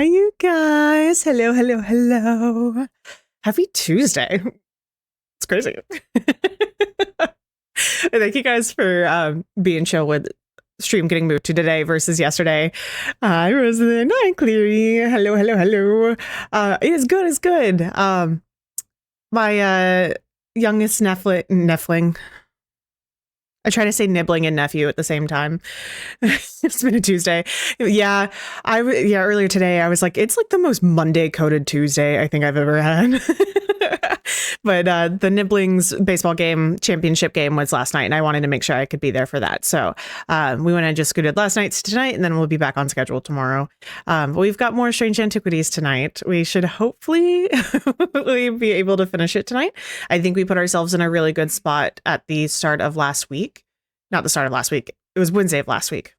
Hi, you guys. Hello, hello, hello. Happy Tuesday. It's crazy. Thank you guys for being chill with stream getting moved to today versus yesterday. Hi, Rosalind. Hi, Cleary. Hello, hello, hello. It's good. It's good. My youngest Neffling. I try to say nibbling and nephew at the same time. It's been a Tuesday. Yeah, earlier today I was like, it's like the most Monday coded Tuesday I think I've ever had. But the Nibblings baseball game championship game was last night, and I wanted to make sure I could be there for that. So we went and just scooted last night to tonight, and then we'll be back on schedule tomorrow. But we've got more Strange Antiquities tonight. We should hopefully be able to finish it tonight. I think we put ourselves in a really good spot at the start of last week. Not the start of last week. It was Wednesday of last week.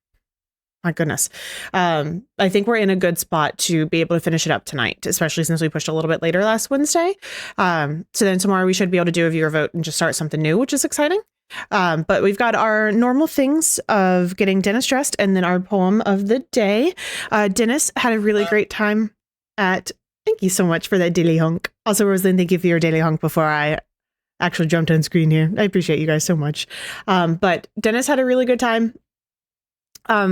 My goodness. I think we're in a good spot to be able to finish it up tonight, especially since we pushed a little bit later last Wednesday. So then tomorrow we should be able to do a viewer vote and just start something new, which is exciting. But we've got our normal things of getting Dennis dressed and then our poem of the day. Dennis had a really great time at... Thank you so much for that daily hunk. Also, Rosalind, thank you for your daily hunk before I actually jumped on screen here. I appreciate you guys so much. But Dennis had a really good time.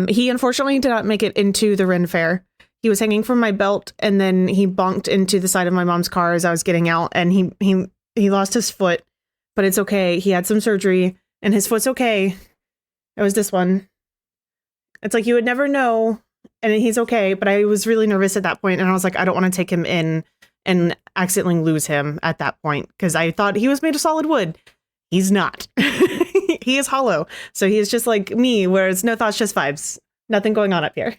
He unfortunately did not make it into the Ren Fair. He was hanging from my belt, and then he bonked into the side of my mom's car as I was getting out, and he lost his foot, but it's okay. He had some surgery, and his foot's okay. It was this one. It's like you would never know, and he's okay, but I was really nervous at that point, and I was like, I don't want to take him in and accidentally lose him at that point, because I thought he was made of solid wood. He's not. He is hollow. So he is just like me, where it's no thoughts, just vibes. Nothing going on up here.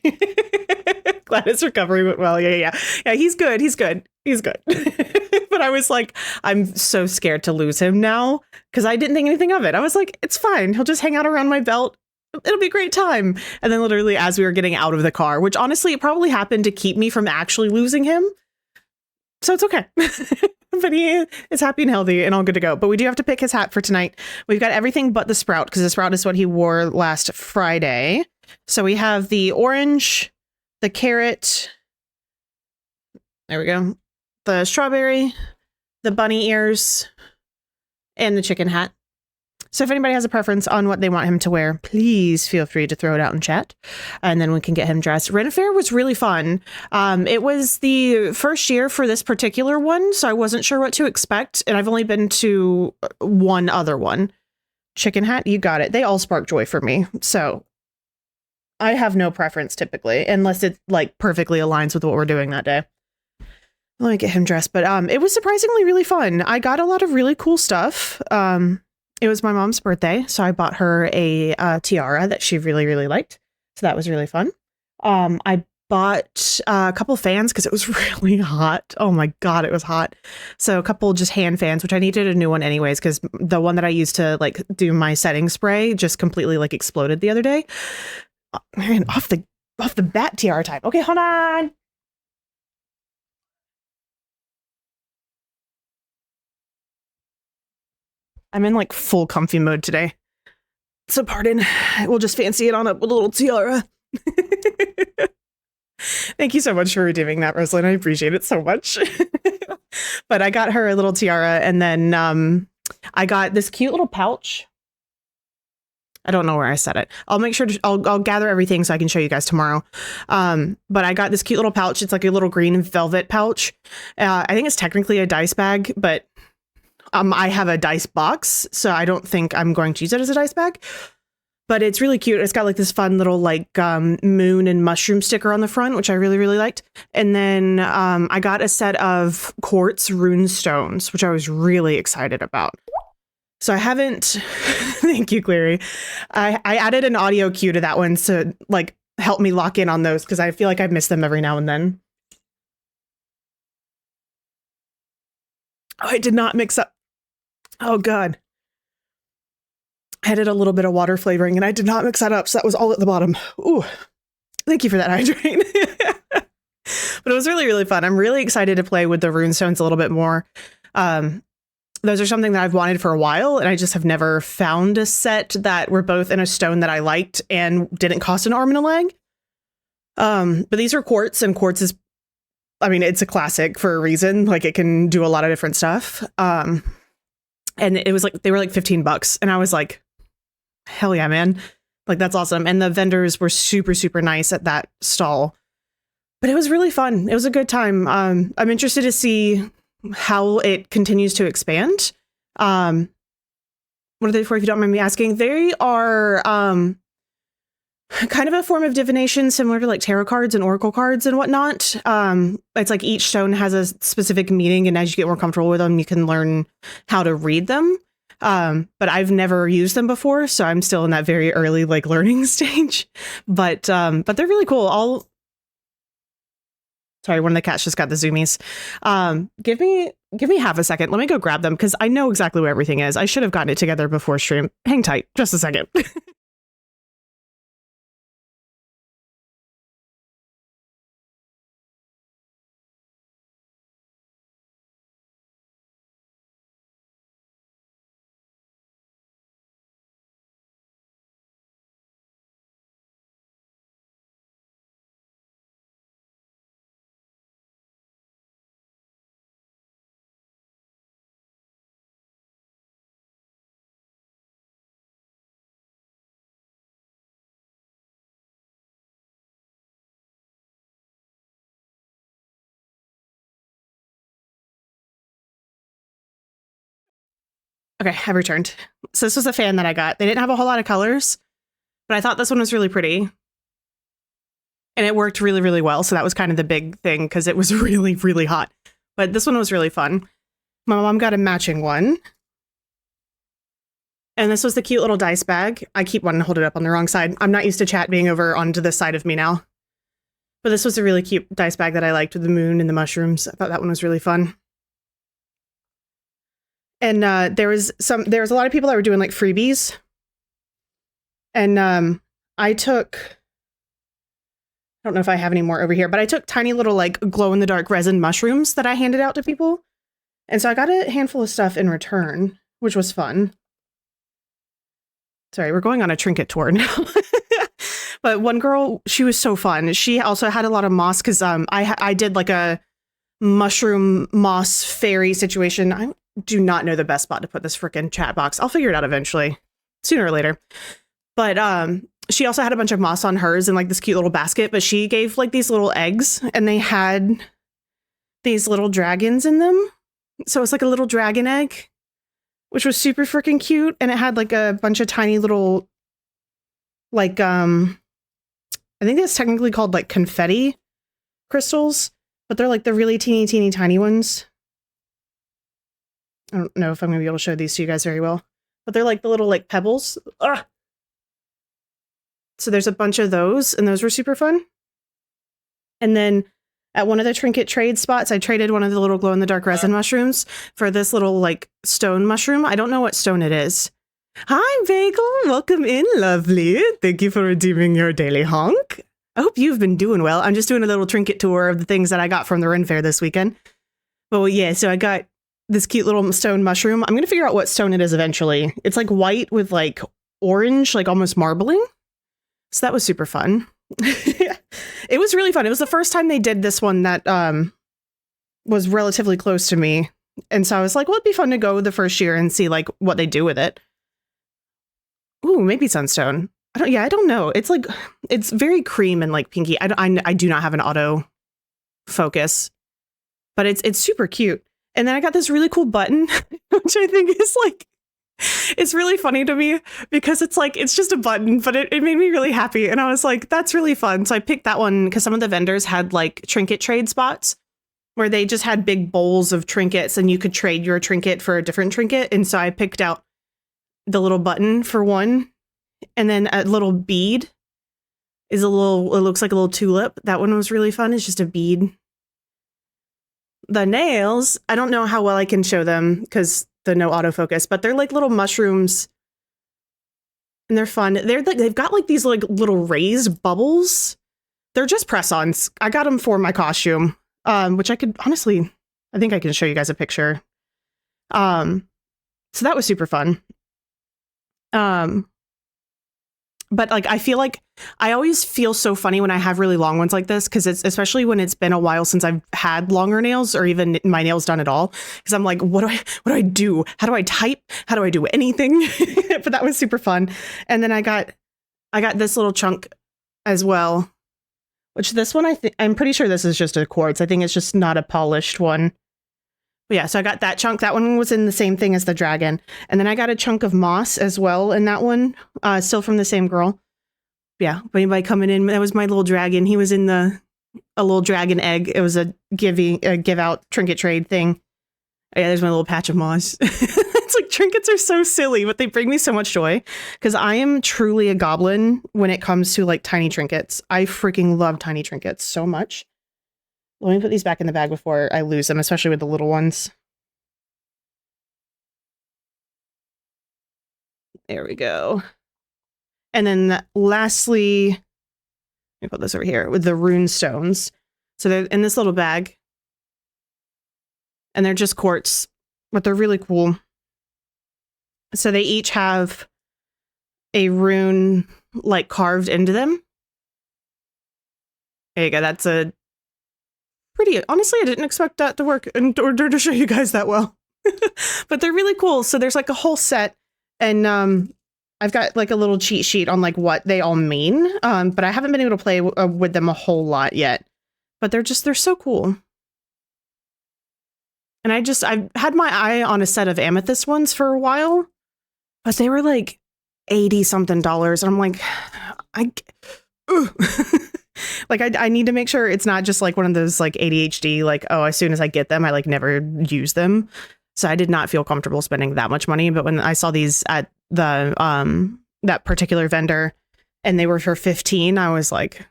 Glad his recovery went well. Yeah, he's good. He's good. But I was like, I'm so scared to lose him now because I didn't think anything of it. I was like, it's fine. He'll just hang out around my belt. It'll be a great time. And then literally as we were getting out of the car, which honestly, it probably happened to keep me from actually losing him. So it's okay. But he is happy and healthy and all good to go. But we do have to pick his hat for tonight. We've got everything but the sprout, because the sprout is what he wore last Friday. So we have the orange, the carrot. There we go. The strawberry, the bunny ears, and the chicken hat. So if anybody has a preference on what they want him to wear, please feel free to throw it out in chat, and then we can get him dressed. Ren Fair was really fun. It was the first year for this particular one, so I wasn't sure what to expect, and I've only been to one other one. Chicken hat, you got it. They all spark joy for me, so I have no preference typically, unless it like perfectly aligns with what we're doing that day. Let me get him dressed, but it was surprisingly really fun. I got a lot of really cool stuff. It was my mom's birthday, so I bought her a tiara that she really, really liked. So that was really fun. I bought a couple fans because it was really hot. Oh my God, it was hot. So a couple just hand fans, which I needed a new one anyways, because the one that I used to like do my setting spray just completely like exploded the other day. Man, off the bat tiara time. Okay, hold on. I'm in like full comfy mode today. So pardon, we'll just fancy it on up with a little tiara. Thank you so much for redeeming that, Rosalind. I appreciate it so much. But I got her a little tiara, and then I got this cute little pouch. I don't know where I set it. I'll make sure I'll gather everything so I can show you guys tomorrow. But I got this cute little pouch. It's like a little green velvet pouch. I think it's technically a dice bag, but I have a dice box, so I don't think I'm going to use it as a dice bag. But it's really cute. It's got like this fun little like moon and mushroom sticker on the front, which I really, really liked. And then I got a set of quartz rune stones, which I was really excited about. So I haven't, thank you, Clary. I added an audio cue to that one to like help me lock in on those, because I feel like I've missed them every now and then. Oh, I did not mix up. Oh, God. I added a little bit of water flavoring, and I did not mix that up, so that was all at the bottom. Ooh, thank you for that, Hydrate. But it was really, really fun. I'm really excited to play with the runestones a little bit more. Those are something that I've wanted for a while, and I just have never found a set that were both in a stone that I liked and didn't cost an arm and a leg. But these are quartz, and quartz is I mean, it's a classic for a reason. Like it can do a lot of different stuff. And it was like, they were like $15. And I was like, hell yeah, man. Like, that's awesome. And the vendors were super, super nice at that stall. But it was really fun. It was a good time. I'm interested to see how it continues to expand. What are they for, if you don't mind me asking? They are kind of a form of divination similar to like tarot cards and oracle cards and whatnot. It's like each stone has a specific meaning, and as you get more comfortable with them, you can learn how to read them. But I've never used them before, so I'm still in that very early like learning stage. But they're really cool. Sorry, one of the cats just got the zoomies. Give me half a second. Let me go grab them because I know exactly where everything is. I should have gotten it together before stream. Hang tight, just a second. Okay, I've returned. So this was a fan that I got. They didn't have a whole lot of colors, but I thought this one was really pretty. And it worked really, really well. So that was kind of the big thing because it was really, really hot. But this one was really fun. My mom got a matching one. And this was the cute little dice bag. I keep wanting to hold it up on the wrong side. I'm not used to chat being over onto this side of me now. But this was a really cute dice bag that I liked with the moon and the mushrooms. I thought that one was really fun. And there was a lot of people that were doing like freebies. And I don't know if I have any more over here, but I took tiny little like glow in the dark resin mushrooms that I handed out to people. And so I got a handful of stuff in return, which was fun. Sorry, we're going on a trinket tour now. But one girl, she was so fun. She also had a lot of moss because I did like a mushroom moss fairy situation. I do not know the best spot to put this freaking chat box. I'll figure it out eventually, sooner or later. But she also had a bunch of moss on hers in like this cute little basket, but she gave like these little eggs and they had these little dragons in them. So it's like a little dragon egg, which was super freaking cute. And it had like a bunch of tiny little, like, I think that's technically called like confetti crystals, but they're like the really teeny, teeny, tiny ones. I don't know if I'm gonna be able to show these to you guys very well, but they're like the little like pebbles. Ugh. So there's a bunch of those, and those were super fun. And then at one of the trinket trade spots, I traded one of the little glow in the dark resin mushrooms for this little like stone mushroom. I don't know what stone it is. Hi, Bagel. Welcome in, lovely. Thank you for redeeming your daily honk. I hope you've been doing well. I'm just doing a little trinket tour of the things that I got from the Ren Fair this weekend. But yeah, so I got this cute little stone mushroom. I'm going to figure out what stone it is eventually. It's like white with like orange, like almost marbling. So that was super fun. It was really fun. It was the first time they did this one that was relatively close to me. And so I was like, well, it'd be fun to go the first year and see like what they do with it. Ooh, maybe sunstone. I don't know. It's like, it's very cream and like pinky. I do not have an auto focus, but it's super cute. And then I got this really cool button, which I think is like, it's really funny to me because it's like, it's just a button, but it made me really happy. And I was like, that's really fun. So I picked that one because some of the vendors had like trinket trade spots where they just had big bowls of trinkets and you could trade your trinket for a different trinket. And so I picked out the little button for one. And then a little bead is it looks like a little tulip. That one was really fun. It's just a bead. The nails, I don't know how well I can show them because the no autofocus, but they're like little mushrooms and they're fun. They're like, they've got like these like little raised bubbles. They're just press-ons. I got them for my costume, which I could honestly, I think I can show you guys a picture. So that was super fun. But like, I feel like I always feel so funny when I have really long ones like this, because it's especially when it's been a while since I've had longer nails or even my nails done at all. Because I'm like, what do I do? How do I type? How do I do anything? But that was super fun. And then I got this little chunk as well, which this one I'm pretty sure this is just a quartz. I think it's just not a polished one. But yeah, so I got that chunk. That one was in the same thing as the dragon. And then I got a chunk of moss as well in that one, still from the same girl. Yeah, but anybody coming in, that was my little dragon. He was in a little dragon egg. It was a give out trinket trade thing. Yeah, there's my little patch of moss. It's like trinkets are so silly, but they bring me so much joy because I am truly a goblin when it comes to like tiny trinkets. I freaking love tiny trinkets so much. Let me put these back in the bag before I lose them, especially with the little ones. There we go. And then lastly, let me put this over here with the rune stones. So they're in this little bag. And they're just quartz, but they're really cool. So they each have a rune like carved into them. There you go. That's a pretty, honestly, I didn't expect that to work in order to show you guys that well. But they're really cool. So there's like a whole set, and I've got like a little cheat sheet on like what they all mean. But I haven't been able to play with them a whole lot yet. But they're so cool. And I've had my eye on a set of amethyst ones for a while, but they were like $80 something. And I'm like, like I need to make sure it's not just like one of those like ADHD, like, oh, as soon as I get them, I like never use them. So I did not feel comfortable spending that much money. But when I saw these at the that particular vendor and they were for $15, I was like,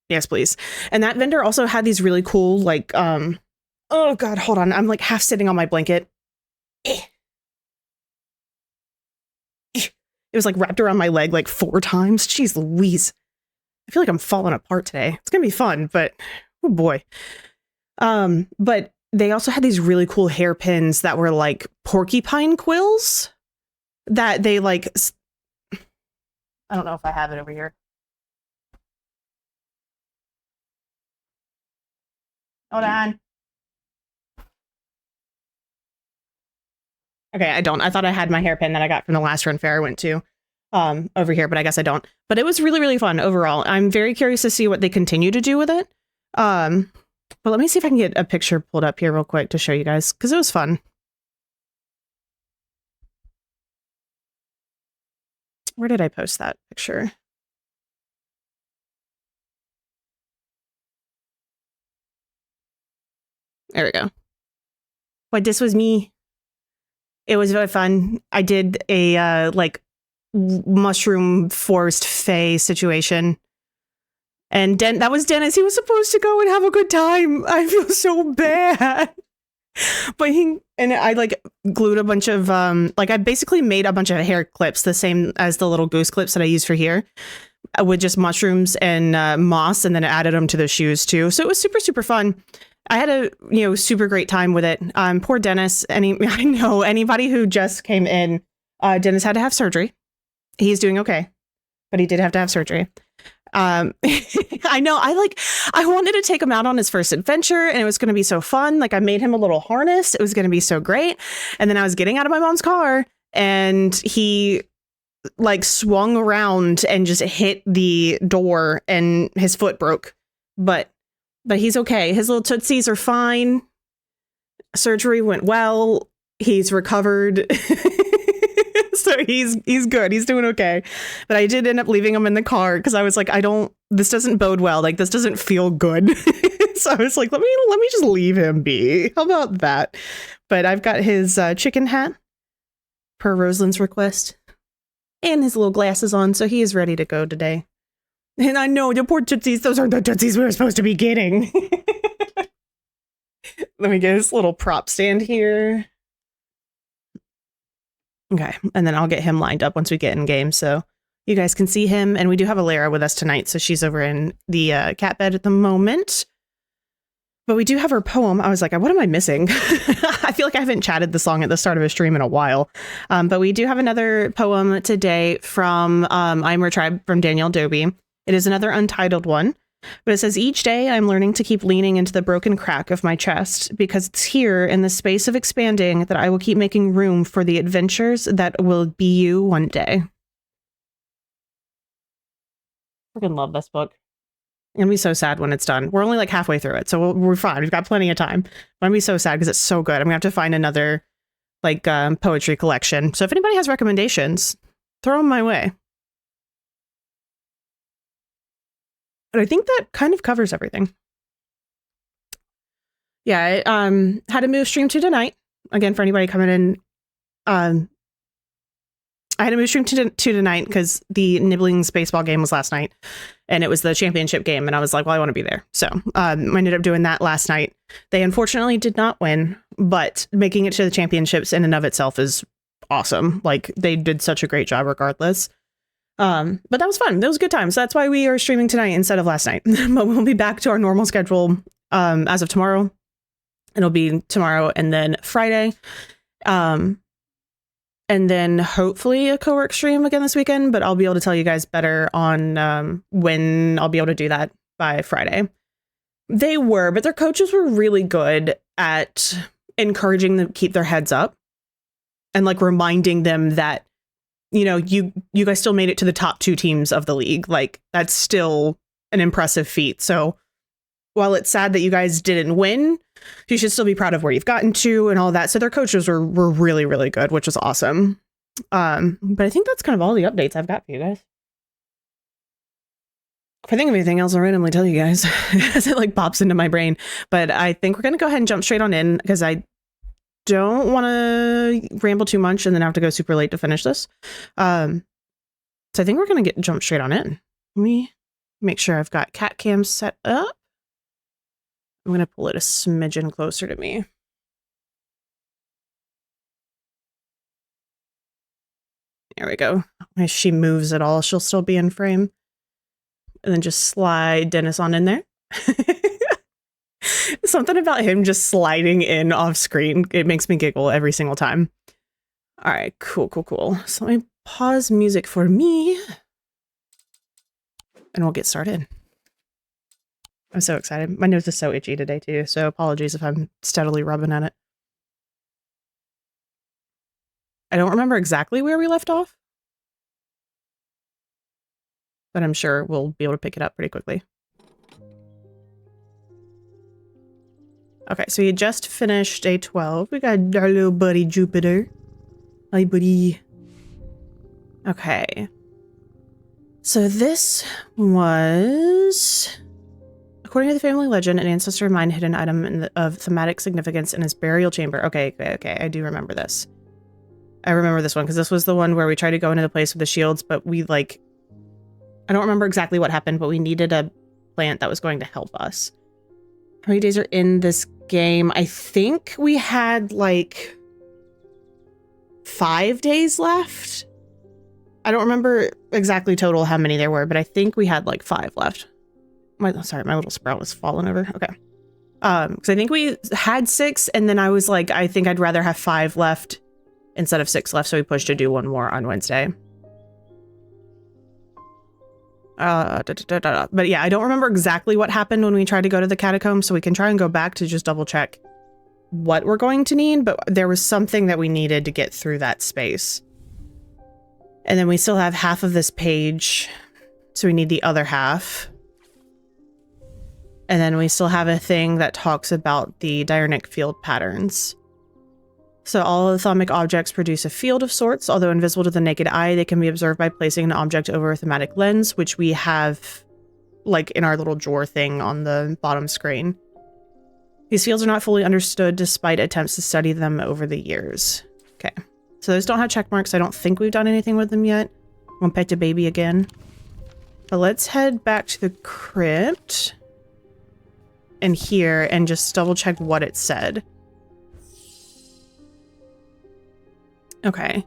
yes, please. And that vendor also had these really cool like oh God, hold on. I'm like half sitting on my blanket. It was like wrapped around my leg like 4 times. Jeez Louise. I feel like I'm falling apart today. It's going to be fun, but oh boy. But they also had these really cool hairpins that were like porcupine quills that they like, I don't know if I have it over here. Hold on. Okay, I don't. I thought I had my hairpin that I got from the last run fair I went to over here, but I guess I don't. But it was really, really fun overall. I'm very curious to see what they continue to do with it. But let me see if I can get a picture pulled up here real quick to show you guys, because it was fun. Where did I post that picture? There we go. But this was me. It was very fun. I did a like mushroom forest fae situation. And that was Dennis. He was supposed to go and have a good time. I feel so bad. But I like glued a bunch of like I basically made a bunch of hair clips, the same as the little goose clips that I use for here, with just mushrooms and moss, and then added them to the shoes too. So it was super, super fun. I had a super great time with it. Poor Dennis. I know anybody who just came in, Dennis had to have surgery. He's doing okay, but he did have to have surgery. I know I wanted to take him out on his first adventure, and it was going to be so fun. Like I made him a little harness. It was going to be so great. And then I was getting out of my mom's car, and he like swung around and just hit the door, and his foot broke. But he's okay. His little tootsies are fine. Surgery went well. He's recovered. So he's good. He's doing okay. But I did end up leaving him in the car because I was like, this doesn't bode well. Like this doesn't feel good. So I was like, let me just leave him be. How about that? But I've got his chicken hat per Rosalind's request and his little glasses on. So he is ready to go today. And I know the poor tootsies. Those aren't the tootsies we were supposed to be getting. Let me get this little prop stand here. Okay, and then I'll get him lined up once we get in game so you guys can see him. And we do have Alara with us tonight, so she's over in the cat bed at the moment. But we do have her poem. I was like, what am I missing? I feel like I haven't chatted the song at the start of a stream in a while. But we do have another poem today from I'm Her Tribe from Danielle Dobie. It is another untitled one. But it says, each day I'm learning to keep leaning into the broken crack of my chest, because it's here in the space of expanding that I will keep making room for the adventures that will be you one day. Freaking love this book. I'm gonna be so sad when it's done. We're only like halfway through it, so we're fine. We've got plenty of time. But I'm gonna be so sad because it's so good. I'm gonna have to find another like poetry collection. So if anybody has recommendations, throw them my way. But I think that kind of covers everything. Yeah, I had to move stream to tonight. Again, for anybody coming in, I had to move stream to tonight because the Nibblings baseball game was last night, and it was the championship game, and I was like, well, I want to be there. So I ended up doing that last night. They unfortunately did not win, but making it to the championships in and of itself is awesome. Like, they did such a great job regardless. But that was fun. That was a good time. So that's why we are streaming tonight instead of last night. But we'll be back to our normal schedule as of tomorrow. It'll be tomorrow and then Friday. And then hopefully a co-work stream again this weekend, but I'll be able to tell you guys better on when I'll be able to do that by Friday. But their coaches were really good at encouraging them to keep their heads up and like reminding them that, you know, you guys still made it to the top 2 teams of the league. Like, that's still an impressive feat. So while it's sad that you guys didn't win, you should still be proud of where you've gotten to and all that. So their coaches were really, really good, which was awesome. But I think that's kind of all the updates I've got for you guys. If I think of anything else, I'll randomly tell you guys as it like pops into my brain. But I think we're going to go ahead and jump straight on in because I don't want to ramble too much and then have to go super late to finish this. So I think we're going to jump straight on in. Let me make sure I've got cat cam set up. I'm going to pull it a smidgen closer to me. There we go. If she moves at all, she'll still be in frame. And then just slide Dennis on in there. Something about him just sliding in off screen. It makes me giggle every single time. All right, cool. So let me pause music for me. And we'll get started. I'm so excited. My nose is so itchy today too, so apologies if I'm steadily rubbing at it. I don't remember exactly where we left off, but I'm sure we'll be able to pick it up pretty quickly. Okay, so we just finished day 12. We got our little buddy Jupiter. Hi, buddy. Okay. So this was... According to the family legend, an ancestor of mine hid an item of thematic significance in his burial chamber. Okay. I do remember this. I remember this one because this was the one where we tried to go into the place with the shields, but we like... I don't remember exactly what happened, but we needed a plant that was going to help us. How many days are in this game? I think we had like 5 days left. I don't remember exactly total how many there were, but I think we had like 5 left. Sorry, my little sprout was falling over. Okay. Because I think we had 6, and then I was like, I think I'd rather have 5 left instead of 6 left, so we pushed to do one more on Wednesday. But yeah, I don't remember exactly what happened when we tried to go to the catacombs, so we can try and go back to just double check what we're going to need, but there was something that we needed to get through that space. And then we still have half of this page, so we need the other half. And then we still have a thing that talks about the Diurnic field patterns. So all thaumic objects produce a field of sorts. Although invisible to the naked eye, they can be observed by placing an object over a thematic lens, which we have like in our little drawer thing on the bottom screen. These fields are not fully understood despite attempts to study them over the years. Okay, so those don't have check marks. I don't think we've done anything with them yet. I'm gonna pet the baby again. But let's head back to the crypt. And here and just double check what it said. Okay.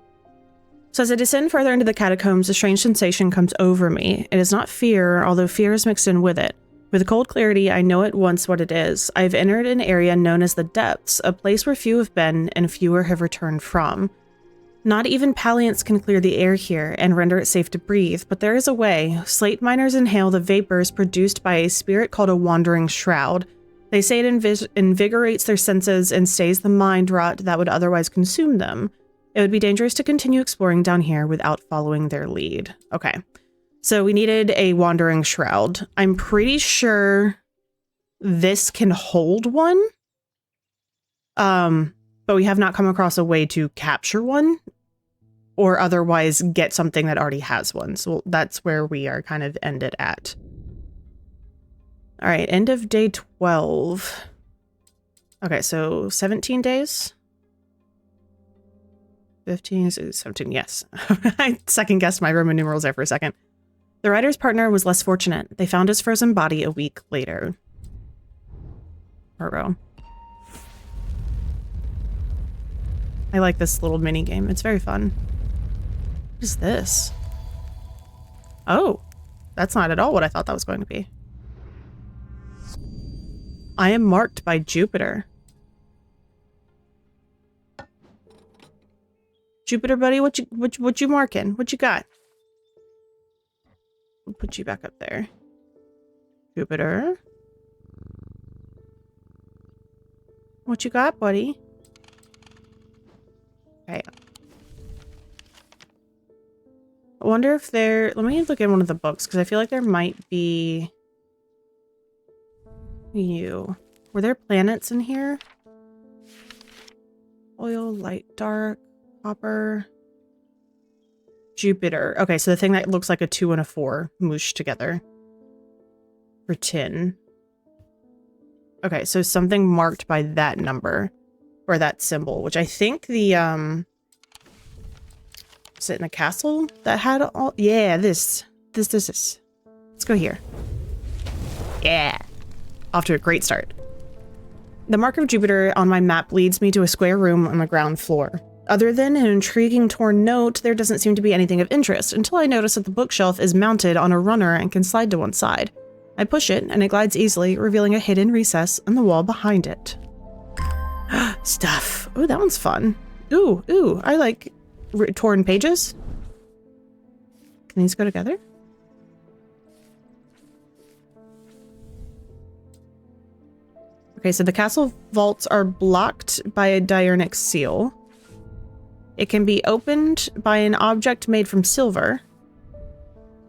So as I descend further into the catacombs, a strange sensation comes over me. It is not fear, although fear is mixed in with it. With cold clarity, I know at once what it is. I've entered an area known as the Depths, a place where few have been and fewer have returned from. Not even Paliants can clear the air here and render it safe to breathe, but there is a way. Slate miners inhale the vapors produced by a spirit called a wandering shroud. They say it invigorates their senses and stays the mind rot that would otherwise consume them. It would be dangerous to continue exploring down here without following their lead. Okay. So we needed a wandering shroud. I'm pretty sure this can hold one. But we have not come across a way to capture one or otherwise get something that already has one. So that's where we are kind of ended at. All right, end of day 12. Okay, so 17 days. 15, 17, yes. I second guessed my Roman numerals there for a second. The rider's partner was less fortunate. They found his frozen body a week later. Ruh-roh. I like this little mini game. It's very fun. What is this? Oh, that's not at all what I thought that was going to be. I am marked by Jupiter. Jupiter, buddy, what you marking? What you got? I'll put you back up there. Jupiter. What you got, buddy? Okay. I wonder if there... Let me look in one of the books, because I feel like there might be... You. Were there planets in here? Oil, light, dark, copper... Jupiter. Okay, so the thing that looks like a 2 and a 4 mooshed together. For tin. Okay, so something marked by that number. Or that symbol, which I think the, is it in the castle that had all... Yeah, this. Let's go here. Yeah. Off to a great start. The mark of Jupiter on my map leads me to a square room on the ground floor. Other than an intriguing torn note, there doesn't seem to be anything of interest until I notice that the bookshelf is mounted on a runner and can slide to one side. I push it, and it glides easily, revealing a hidden recess in the wall behind it. Stuff. Oh, that one's fun. Ooh, I like torn pages. Can these go together? Okay, so the castle vaults are blocked by a diurnic seal. It can be opened by an object made from silver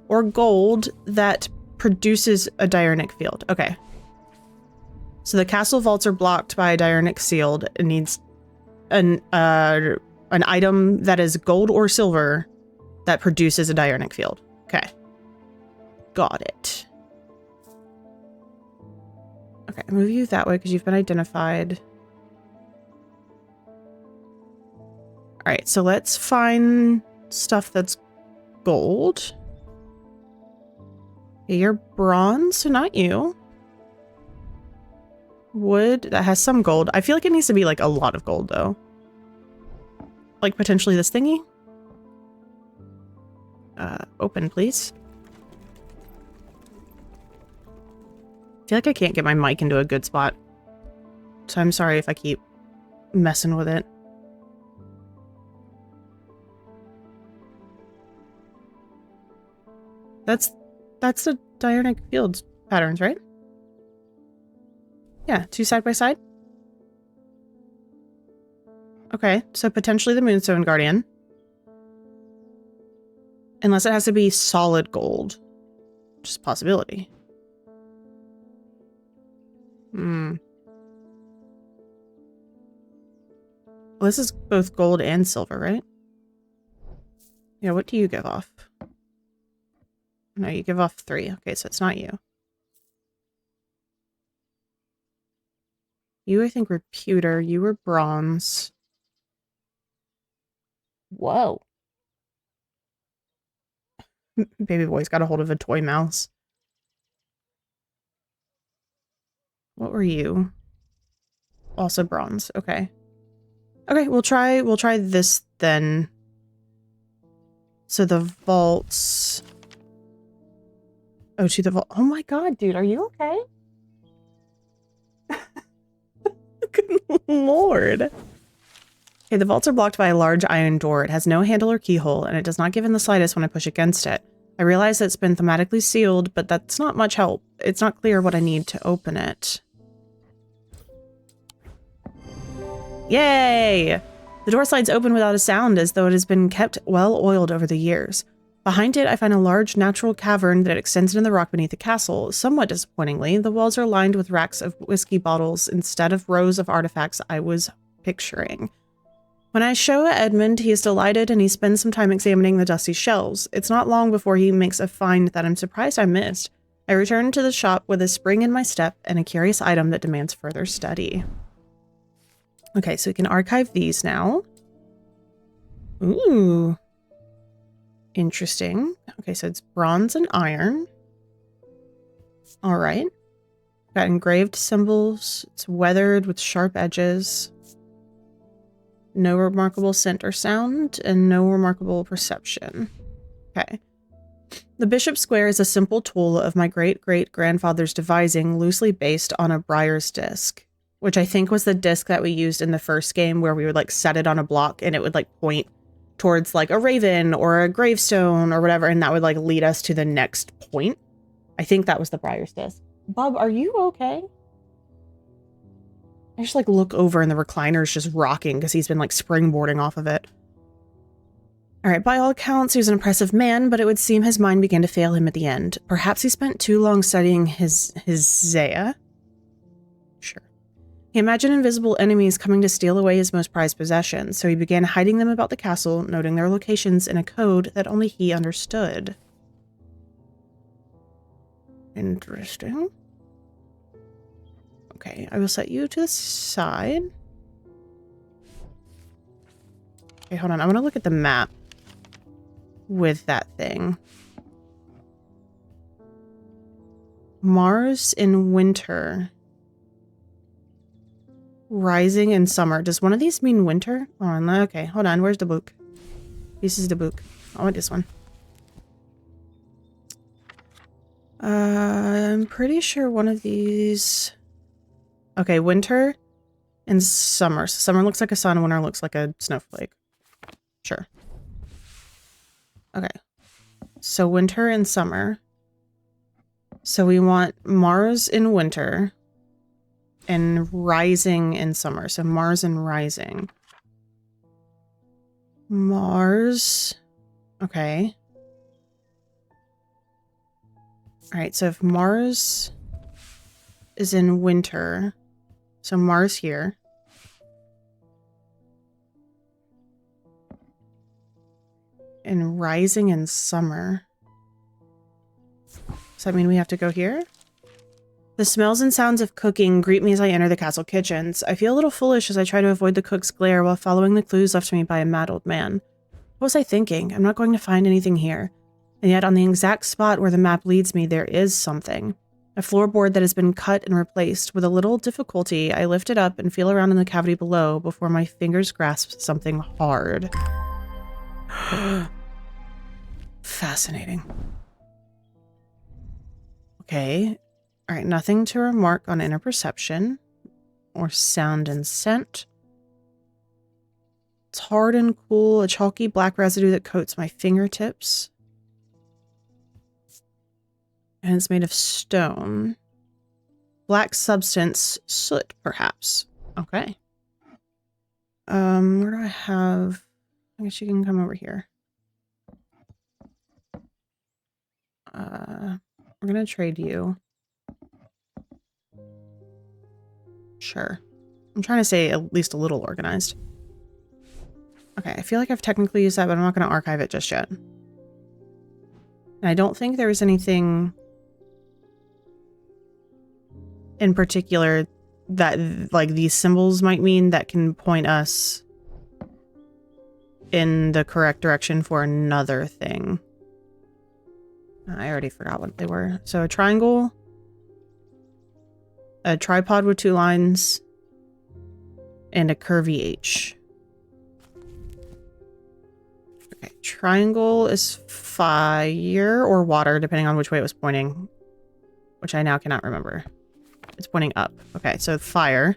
or gold that produces a diurnic field. Okay. So the castle vaults are blocked by a diurnic seal. It needs an item that is gold or silver that produces a diurnic field. Okay. Got it. Okay, move you that way because you've been identified. All right, so let's find stuff that's gold. Okay, you're bronze, so not you. Wood, that has some gold. I feel like it needs to be like a lot of gold though. Like potentially this thingy. Open, please. I feel like I can't get my mic into a good spot. So I'm sorry if I keep messing with it. That's the diurnic fields patterns, right? Yeah, 2 side by side. Okay, so potentially the Moonstone Guardian. Unless it has to be solid gold. Just a possibility. Well, this is both gold and silver, right? Yeah, what do you give off? No, you give off 3. Okay, so it's not you. You, I think, were pewter. You were bronze. Whoa. Baby boy's got a hold of a toy mouse. What were you? Also bronze. Okay. Okay, we'll try this then. So the vaults... Oh, to the vault. Oh my god, dude, are you okay? Good lord. Okay, the vaults are blocked by a large iron door. It has no handle or keyhole, and it does not give in the slightest when I push against it. I realize that it's been thematically sealed, but that's not much help. It's not clear what I need to open it. Yay! The door slides open without a sound, as though it has been kept well oiled over the years. Behind it, I find a large natural cavern that extends into the rock beneath the castle. Somewhat disappointingly, the walls are lined with racks of whiskey bottles instead of rows of artifacts I was picturing. When I show Edmund, he is delighted and he spends some time examining the dusty shelves. It's not long before he makes a find that I'm surprised I missed. I return to the shop with a spring in my step and a curious item that demands further study. Okay, so we can archive these now. Ooh. Interesting. Okay, so it's bronze and iron. All right. Got engraved symbols. It's weathered with sharp edges. No remarkable scent or sound, and no remarkable perception. Okay. The Bishop Square is a simple tool of my great-great-grandfather's devising, loosely based on a Briar's disc, which I think was the disc that we used in the first game where we would like set it on a block and it would like point towards like a raven or a gravestone or whatever, and that would like lead us to the next point. I think that was the Briar's disc. Bub, are you okay? I just like look over and the recliner's just rocking because he's been like springboarding off of it. All right, by all accounts, he was an impressive man, but it would seem his mind began to fail him at the end. Perhaps he spent too long studying his Zaya? Sure. He imagined invisible enemies coming to steal away his most prized possessions, so he began hiding them about the castle, noting their locations in a code that only he understood. Interesting. Okay, I will set you to the side. Okay, hold on. I want to look at the map with that thing. Mars in winter. Rising in summer. Does one of these mean winter? Oh, okay, hold on. Where's the book? This is the book. I want this one. I'm pretty sure one of these... Okay, winter and summer. So summer looks like a sun, winter looks like a snowflake. Sure. Okay. So winter and summer. So we want Mars in winter and rising in summer. So Mars and rising. Mars. Okay. All right, so if Mars is in winter, so Mars here. And rising in summer. Does that mean we have to go here? The smells and sounds of cooking greet me as I enter the castle kitchens. I feel a little foolish as I try to avoid the cook's glare while following the clues left to me by a mad old man. What was I thinking? I'm not going to find anything here. And yet on the exact spot where the map leads me, there is something. A floorboard that has been cut and replaced. With a little difficulty, I lift it up and feel around in the cavity below before my fingers grasp something hard. Fascinating. Okay. All right, nothing to remark on inner perception or sound and scent. It's hard and cool, a chalky black residue that coats my fingertips. And it's made of stone. Black substance, soot, perhaps. Okay. Where do I have... I guess you can come over here. We're gonna trade you. Sure. I'm trying to stay at least a little organized. Okay, I feel like I've technically used that, but I'm not gonna archive it just yet. And I don't think there was anything in particular that, like, these symbols might mean that can point us in the correct direction for another thing. I already forgot what they were. So a triangle, a tripod with 2 lines, and a curvy H. Okay, triangle is fire or water, depending on which way it was pointing, which I now cannot remember. It's pointing up. Okay, so fire.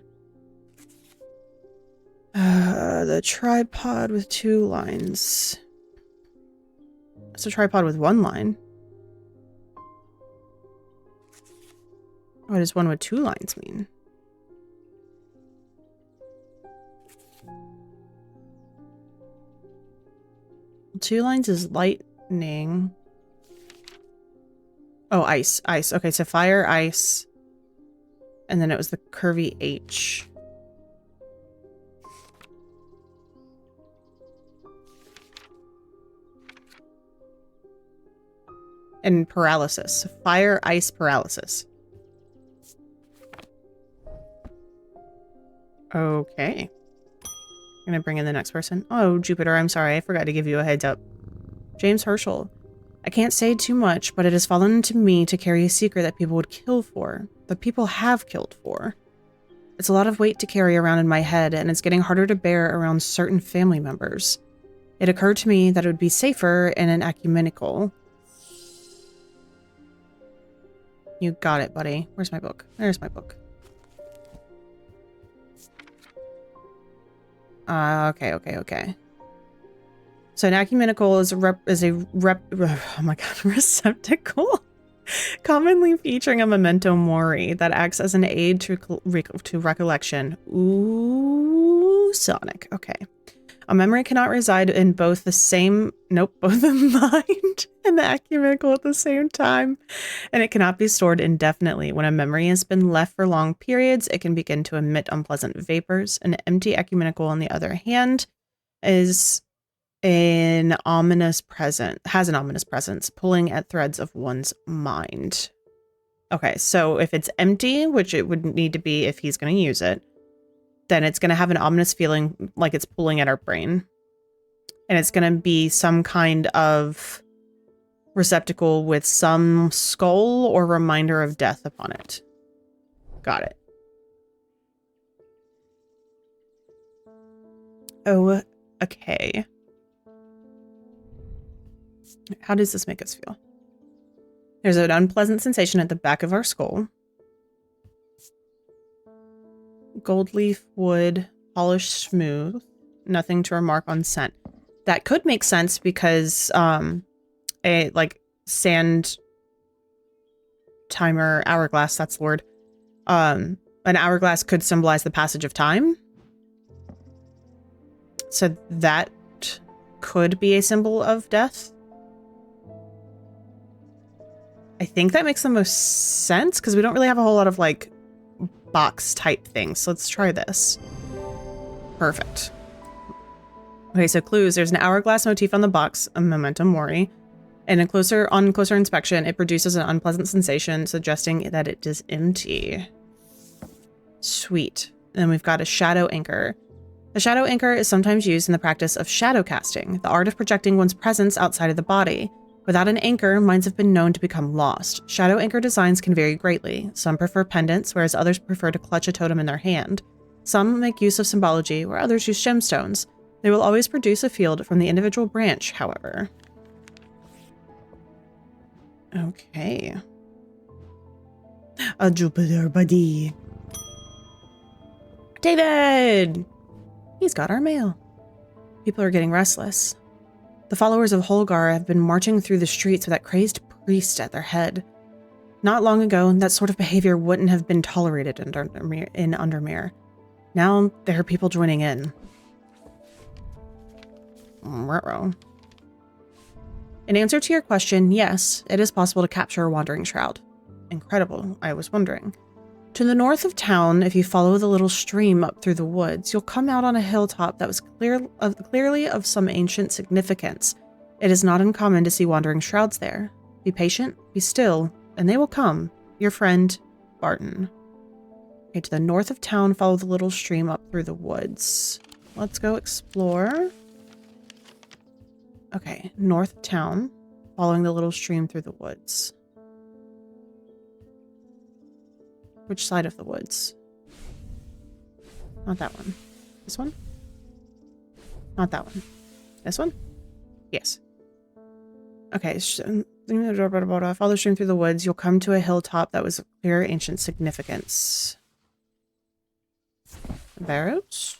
The tripod with 2 lines. It's a tripod with 1 line. What does one with 2 lines mean? Two lines is lightning. Oh, ice. Ice. Okay, so fire, ice. And then it was the curvy H. And paralysis. Fire, ice, paralysis. Okay. I'm gonna bring in the next person. Oh, Jupiter, I'm sorry. I forgot to give you a heads up. James Herschel. I can't say too much, but it has fallen to me to carry a secret that people would kill for. That people have killed for. It's a lot of weight to carry around in my head, and it's getting harder to bear around certain family members. It occurred to me that it would be safer in an ecumenical. You got it, buddy. Where's my book? There's my book. Okay. So an ecumenical is oh my god, receptacle. Commonly featuring a memento mori that acts as an aid to recollection. Ooh, Sonic. Okay. A memory cannot reside in both the mind and the ecumenical at the same time, and it cannot be stored indefinitely. When a memory has been left for long periods, it can begin to emit unpleasant vapors. An empty ecumenical, on the other hand, has an ominous presence, pulling at threads of one's mind. Okay, so if it's empty, which it would need to be if he's going to use it, then it's going to have an ominous feeling like it's pulling at our brain. And it's going to be some kind of receptacle with some skull or reminder of death upon it. Got it. Oh, okay. How does this make us feel? There's an unpleasant sensation at the back of our skull. Gold leaf wood, polished smooth, nothing to remark on scent. That could make sense because a like sand timer hourglass, that's the word. An hourglass could symbolize the passage of time. So that could be a symbol of death. I think that makes the most sense because we don't really have a whole lot of like box type things. So let's try this. Perfect. Okay, so clues. There's an hourglass motif on the box, a memento mori. And on closer inspection, it produces an unpleasant sensation, suggesting that it is empty. Sweet. And then we've got a shadow anchor. A shadow anchor is sometimes used in the practice of shadow casting, the art of projecting one's presence outside of the body. Without an anchor, minds have been known to become lost. Shadow anchor designs can vary greatly. Some prefer pendants, whereas others prefer to clutch a totem in their hand. Some make use of symbology, where others use gemstones. They will always produce a field from the individual branch, however. Okay. A Jupiter buddy. David! He's got our mail. People are getting restless. The followers of Holgar have been marching through the streets with that crazed priest at their head. Not long ago, that sort of behavior wouldn't have been tolerated in Undermere. Now, there are people joining in. Ruh-roh. In answer to your question, yes, it is possible to capture a wandering shroud. Incredible, I was wondering. To the north of town, if you follow the little stream up through the woods, you'll come out on a hilltop that was clearly of some ancient significance. It is not uncommon to see wandering shrouds there. Be patient, be still, and they will come. Your friend, Barton. Okay, to the north of town, follow the little stream up through the woods. Let's go explore. Okay, north of town, following the little stream through the woods. Which side of the woods? Not that one. This one? Not that one. This one? Yes. Okay. Follow the stream through the woods. You'll come to a hilltop that was of clear ancient significance. Barrows?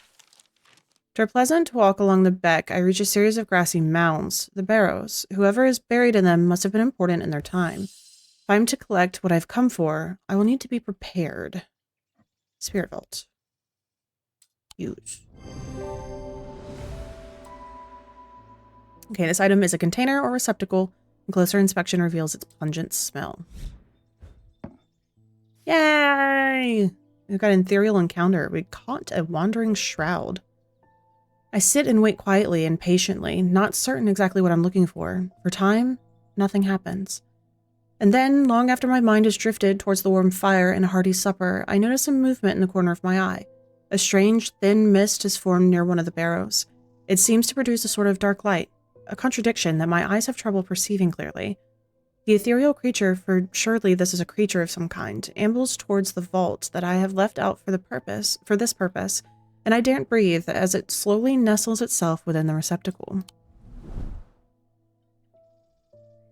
After a pleasant walk along the beck, I reach a series of grassy mounds. The barrows. Whoever is buried in them must have been important in their time. If I'm to collect what I've come for, I will need to be prepared. Spirit Vault. Use. Okay, this item is a container or receptacle, and closer inspection reveals its pungent smell. Yay! We've got an ethereal encounter. We caught a wandering shroud. I sit and wait quietly and patiently, not certain exactly what I'm looking for. For time, nothing happens. And then, long after my mind has drifted towards the warm fire and a hearty supper, I notice a movement in the corner of my eye. A strange, thin mist has formed near one of the barrows. It seems to produce a sort of dark light, a contradiction that my eyes have trouble perceiving clearly. The ethereal creature, for surely this is a creature of some kind, ambles towards the vault that I have left out for this purpose, and I daren't breathe as it slowly nestles itself within the receptacle.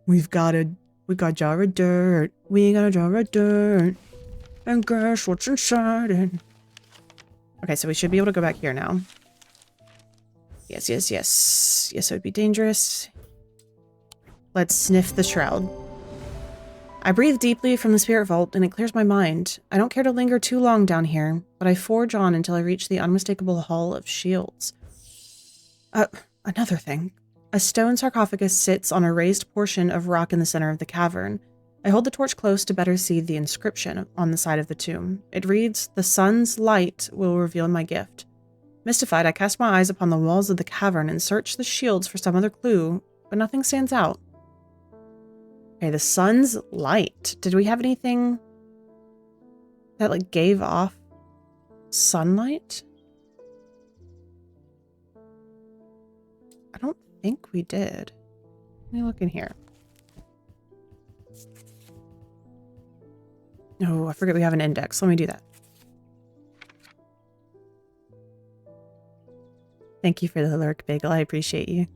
We got a jar of dirt. We got a jar of dirt. And guess what's inside it? Okay, so we should be able to go back here now. Yes. Yes, it would be dangerous. Let's sniff the shroud. I breathe deeply from the spirit vault, and it clears my mind. I don't care to linger too long down here, but I forge on until I reach the unmistakable Hall of Shields. Another thing. A stone sarcophagus sits on a raised portion of rock in the center of the cavern. I hold the torch close to better see the inscription on the side of the tomb. It reads, "The sun's light will reveal my gift." Mystified, I cast my eyes upon the walls of the cavern and search the shields for some other clue, but nothing stands out. Okay, the sun's light. Did we have anything that, like, gave off sunlight? I don't think we did. Let me look in here. Oh, I forget we have an index. Let me do that. Thank you for the lurk, Bagel. I appreciate you.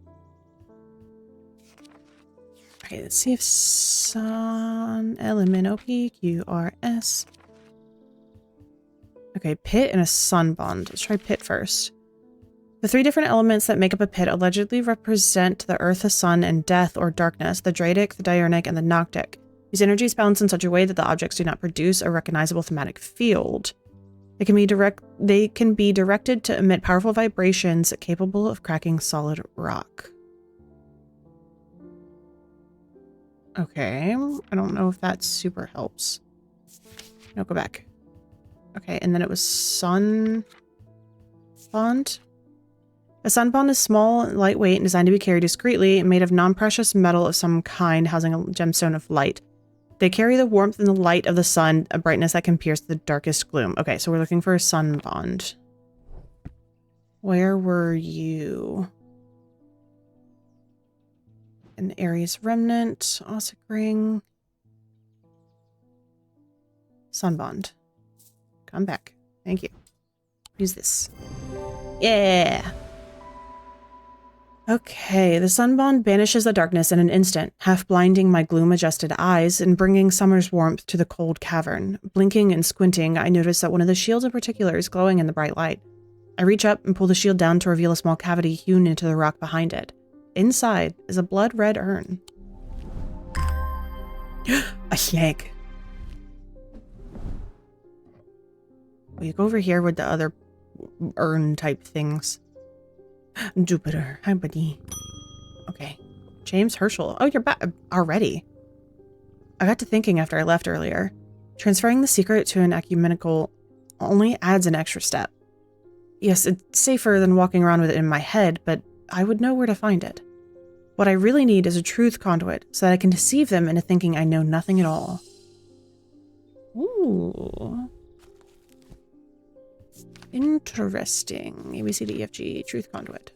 Okay, let's see if sun element OPQRS. Okay, pit and a sun bond. Let's try pit first. The three different elements that make up a pit allegedly represent the earth, the sun, and death or darkness, the Dradic, the Diurnic, and the Noctic. These energies balance in such a way that the objects do not produce a recognizable thematic field. They can be directed to emit powerful vibrations capable of cracking solid rock. Okay, I don't know if that super helps. No, go back. Okay, and then it was sun bond. A sun bond is small, lightweight, and designed to be carried discreetly, made of non-precious metal of some kind, housing a gemstone of light. They carry the warmth and the light of the sun, a brightness that can pierce the darkest gloom. Okay, so we're looking for a sun bond. Where were you? An Aries remnant, Ossic ring. Sun bond. Come back. Thank you. Use this. Yeah! Okay, the sun bond banishes the darkness in an instant, half blinding my gloom-adjusted eyes and bringing summer's warmth to the cold cavern. Blinking and squinting, I notice that one of the shields in particular is glowing in the bright light. I reach up and pull the shield down to reveal a small cavity hewn into the rock behind it. Inside is a blood-red urn. A snake. We go over here with the other urn-type things. Jupiter. Hi, buddy. Okay. James Herschel. Oh, you're back already. I got to thinking after I left earlier. Transferring the secret to an ecumenical only adds an extra step. Yes, it's safer than walking around with it in my head, but I would know where to find it. What I really need is a truth conduit, so that I can deceive them into thinking I know nothing at all. Ooh. Interesting. A, B, C, D, E, F, G, truth conduit.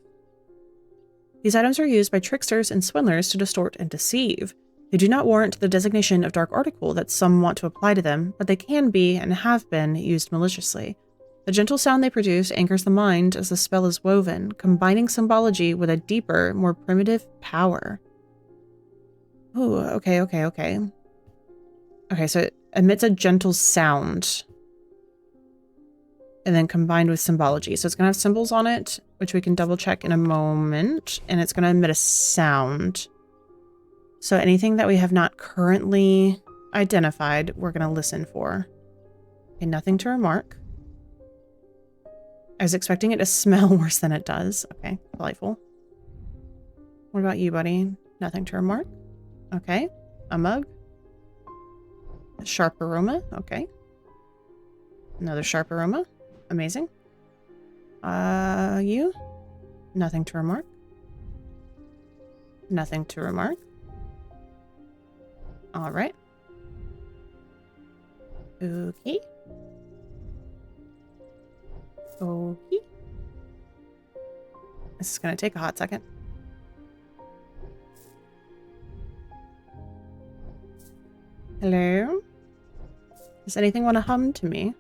These items are used by tricksters and swindlers to distort and deceive. They do not warrant the designation of dark article that some want to apply to them, but they can be, and have been, used maliciously. The gentle sound they produce anchors the mind as the spell is woven, combining symbology with a deeper, more primitive power. Oh, okay. Okay, so it emits a gentle sound. And then combined with symbology. So it's going to have symbols on it, which we can double check in a moment. And it's going to emit a sound. So anything that we have not currently identified, we're going to listen for. Okay, nothing to remark. I was expecting it to smell worse than it does. Okay, delightful. What about you, buddy? Nothing to remark. Okay, a mug. A sharp aroma. Okay. Another sharp aroma. Amazing. You? Nothing to remark. Nothing to remark. All right. Okay. Okay. This is going to take a hot second. Hello? Does anything want to hum to me?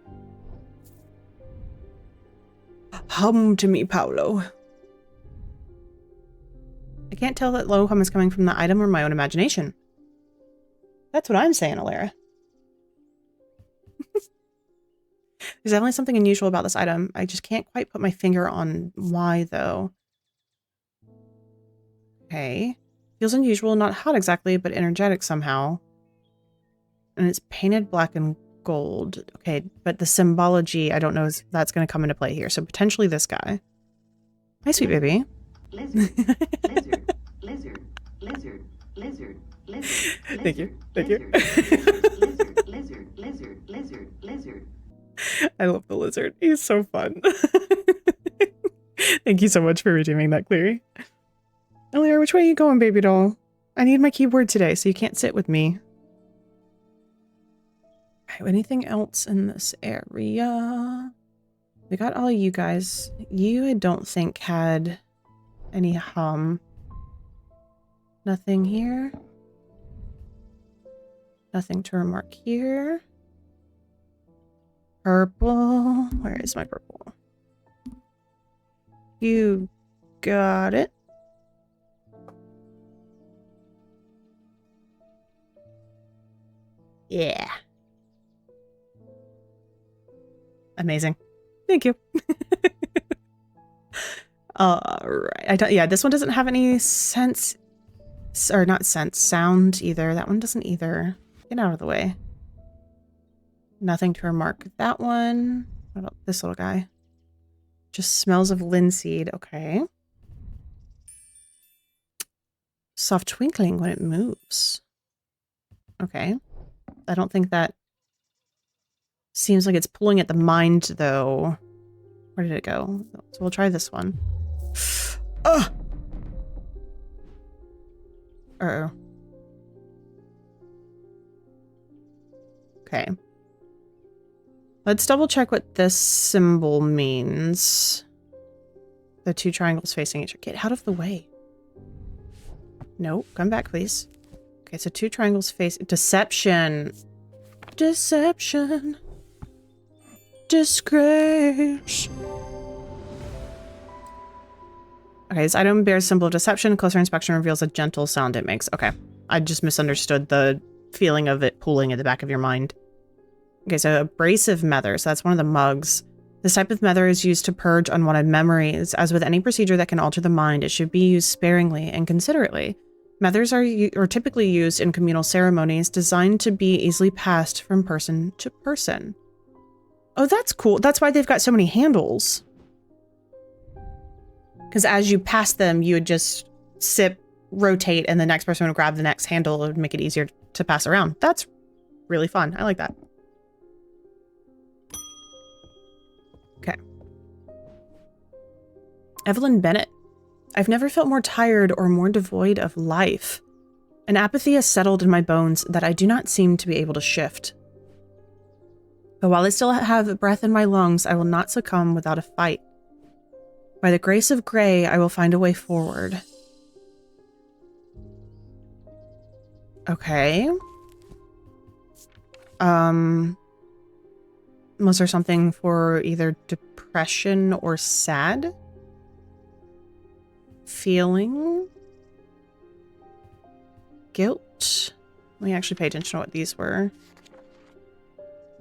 Hum to me, Paolo. I can't tell that low hum is coming from the item or my own imagination. That's what I'm saying, Alara. There's definitely something unusual about this item. I just can't quite put my finger on why, though. Okay. Feels unusual, not hot exactly, but energetic somehow. And it's painted black and gold. Okay, but the symbology, I don't know if that's going to come into play here. So potentially this guy. Hi, sweet baby. Lizard, lizard, lizard, lizard, lizard, lizard. Thank you. Thank you. Lizard. I love the lizard. He's so fun. Thank you so much for redeeming that, Cleary. Elia, which way are you going, baby doll? I need my keyboard today, so you can't sit with me. Okay, anything else in this area? We got all you guys. You, I don't think, had any hum. Nothing here. Nothing to remark here. Purple. Where is my purple? You got it. Yeah. Amazing. Thank you. All right. Yeah, this one doesn't have any sense, or not sense, sound either. That one doesn't either. Get out of the way. Nothing to remark with that one. What about this little guy? Just smells of linseed. Okay. Soft twinkling when it moves. Okay. I don't think that seems like it's pulling at the mind, though. Where did it go? So we'll try this one. Ugh! Uh-oh. Okay. Let's double check what this symbol means. The two triangles facing each other. Get out of the way. No, come back, please. Okay, so two triangles face... Deception. Deception. Disgrace. Okay, this item bears symbol of deception. Closer inspection reveals a gentle sound it makes. Okay, I just misunderstood the feeling of it pulling at the back of your mind. Okay, so abrasive mether. So that's one of the mugs. This type of mether is used to purge unwanted memories. As with any procedure that can alter the mind, it should be used sparingly and considerately. Methers are typically used in communal ceremonies designed to be easily passed from person to person. Oh, that's cool. That's why they've got so many handles. Because as you pass them, you would just sip, rotate, and the next person would grab the next handle. It would make it easier to pass around. That's really fun. I like that. Okay. Evelyn Bennett. I've never felt more tired or more devoid of life. An apathy has settled in my bones that I do not seem to be able to shift. But while I still have breath in my lungs, I will not succumb without a fight. By the grace of Grey, I will find a way forward. Okay. Was there something for either depression or sad? Feeling? Guilt? Let me actually pay attention to what these were.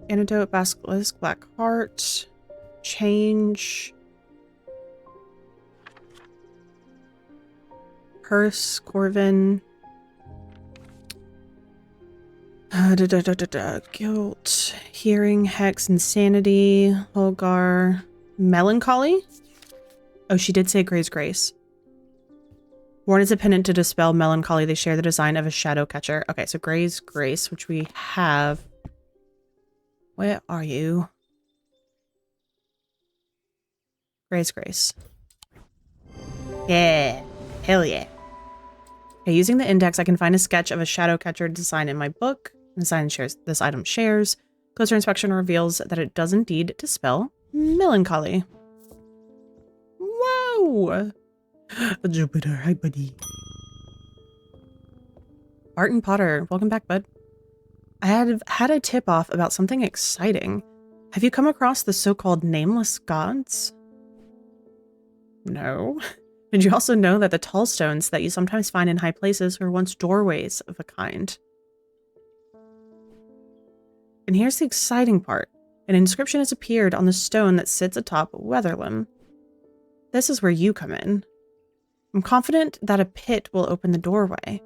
Antidote, basilisk, black heart, change, curse, Corvin, guilt, hearing, hex, insanity, Holgar, melancholy. Oh, she did say Gray's Grace. Worn as a pendant to dispel melancholy, they share the design of a shadow catcher. Okay, so Gray's Grace, which we have. Where are you? Gray's Grace. Yeah. Hell yeah. Okay, using the index, I can find a sketch of a shadow catcher design in my book. This item shares. Closer inspection reveals that it does indeed dispel melancholy. Whoa! Jupiter, hi buddy. Barton Potter, welcome back, bud. I had a tip-off about something exciting. Have you come across the so-called nameless gods? No. Did you also know that the tall stones that you sometimes find in high places were once doorways of a kind? And here's the exciting part. An inscription has appeared on the stone that sits atop Weatherlim. This is where you come in. I'm confident that a pit will open the doorway.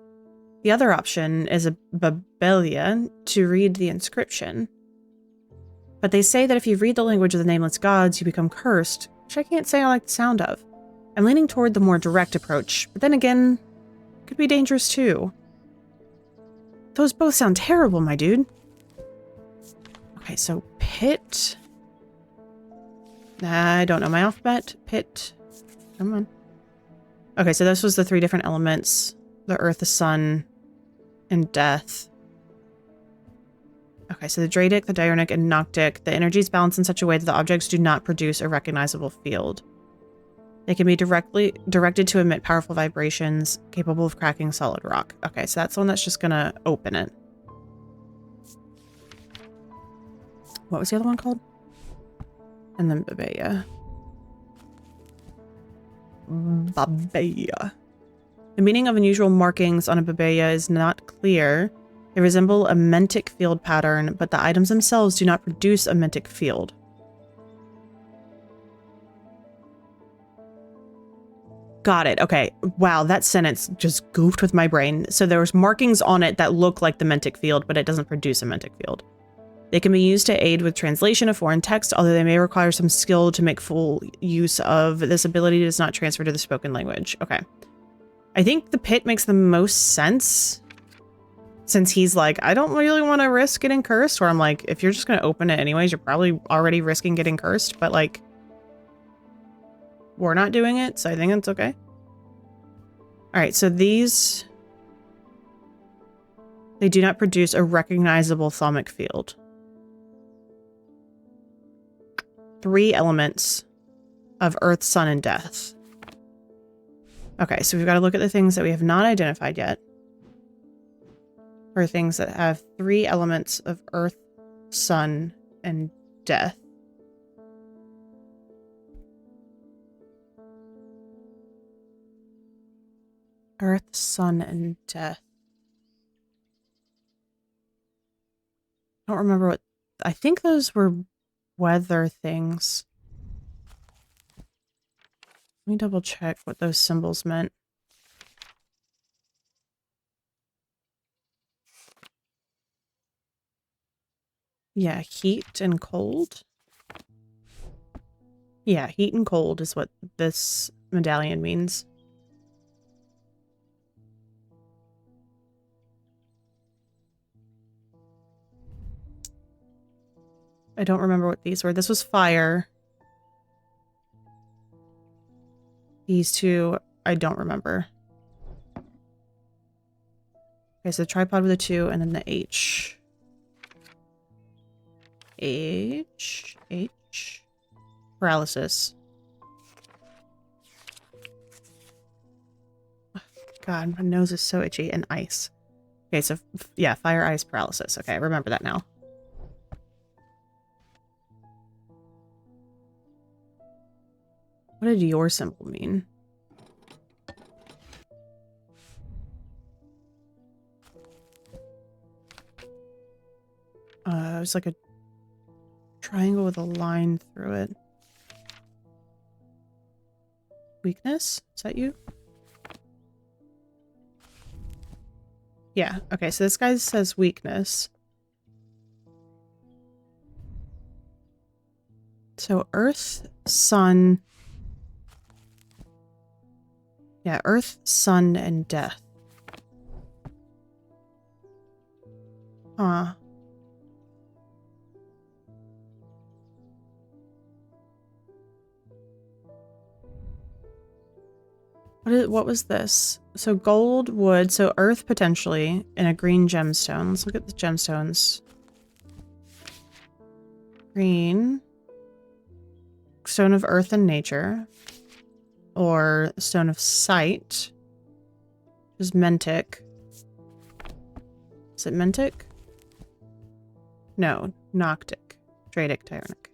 The other option is a Babelia to read the inscription. But they say that if you read the language of the nameless gods, you become cursed, which I can't say I like the sound of. I'm leaning toward the more direct approach, but then again, it could be dangerous too. Those both sound terrible, my dude. Okay, so pit. I don't know my alphabet. Pit. Come on. Okay, so this was the 3 different elements. The earth, the sun, and death. Okay, so the Dradic, the Diurnic, and Noctic. The energy is balanced in such a way that the objects do not produce a recognizable field. They can be directed to emit powerful vibrations, capable of cracking solid rock. Okay, so that's the one that's just gonna open it. What was the other one called? And then Babea. Babea. The meaning of unusual markings on a Babea is not clear. They resemble a mentic field pattern, but the items themselves do not produce a mentic field. Got it. Okay. Wow, that sentence just goofed with my brain. So there's markings on it that look like the mentic field, but it doesn't produce a mentic field. They can be used to aid with translation of foreign text, although they may require some skill to make full use of. This ability does not transfer to the spoken language. Okay. I think the pit makes the most sense, since he's like, I don't really want to risk getting cursed, or I'm like, if you're just going to open it anyways, you're probably already risking getting cursed, but like, we're not doing it, so I think it's okay. All right, so these, they do not produce a recognizable thaumic field. 3 elements of earth, sun, and death. Okay, so we've got to look at the things that we have not identified yet. Or things that have 3 elements of earth, sun, and death. Earth, sun, and death. I don't remember what... I think those were weather things. Let me double check what those symbols meant. Yeah, heat and cold. Yeah, heat and cold is what this medallion means. I don't remember what these were. This was fire. These 2, I don't remember. Okay, so the tripod with a 2 and then the H. H. Paralysis. God, my nose is so itchy. And ice. Okay, so yeah, fire, ice, paralysis. Okay, I remember that now. What did your symbol mean? It was like a triangle with a line through it. Weakness? Is that you? Yeah, okay, so this guy says weakness. So Earth, Sun... Yeah, Earth, Sun, and Death. Huh. What was this? So gold, wood, so earth potentially, and a green gemstone. Let's look at the gemstones. Green. Stone of earth and nature. Or stone of sight. Which is Mentic. Is it Mentic? No, Noctic. Dradic, Tyrannic.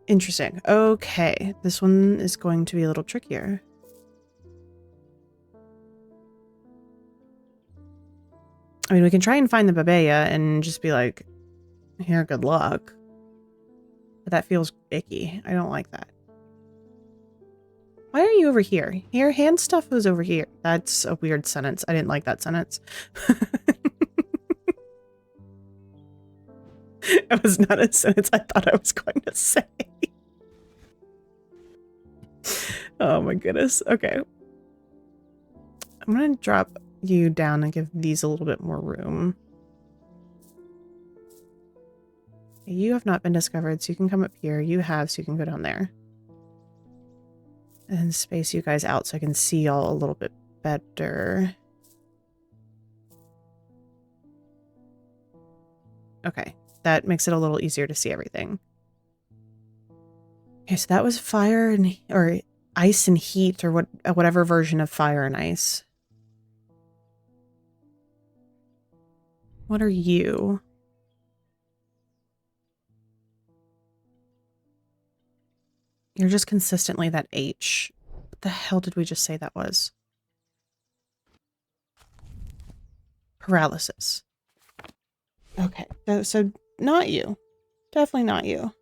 Interesting. Okay, this one is going to be a little trickier. I mean, we can try and find the Babaya and just be like, here, good luck. But that feels icky. I don't like that. Why are you over here? Your hand stuff was over here. That's a weird sentence. I didn't like that sentence. It was not a sentence I thought I was going to say. Oh my goodness. Okay. I'm gonna drop you down and give these a little bit more room. You have not been discovered, so you can come up here. You have, so you can go down there. And space you guys out so I can see y'all a little bit better. Okay. That makes it a little easier to see everything. Okay, so that was fire and or ice and heat, or whatever version of fire and ice. What are you? You're just consistently that H. What the hell did we just say that was? Paralysis. Okay, so not you. Definitely not you.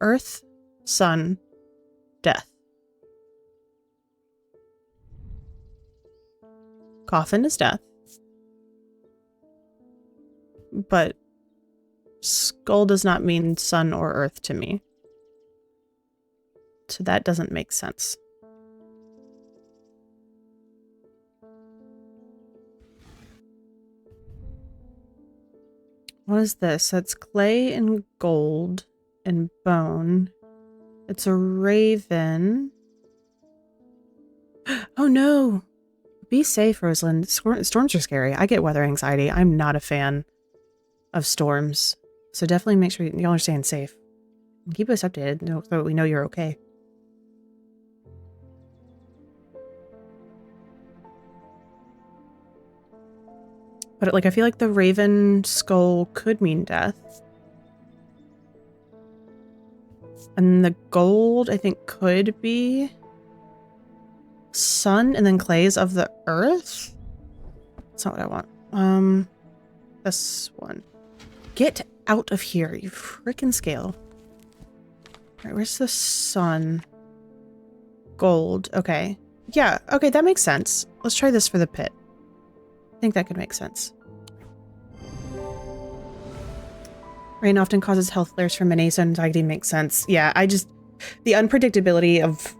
Earth, Sun, Death. Coffin is death. But skull does not mean sun or earth to me. So that doesn't make sense. What is this? That's clay and gold and bone. It's a raven. Oh no! Be safe, Rosalind. Storms are scary. I get weather anxiety. I'm not a fan of storms. So definitely make sure y'all are staying safe. And keep us updated so that we know you're okay. But like, I feel like the raven skull could mean death. And the gold, I think, could be sun, and then clays of the earth? That's not what I want. This one. Get out of here, you freaking scale. Alright, where's the sun? Gold. Okay. Yeah, okay, that makes sense. Let's try this for the pit. I think that could make sense. Rain often causes health flares for many, so anxiety makes sense. Yeah, the unpredictability of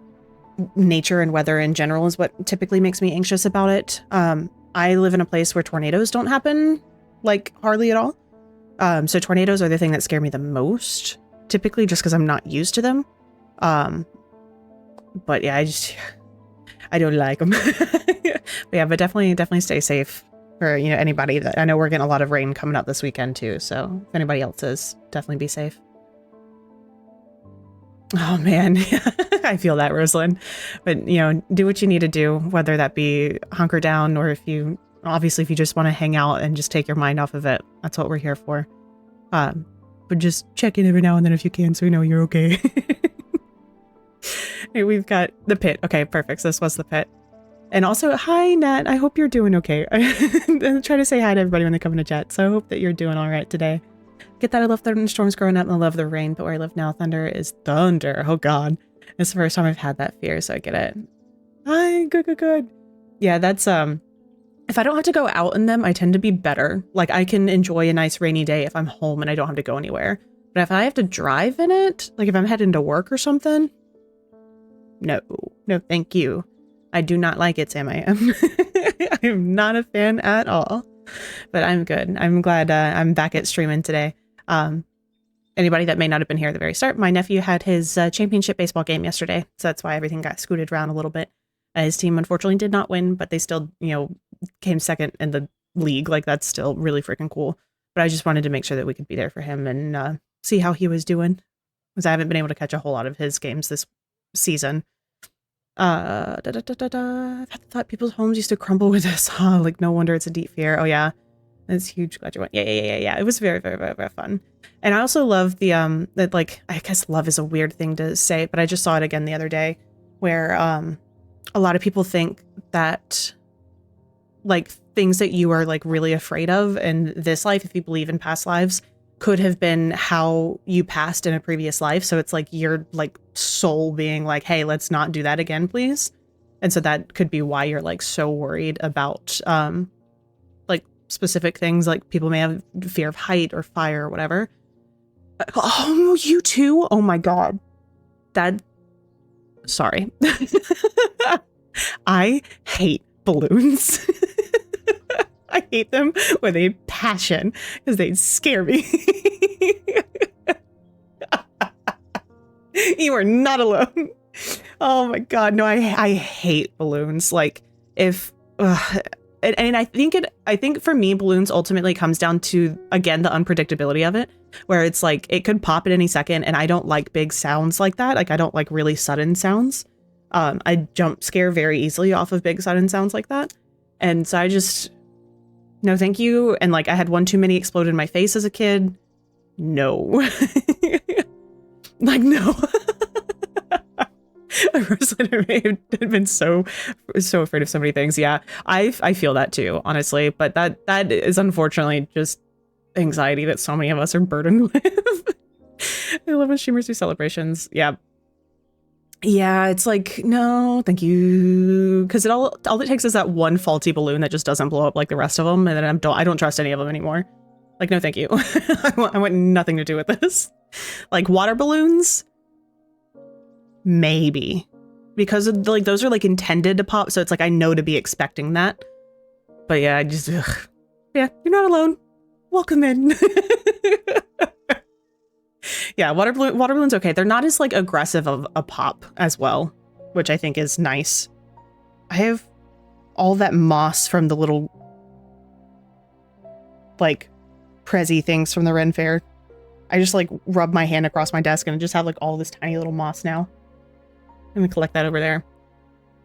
nature and weather in general is what typically makes me anxious about it. I live in a place where tornadoes don't happen, like, hardly at all. So tornadoes are the thing that scare me the most, typically just because I'm not used to them. But yeah, I don't like them. But yeah, but definitely stay safe for, you know, anybody that I know. We're getting a lot of rain coming up this weekend too, so if anybody else is, definitely be safe. Oh man, I feel that, Rosalind. But you know, do what you need to do, whether that be hunker down or if you just want to hang out and just take your mind off of it. That's what we're here for. but just check in every now and then if you can, so we know you're okay. Hey, we've got the pit. Okay, perfect. So this was the pit. And also, hi, Nat. I hope you're doing okay. I try to say hi to everybody when they come into chat, so I hope that you're doing all right today. Get that I love thunder and storms growing up and I love the rain, but where I live now, thunder is thunder. Oh, God. It's the first time I've had that fear, so I get it. Hi, good. Yeah, that's, if I don't have to go out in them, I tend to be better. Like, I can enjoy a nice rainy day if I'm home and I don't have to go anywhere. But if I have to drive in it, like if I'm heading to work or something, no, thank you. I do not like it, Sam. I am. I'm not a fan at all, but I'm good. I'm glad I'm back at streaming today. Anybody that may not have been here at the very start, my nephew had his championship baseball game yesterday, so that's why everything got scooted around a little bit. His team unfortunately did not win, but they still, came second in the league. Like, that's still really freaking cool. But I just wanted to make sure that we could be there for him and see how he was doing, because I haven't been able to catch a whole lot of his games this season. I thought people's homes used to crumble with this. Huh? Like, no wonder it's a deep fear. Oh yeah, that's huge. Glad you went. Yeah. It was very, very, very, very fun. And I also love the that, like, I guess love is a weird thing to say, but I just saw it again the other day, where a lot of people think that, like, things that you are like really afraid of in this life, if you believe in past lives, could have been how you passed in a previous life. So it's like your like soul being like, hey, let's not do that again, please. And so that could be why you're like so worried about like specific things, like people may have fear of height or fire or whatever. Oh, you too? Oh my God. Sorry. I hate balloons. I hate them with a passion because they scare me. You are not alone. Oh my God, no, I hate balloons. Like, if and I think for me, balloons ultimately comes down to, again, the unpredictability of it, where it's like it could pop at any second, and I don't like big sounds like that. Like, I don't like really sudden sounds. I jump scare very easily off of big sudden sounds like that, and so I just. No, thank you. And like, I had one too many explode in my face as a kid. No. Like, no. I may have been so afraid of so many things. Yeah, I feel that too, honestly. But that is unfortunately just anxiety that so many of us are burdened with. I love when streamers do celebrations. Yeah. Yeah, it's like, no, thank you. Because all it takes is that one faulty balloon that just doesn't blow up like the rest of them. And then I don't trust any of them anymore. Like, no, thank you. I want nothing to do with this. Like, water balloons, maybe. Because of, like, those are like intended to pop. So it's like, I know to be expecting that. But yeah, I just, ugh. Yeah, you're not alone. Welcome in. Yeah, water balloons, okay. They're not as like aggressive of a pop as well, which I think is nice. I have all that moss from the little like Prezi things from the Ren Fair. I just like rub my hand across my desk and just have like all this tiny little moss now. I'm gonna collect that over there.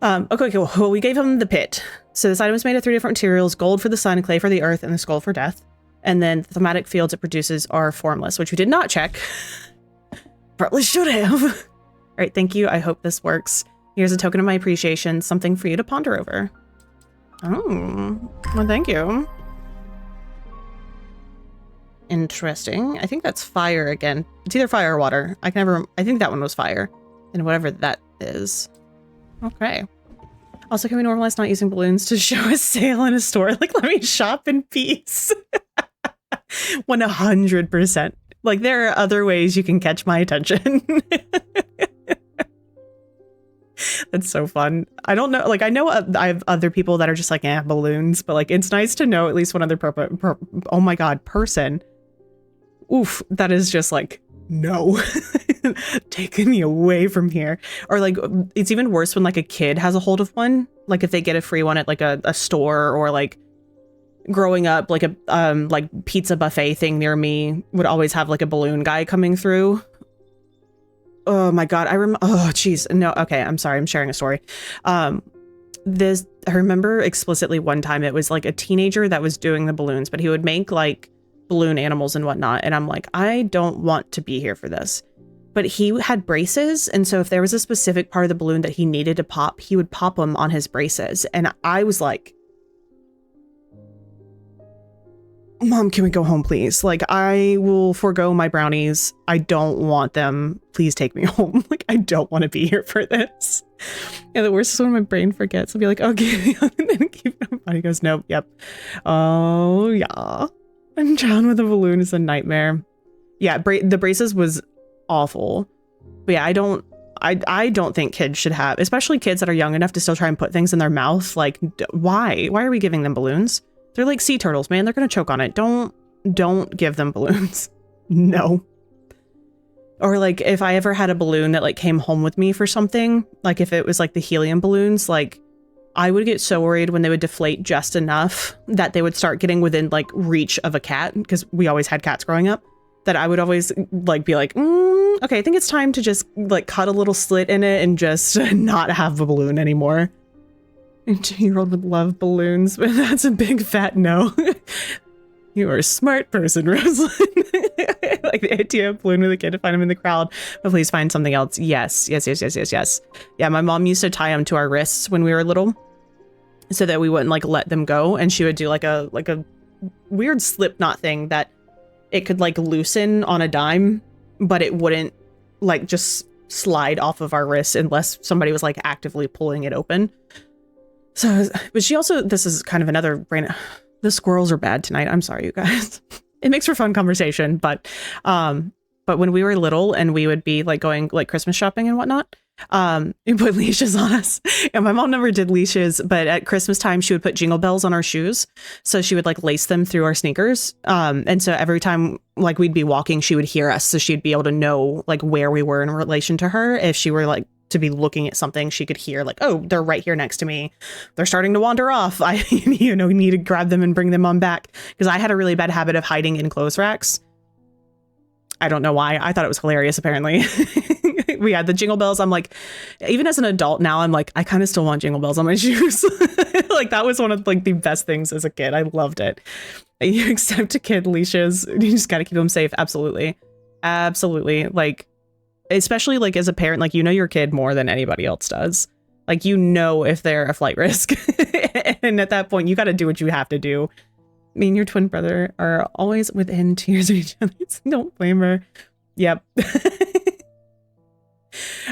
Okay, cool. Well, we gave him the pit. So this item is made of 3 different materials: gold for the sun, clay for the earth, and the skull for death. And then the thematic fields it produces are formless, which we did not check. Probably should have. All right, thank you. I hope this works. Here's a token of my appreciation, something for you to ponder over. Oh, well, thank you. Interesting. I think that's fire again. It's either fire or water. I think that one was fire. And whatever that is. Okay. Also, can we normalize not using balloons to show a sale in a store? Like, let me shop in peace. 100%. Like, there are other ways you can catch my attention. That's so fun. I don't know. Like, I know I have other people that are just like, balloons. But, like, it's nice to know at least one other oh my God, person. Oof, that is just like, no. Taking me away from here. Or like, it's even worse when like a kid has a hold of one. Like if they get a free one at like a store, or like growing up, like a like pizza buffet thing near me would always have like a balloon guy coming through. Oh my God. Oh geez. No. Okay. I'm sorry. I'm sharing a story. I remember explicitly one time it was like a teenager that was doing the balloons, but he would make like balloon animals and whatnot. And I'm like, I don't want to be here for this. But he had braces. And so if there was a specific part of the balloon that he needed to pop, he would pop them on his braces. And I was like, Mom, can we go home, please? Like, I will forego my brownies. I don't want them. Please take me home. Like, I don't want to be here for this. And the worst is when my brain forgets. I'll be like, okay. And then my body goes, nope, yep. Oh, yeah. And John with a balloon is a nightmare. Yeah, the braces was awful. But yeah, I don't think kids should have, especially kids that are young enough to still try and put things in their mouth. Like, why? Why are we giving them balloons? They're like sea turtles, man. They're going to choke on it. Don't give them balloons. No. Or like if I ever had a balloon that like came home with me for something, like if it was like the helium balloons, like I would get so worried when they would deflate just enough that they would start getting within like reach of a cat, because we always had cats growing up, that I would always like be like, okay, I think it's time to just like cut a little slit in it and just not have a balloon anymore. A 2-year-old would love balloons, but that's a big fat no. You are a smart person, Rosalind. Like the idea of balloon with a kid to find him in the crowd, but please find something else. Yes. Yeah, my mom used to tie them to our wrists when we were little so that we wouldn't like let them go. And she would do like a weird slip knot thing that it could like loosen on a dime, but it wouldn't like just slide off of our wrists unless somebody was like actively pulling it open. So, but she also, this is kind of another brain. The squirrels are bad tonight. I'm sorry, you guys. It makes for fun conversation, but when we were little and we would be like going like Christmas shopping and whatnot, we put leashes on us. And my mom never did leashes, but at Christmas time she would put jingle bells on our shoes. So she would like lace them through our sneakers. And so every time like we'd be walking, she would hear us. So she'd be able to know like where we were in relation to her. If she were like to be looking at something, she could hear like, oh, they're right here next to me. They're starting to wander off. I, need to grab them and bring them on back. Because I had a really bad habit of hiding in clothes racks. I don't know why. I thought it was hilarious, apparently. We had the jingle bells. I'm like, even as an adult now, I'm like, I kind of still want jingle bells on my shoes. Like that was one of like the best things as a kid. I loved it. You accept a kid leashes. You just got to keep them safe. Absolutely. Absolutely. Like, especially like as a parent, like, your kid more than anybody else does. Like, if they're a flight risk. And at that point, you got to do what you have to do. Me and your twin brother are always within 2 years of each other. Don't blame her. Yep.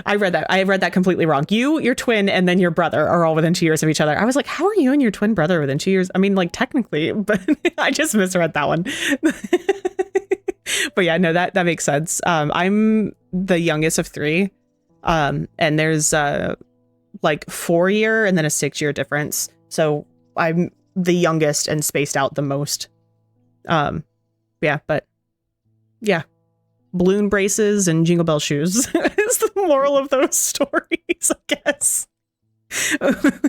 I read that completely wrong. You, your twin, and then your brother are all within 2 years of each other. I was like, how are you and your twin brother within 2 years? I mean, like technically, but I just misread that one. But yeah, no, that makes sense. I'm the youngest of 3. And there's like 4-year and then a 6-year difference. So I'm the youngest and spaced out the most. Yeah, but yeah. Balloon braces and jingle bell shoes is the moral of those stories, I guess.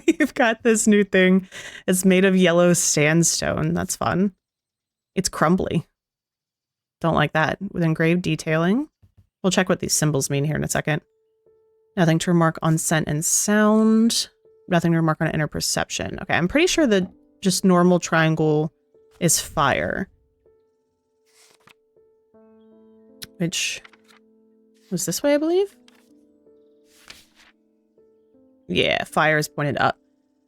We've got this new thing. It's made of yellow sandstone. That's fun. It's crumbly. Don't like that. With engraved detailing. We'll check what these symbols mean here in a second. Nothing to remark on scent and sound. Nothing to remark on inner perception. Okay, I'm pretty sure the just normal triangle is fire. Which was this way, I believe? Yeah, fire is pointed up.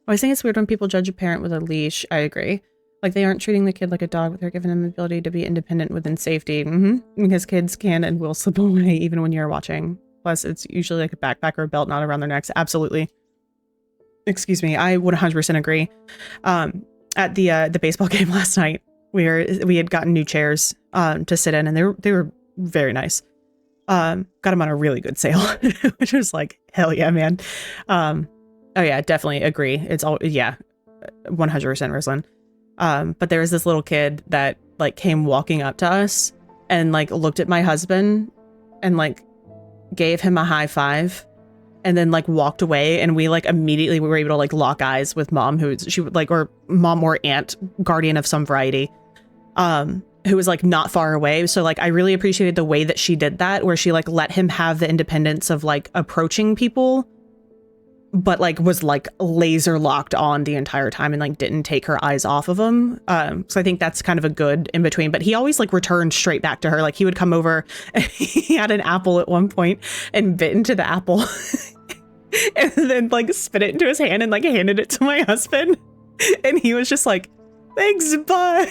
I think it's weird when people judge a parent with a leash. I agree. Like they aren't treating the kid like a dog, but they're giving them the ability to be independent within safety. Because kids can and will slip away even when you're watching. Plus, it's usually like a backpack or a belt not around their necks. Absolutely. Excuse me. I would 100% agree. At the baseball game last night, we had gotten new chairs to sit in, and they were very nice. Got them on a really good sale, which was like, hell yeah, man. Oh yeah, definitely agree. It's all, yeah, 100% Rosalind. But there was this little kid that like came walking up to us and like looked at my husband and like gave him a high five and then like walked away. And we like immediately were able to like lock eyes with mom, she would like, or mom or aunt, guardian of some variety, who was like not far away. So like I really appreciated the way that she did that, where she like let him have the independence of like approaching people but like was like laser locked on the entire time and like didn't take her eyes off of him. So I think that's kind of a good in between, but he always like returned straight back to her. Like he would come over and he had an apple at one point and bit into the apple and then like spit it into his hand and like handed it to my husband. And he was just like, thanks, bud.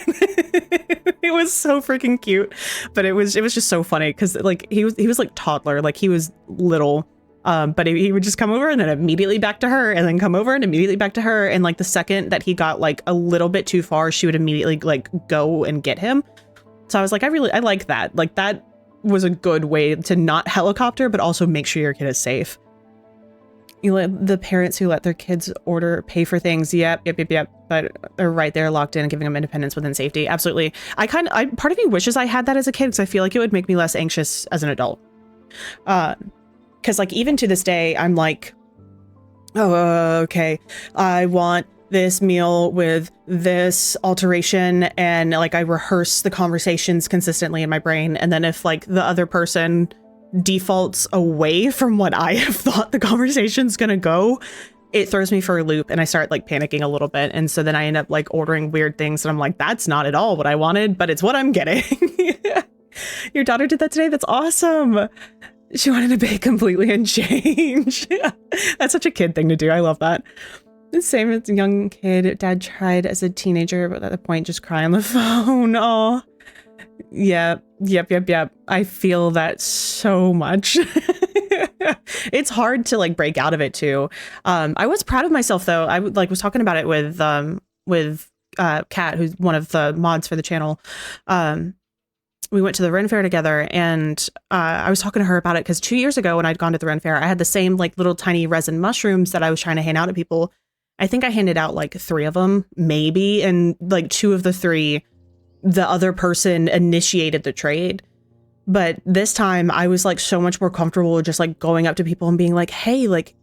It was so freaking cute, but it was just so funny because like he was like toddler, like he was little, but he would just come over and then immediately back to her and then come over and immediately back to her. And like the second that he got like a little bit too far, she would immediately like go and get him. So I was like, I like that. Like that was a good way to not helicopter, but also make sure your kid is safe. You let the parents who let their kids pay for things. Yep. But they're right there locked in and giving them independence within safety. Absolutely. Part of me wishes I had that as a kid because I feel like it would make me less anxious as an adult. Because like even to this day, I'm like, oh, okay, I want this meal with this alteration. And like I rehearse the conversations consistently in my brain. And then if like the other person defaults away from what I have thought the conversation's gonna go, it throws me for a loop and I start like panicking a little bit. And so then I end up like ordering weird things and I'm like, that's not at all what I wanted, but it's what I'm getting. Your daughter did that today? That's awesome. She wanted to bake completely and change. That's such a kid thing to do. I love that. The same as a young kid. Dad tried as a teenager, but at the point just cry on the phone. Oh, yeah. Yep. I feel that so much. It's hard to like break out of it too. I was proud of myself though. I was talking about it with Kat, who's one of the mods for the channel. We went to the Ren Fair together and I was talking to her about it because 2 years ago when I'd gone to the Ren Fair, I had the same like little tiny resin mushrooms that I was trying to hand out to people. I think I handed out like 3 of them, maybe. And like 2 of the 3, the other person initiated the trade. But this time I was like so much more comfortable with just like going up to people and being like, hey, like,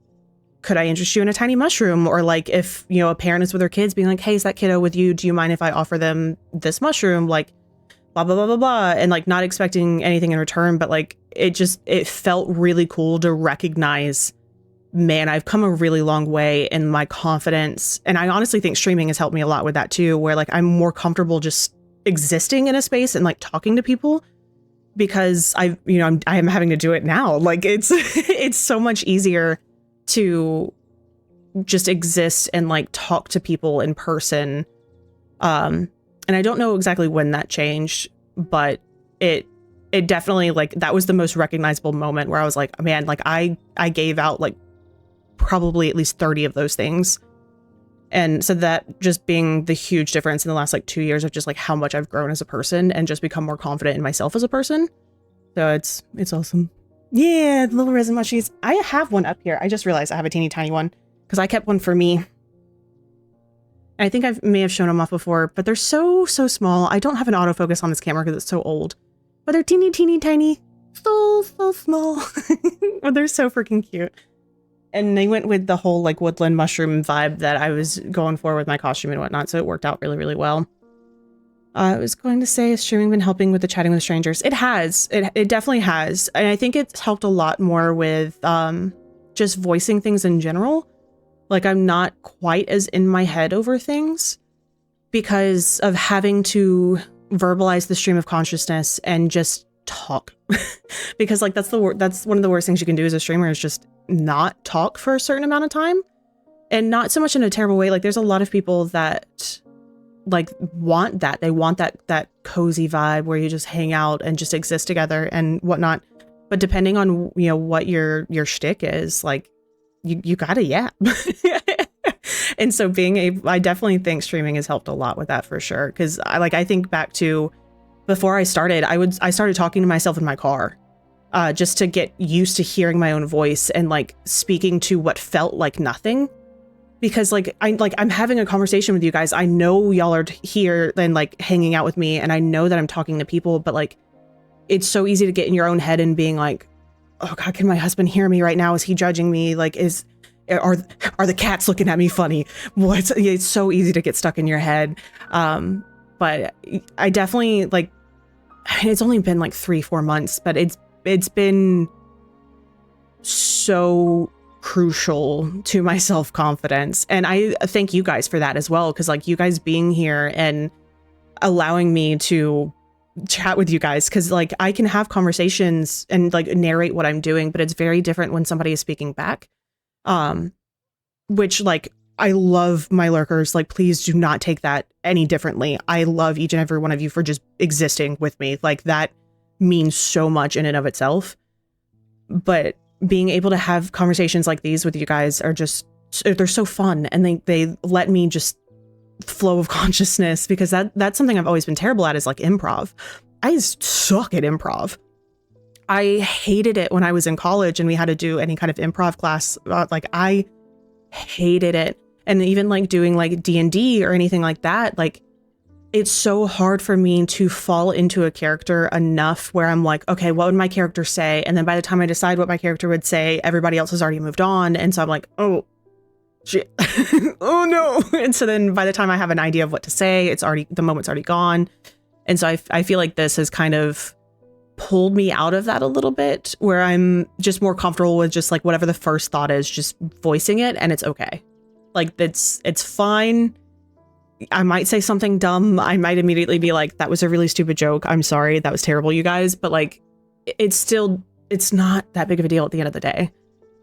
could I interest you in a tiny mushroom? Or like if, you know, a parent is with their kids being like, hey, is that kiddo with you? Do you mind if I offer them this mushroom? Like, blah, blah, blah, blah, blah. And like not expecting anything in return, but like it felt really cool to recognize, man, I've come a really long way in my confidence. And I honestly think streaming has helped me a lot with that too, where like I'm more comfortable just existing in a space and like talking to people because I am having to do it now. Like it's it's so much easier to just exist and like talk to people in person. And I don't know exactly when that changed, but it definitely like that was the most recognizable moment where I was like, man, like I gave out like probably at least 30 of those things. And so that just being the huge difference in the last like 2 years of just like how much I've grown as a person and just become more confident in myself as a person. So it's awesome. Yeah, the little resin mushies. I have one up here. I just realized I have a teeny tiny one because I kept one for me. I think I may have shown them off before, but they're so small. I don't have an autofocus on this camera because it's so old, but they're teeny tiny, so small. But they're so freaking cute. And they went with the whole like woodland mushroom vibe that I was going for with my costume and whatnot. So it worked out really, really well. I was going to say, has streaming been helping with the chatting with strangers? It has. It definitely has. And I think it's helped a lot more with just voicing things in general. Like I'm not quite as in my head over things because of having to verbalize the stream of consciousness and just talk. Because like that's one of the worst things you can do as a streamer is just not talk for a certain amount of time, and not so much in a terrible way. Like there's a lot of people that like want that. They want that cozy vibe where you just hang out and just exist together and whatnot. But depending on, you know, what your shtick is, like you gotta yap. And so I definitely think streaming has helped a lot with that for sure. Cause I think back to before I started, I started talking to myself in my car, just to get used to hearing my own voice and like speaking to what felt like nothing. Because I'm having a conversation with you guys. I know y'all are here and like hanging out with me, and I know that I'm talking to people, but like it's so easy to get in your own head and being like, oh God, can my husband hear me right now? Is he judging me? Like, are the cats looking at me funny? It's so easy to get stuck in your head. But I definitely like, I mean, it's only been like 3-4 months, but it's been so crucial to my self-confidence. And I thank you guys for that as well, because like you guys being here and allowing me to chat with you guys, because like I can have conversations and like narrate what I'm doing, but it's very different when somebody is speaking back. Which like I love my lurkers. Like, please do not take that any differently. I love each and every one of you for just existing with me. Like, that means so much in and of itself. But being able to have conversations like these with you guys are just, they're so fun. And they let me just flow of consciousness, because that's something I've always been terrible at, is like improv. I suck at improv. I hated it when I was in college and we had to do any kind of improv class. Like, I hated it. And even like doing like D&D or anything like that, like it's so hard for me to fall into a character enough where I'm like, okay, what would my character say? And then by the time I decide what my character would say, everybody else has already moved on. And so I'm like, oh, shit. Oh no. And so then by the time I have an idea of what to say, the moment's already gone. And so I feel like this has kind of pulled me out of that a little bit, where I'm just more comfortable with just like whatever the first thought is, just voicing it, and it's okay. Like, it's fine. I might say something dumb. I might immediately be like, that was a really stupid joke. I'm sorry. That was terrible, you guys. But like, it's not that big of a deal at the end of the day.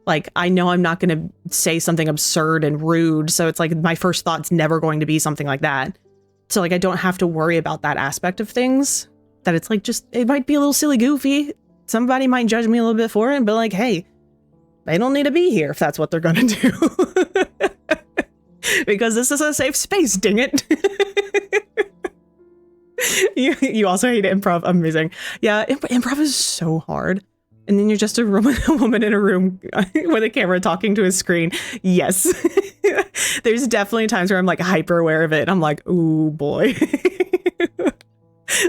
Like, I know I'm not going to say something absurd and rude. So it's like my first thought's never going to be something like that. So like, I don't have to worry about that aspect of things. That it's like, just, it might be a little silly goofy. Somebody might judge me a little bit for it, but like, hey, they don't need to be here if that's what they're going to do. Because this is a safe space, dang it. You also hate improv. Amazing. Yeah, improv is so hard. And then you're just a woman in a room with a camera talking to a screen. Yes. There's definitely times where I'm like hyper aware of it. And I'm like, ooh, boy.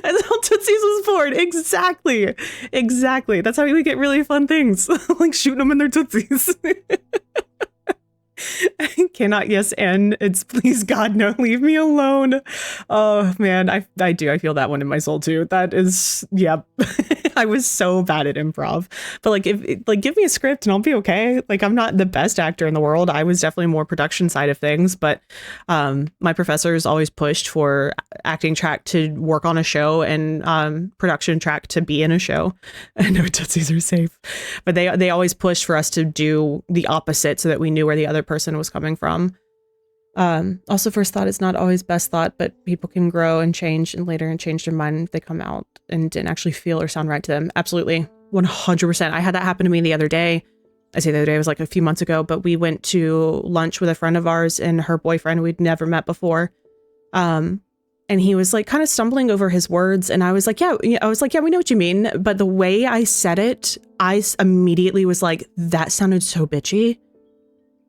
That's how Tootsies was born. Exactly. That's how we get really fun things. Like shooting them in their Tootsies. I cannot yes and it's please God no, leave me alone. Oh man, I do. I feel that one in my soul too. That is, yep. I was so bad at improv. But like, give me a script and I'll be okay. Like, I'm not the best actor in the world. I was definitely more production side of things, but my professors always pushed for acting track to work on a show and production track to be in a show. I know Tootsies are safe, but they always pushed for us to do the opposite so that we knew where the other person was coming from. Also, first thought is not always best thought, but people can grow and change and change their mind if they come out and didn't actually feel or sound right to them. Absolutely. 100%. I had that happen to me the other day. I say the other day, it was like a few months ago, but we went to lunch with a friend of ours and her boyfriend we'd never met before. And he was like kind of stumbling over his words. And I was like, yeah, we know what you mean. But the way I said it, I immediately was like, that sounded so bitchy.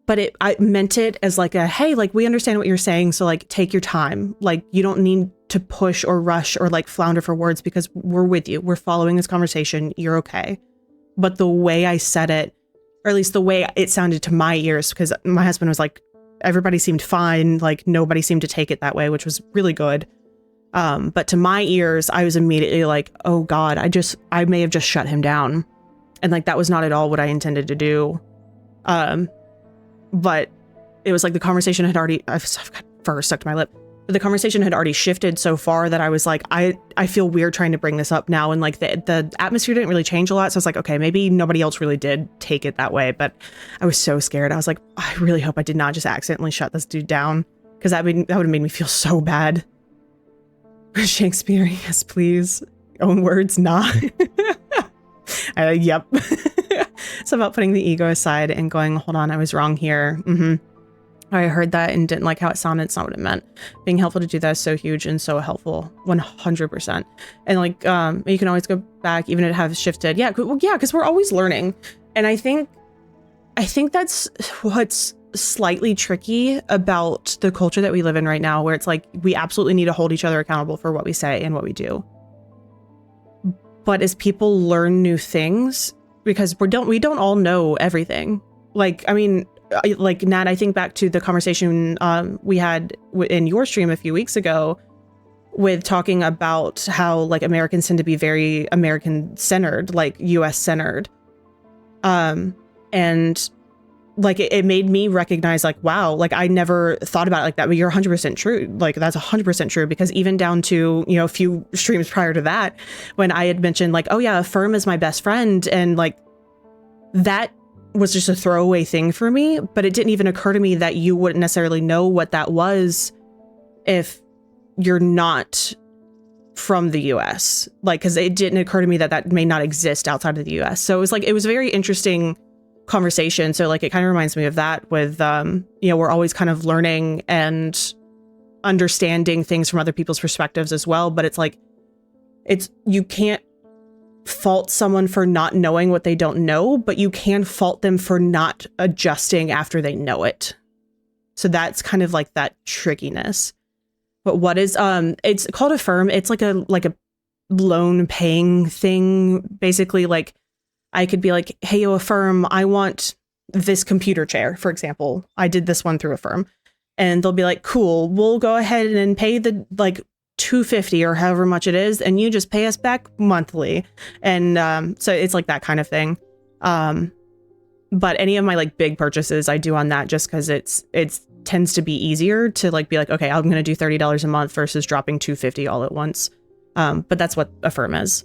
But I meant it as like a, hey, like, we understand what you're saying. So like, take your time. Like, you don't need to push or rush or like flounder for words, because we're with you. We're following this conversation. You're okay. But the way I said it, or at least the way it sounded to my ears, because my husband was like, everybody seemed fine. Like, nobody seemed to take it that way, which was really good. But to my ears, I was immediately like, oh God, I may have just shut him down. And like, that was not at all what I intended to do. But it was like the conversation had already, I've got fur stuck to my lip, but the conversation had already shifted so far that I was like, I feel weird trying to bring this up now. And like the atmosphere didn't really change a lot. So I was like, okay, maybe nobody else really did take it that way. But I was so scared. I was like, I really hope I did not just accidentally shut this dude down, because that would have made me feel so bad. Shakespeare, yes, please. Own words, nah. Yep. It's about putting the ego aside and going, hold on, I was wrong here. I heard that and didn't like how it sounded. It's not what it meant. Being helpful to do that is so huge and so helpful. 100%. And like, you can always go back, even if it has shifted. Yeah, because we're always learning. And I think that's what's slightly tricky about the culture that we live in right now, where it's like, we absolutely need to hold each other accountable for what we say and what we do. But as people learn new things, because we don't all know everything. Like, I mean, like Nat, I think back to the conversation we had in your stream a few weeks ago with talking about how like Americans tend to be very American centered, like US centered. And like it made me recognize like, wow, like I never thought about it like that, but you're 100% true. Like that's 100% true, because even down to, you know, a few streams prior to that, when I had mentioned like, oh yeah, Affirm is my best friend. And like, that was just a throwaway thing for me, but it didn't even occur to me that you wouldn't necessarily know what that was if you're not from the US. Like, cause it didn't occur to me that that may not exist outside of the US. So it was like, it was a very interesting conversation. So like, it kind of reminds me of that with, you know, we're always kind of learning and understanding things from other people's perspectives as well. But it's like, you can't fault someone for not knowing what they don't know, but you can fault them for not adjusting after they know it. So that's kind of like that trickiness. But what is, it's called Affirm. It's like a loan paying thing. Basically, like, I could be like, hey, yo, Affirm, I want this computer chair, for example. I did this one through Affirm. And they'll be like, cool, we'll go ahead and pay the like $250 or however much it is, and you just pay us back monthly. And so it's like that kind of thing. But any of my like big purchases I do on that just because it's tends to be easier to like be like, okay, I'm going to do $30 a month versus dropping $250 all at once. But that's what Affirm is.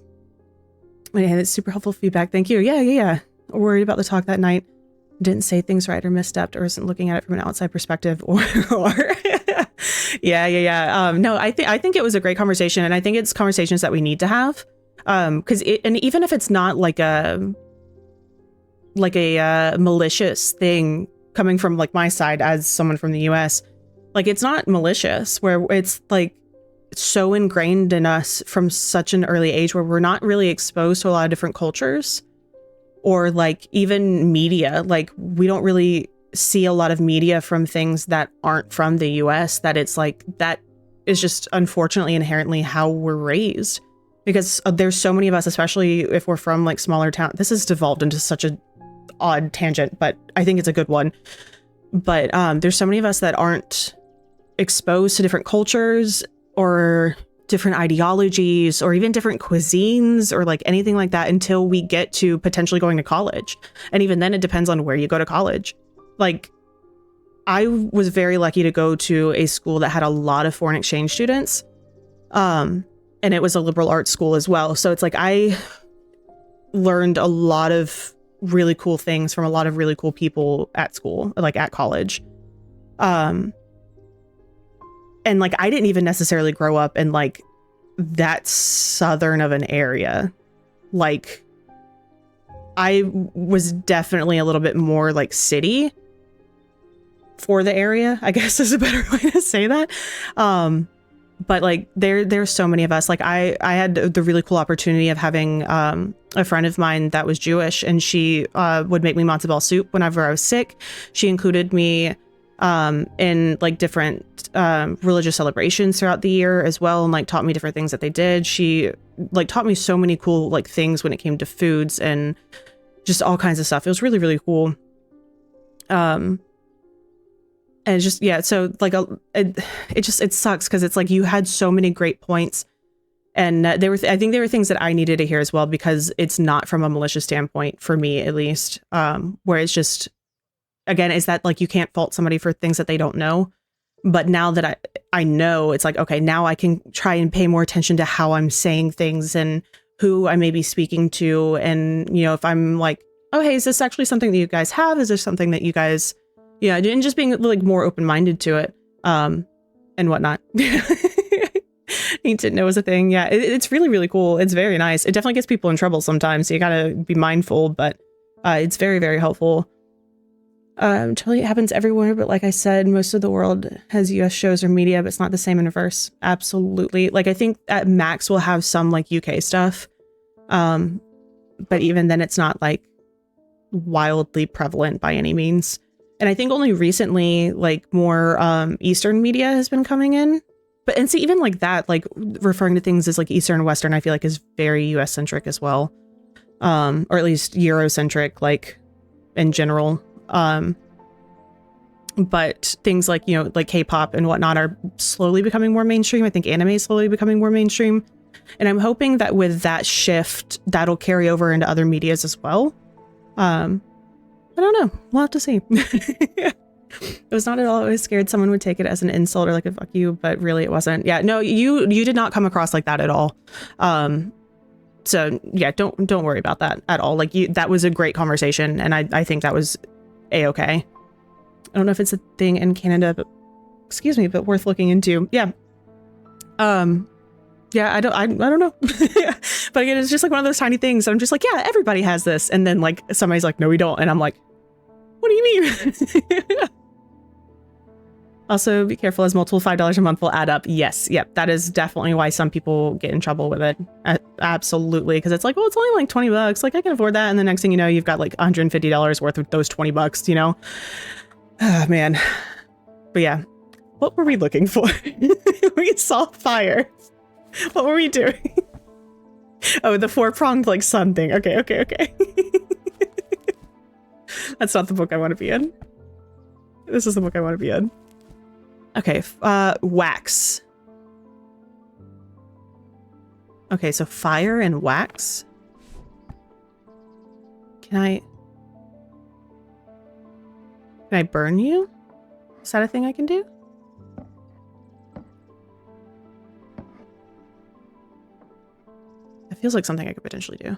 Yeah, it's super helpful feedback. Thank you. Yeah. Worried about the talk that night. Didn't say things right or misstepped or isn't looking at it from an outside perspective or yeah. No, I think it was a great conversation, and I think it's conversations that we need to have. Because and even if it's not like a malicious thing coming from like my side as someone from the US, like it's not malicious, where it's like so ingrained in us from such an early age where we're not really exposed to a lot of different cultures or like even media. Like we don't really see a lot of media from things that aren't from the US, that it's like, that is just unfortunately inherently how we're raised, because there's so many of us, especially if we're from like smaller town. This has devolved into such a odd tangent, but I think it's a good one. But there's so many of us that aren't exposed to different cultures or different ideologies or even different cuisines or like anything like that until we get to potentially going to college. And even then it depends on where you go to college. Like I was very lucky to go to a school that had a lot of foreign exchange students. And it was a liberal arts school as well. So it's like I learned a lot of really cool things from a lot of really cool people at school, like at college. And like, I didn't even necessarily grow up in like that southern of an area. Like I was definitely a little bit more like city for the area, I guess is a better way to say that. But like there's so many of us. Like I had the really cool opportunity of having a friend of mine that was Jewish, and she would make me matzo ball soup whenever I was sick. She included me in like different religious celebrations throughout the year as well, and like taught me different things that they did. She like taught me so many cool like things when it came to foods and just all kinds of stuff. It was really, really cool. And just, yeah, so like it sucks because it's like you had so many great points, and I think there were things that I needed to hear as well, because it's not from a malicious standpoint for me, at least, where it's just, again, is that like you can't fault somebody for things that they don't know. But now that I know, it's like, okay, now I can try and pay more attention to how I'm saying things and who I may be speaking to. And, you know, if I'm like, oh, hey, is this actually something that you guys have? Is there something that you guys, yeah, and just being like more open-minded to it, and whatnot. Need to know is a thing. Yeah, it's really, really cool. It's very nice. It definitely gets people in trouble sometimes, so you gotta be mindful, but it's very, very helpful. Totally, it happens everywhere, but like I said, most of the world has US shows or media, but it's not the same in reverse. Absolutely. Like I think at max we'll have some like UK stuff, but even then it's not like wildly prevalent by any means. And I think only recently, like more Eastern media has been coming in. But and see, even like that, like referring to things as like Eastern and Western, I feel like is very US centric as well, or at least Eurocentric, like in general. But things like, you know, like K-pop and whatnot are slowly becoming more mainstream. I think anime is slowly becoming more mainstream, and I'm hoping that with that shift, that'll carry over into other medias as well. I don't know. We'll have to see. It was not at all. I was scared someone would take it as an insult or like a fuck you, but really it wasn't. Yeah, no, you did not come across like that at all. So yeah, don't worry about that at all. Like that was a great conversation, and I think that was a-okay. I don't know if it's a thing in Canada, but excuse me, but worth looking into. Yeah. Yeah, I don't know. But again, it's just like one of those tiny things. I'm just like, yeah, everybody has this. And then like somebody's like, no, we don't. And I'm like, what do you mean? Also, be careful as multiple $5 a month will add up. Yes. Yep. That is definitely why some people get in trouble with it. Absolutely. Because it's like, well, it's only like 20 bucks. Like I can afford that. And the next thing you know, you've got like $150 worth of those 20 bucks, you know? Oh, man. But yeah, what were we looking for? We saw fire. What were we doing? Oh, the four-pronged like sun thing. Okay. That's not the book I want to be in. This is the book I want to be in. Okay, wax. Okay, so fire and wax. Can I burn you? Is that a thing I can do? It feels like something I could potentially do.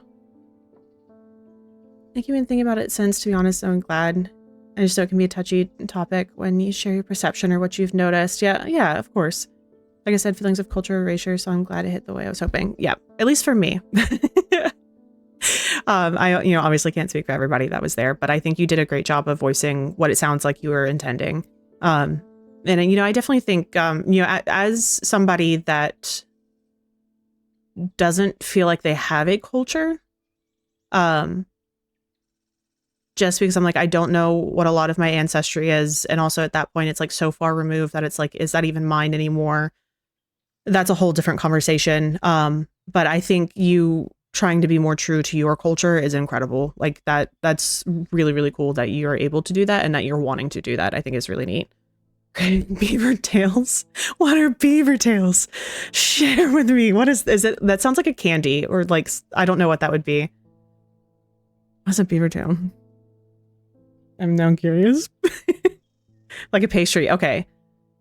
Thank you. Been thinking about it since, to be honest, I'm glad. I just know it can be a touchy topic when you share your perception or what you've noticed. Yeah, of course. Like I said, feelings of culture erasure, so I'm glad it hit the way I was hoping. Yeah, at least for me. I, obviously can't speak for everybody that was there, but I think you did a great job of voicing what it sounds like you were intending. And, I definitely think, as somebody that doesn't feel like they have a culture, just because I'm like, I don't know what a lot of my ancestry is. And also at that point, it's like so far removed that it's like, is that even mine anymore? That's a whole different conversation. But I think you trying to be more true to your culture is incredible. Like that's really, really cool that you're able to do that and that you're wanting to do that. I think is really neat. Beaver tails. What are beaver tails? Share with me. What is it? That sounds like a candy or like, I don't know what that would be. What's a beaver tail? I'm now curious. Like a pastry. Okay.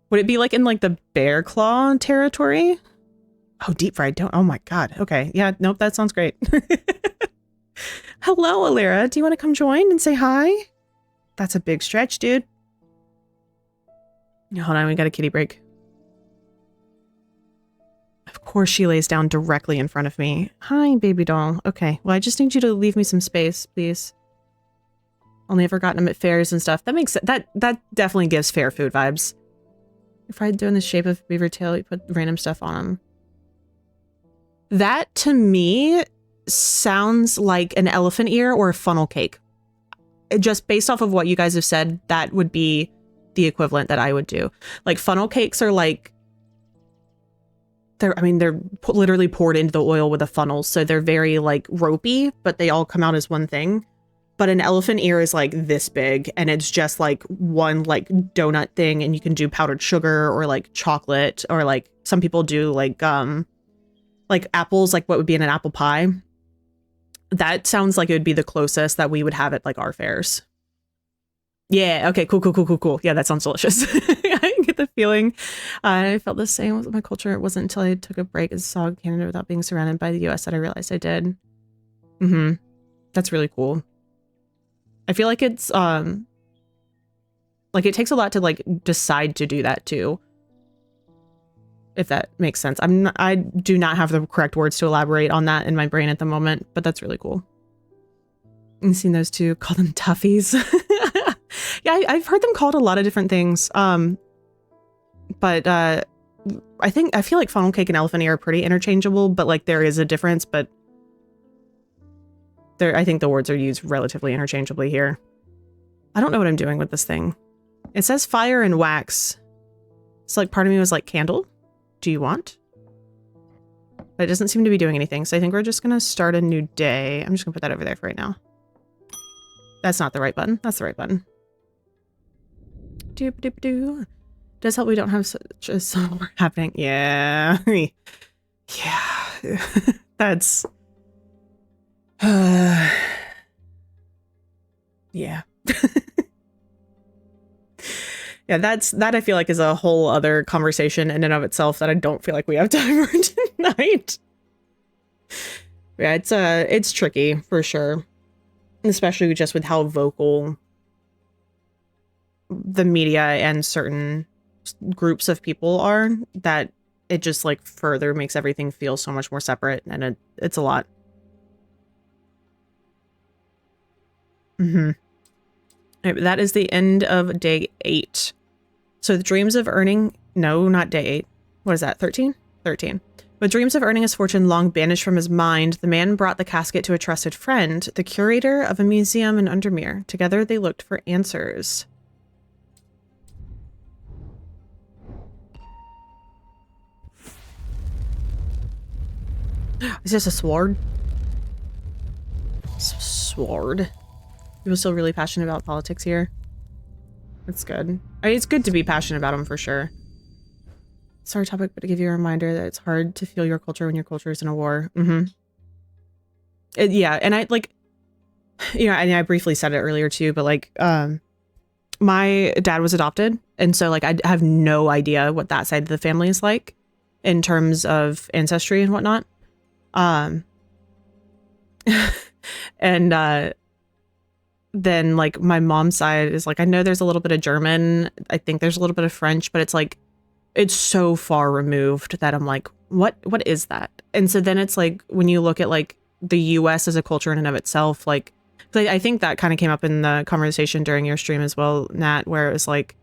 Would it be like in like the bear claw territory? Oh, deep fried. Oh my God. Okay. Yeah. Nope. That sounds great. Hello, Alira. Do you want to come join and say hi? That's a big stretch, dude. Hold on. We got a kitty break. Of course she lays down directly in front of me. Hi, baby doll. Okay. Well, I just need you to leave me some space, please. Only ever gotten them at fairs and stuff. That makes that definitely gives fair food vibes. If I do in the shape of beaver tail, you put random stuff on them. That to me sounds like an elephant ear or a funnel cake. Just based off of what you guys have said, that would be the equivalent that I would do. Like funnel cakes are like they're literally poured into the oil with a funnel, so they're very like ropey, but they all come out as one thing. But an elephant ear is like this big and it's just like one like donut thing, and you can do powdered sugar or like chocolate, or like some people do like apples, like what would be in an apple pie. That sounds like it would be the closest that we would have at like our fairs. Yeah, okay, cool. Yeah, that sounds delicious. I get the feeling. I felt the same with my culture. It wasn't until I took a break and saw Canada without being surrounded by the US that I realized I did. That's really cool. I feel like it's like it takes a lot to like decide to do that too, if that makes sense. I do not have the correct words to elaborate on that in my brain at the moment, but that's really cool. I've seen those two, call them toughies. Yeah, I've heard them called a lot of different things. But I feel like funnel cake and elephant ear are pretty interchangeable, but like there is a difference, but I think the words are used relatively interchangeably here. I don't know what I'm doing with this thing. It says fire and wax. So like part of me was like, candle? Do you want? But it doesn't seem to be doing anything. So I think we're just going to start a new day. I'm just going to put that over there for right now. That's not the right button. That's the right button. Doop doop doo. Does help we don't have such a summer happening. Yeah. Yeah. That's... yeah. Yeah, that I feel like is a whole other conversation in and of itself that I don't feel like we have time for tonight. Yeah, it's tricky for sure, especially just with how vocal the media and certain groups of people are, that it just like further makes everything feel so much more separate, and it's a lot. That is the end of day 8. So the dreams of earning, no, not day 8. What is that, 13? 13. With dreams of earning his fortune long banished from his mind, the man brought the casket to a trusted friend, the curator of a museum in Undermere. Together they looked for answers. Is this a sword? Sword. People still really passionate about politics here. That's good. I mean, it's good to be passionate about them for sure. Sorry topic, but to give you a reminder that it's hard to feel your culture when your culture is in a war. Yeah, and I like, you know, I briefly said it earlier too, but like, my dad was adopted, and so like I have no idea what that side of the family is like in terms of ancestry and whatnot. And then like my mom's side is like, I know there's a little bit of German, I think there's a little bit of French, but it's like it's so far removed that I'm like, what is that? And so then it's like when you look at like the US as a culture in and of itself, like I think that kind of came up in the conversation during your stream as well, Nat, where it was like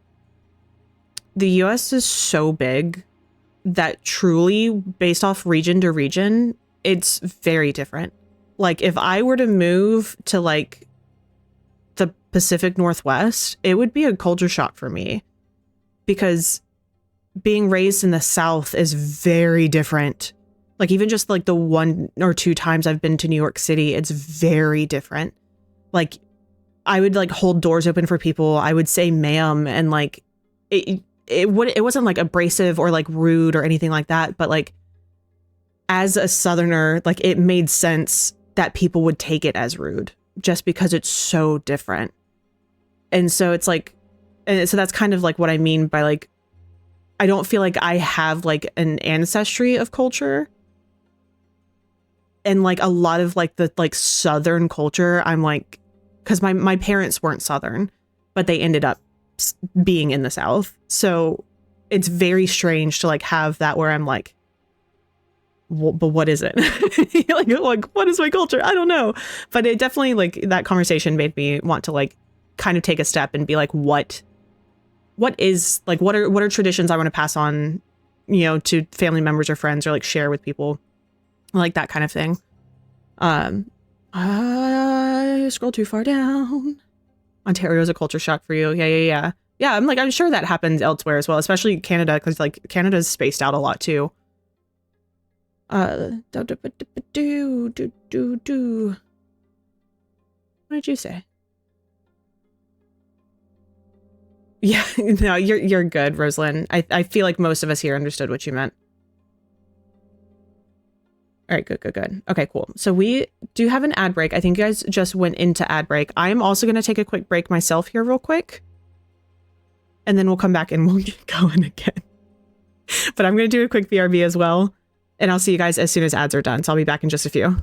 the US is so big that truly based off region to region, it's very different. Like if I were to move to like the Pacific Northwest, it would be a culture shock for me, because being raised in the South is very different. Like even just like the 1 or 2 times I've been to New York City, it's very different. Like I would like hold doors open for people. I would say ma'am, and like it wasn't like abrasive or like rude or anything like that, but like as a Southerner, like it made sense that people would take it as rude just because it's so different. And so it's like, and so that's kind of like what I mean by like, I don't feel like I have like an ancestry of culture. And like a lot of like the like Southern culture, I'm like, because my parents weren't Southern, but they ended up being in the South. So it's very strange to like have that where I'm like, but what is it? like what is my culture? I don't know. But it definitely like that conversation made me want to like kind of take a step and be like, what is like, what are traditions I want to pass on, you know, to family members or friends, or like share with people, like that kind of thing. I scroll too far down. Ontario is a culture shock for you. Yeah. I'm sure that happens elsewhere as well, especially Canada, because like Canada's spaced out a lot too. What did you say? Yeah, no, you're good, Rosalind. I feel like most of us here understood what you meant. All right, good. Okay, cool. So we do have an ad break. I think you guys just went into ad break. I'm also going to take a quick break myself here real quick. And then we'll come back and we'll get going again. But I'm going to do a quick BRB as well. And I'll see you guys as soon as ads are done. So I'll be back in just a few.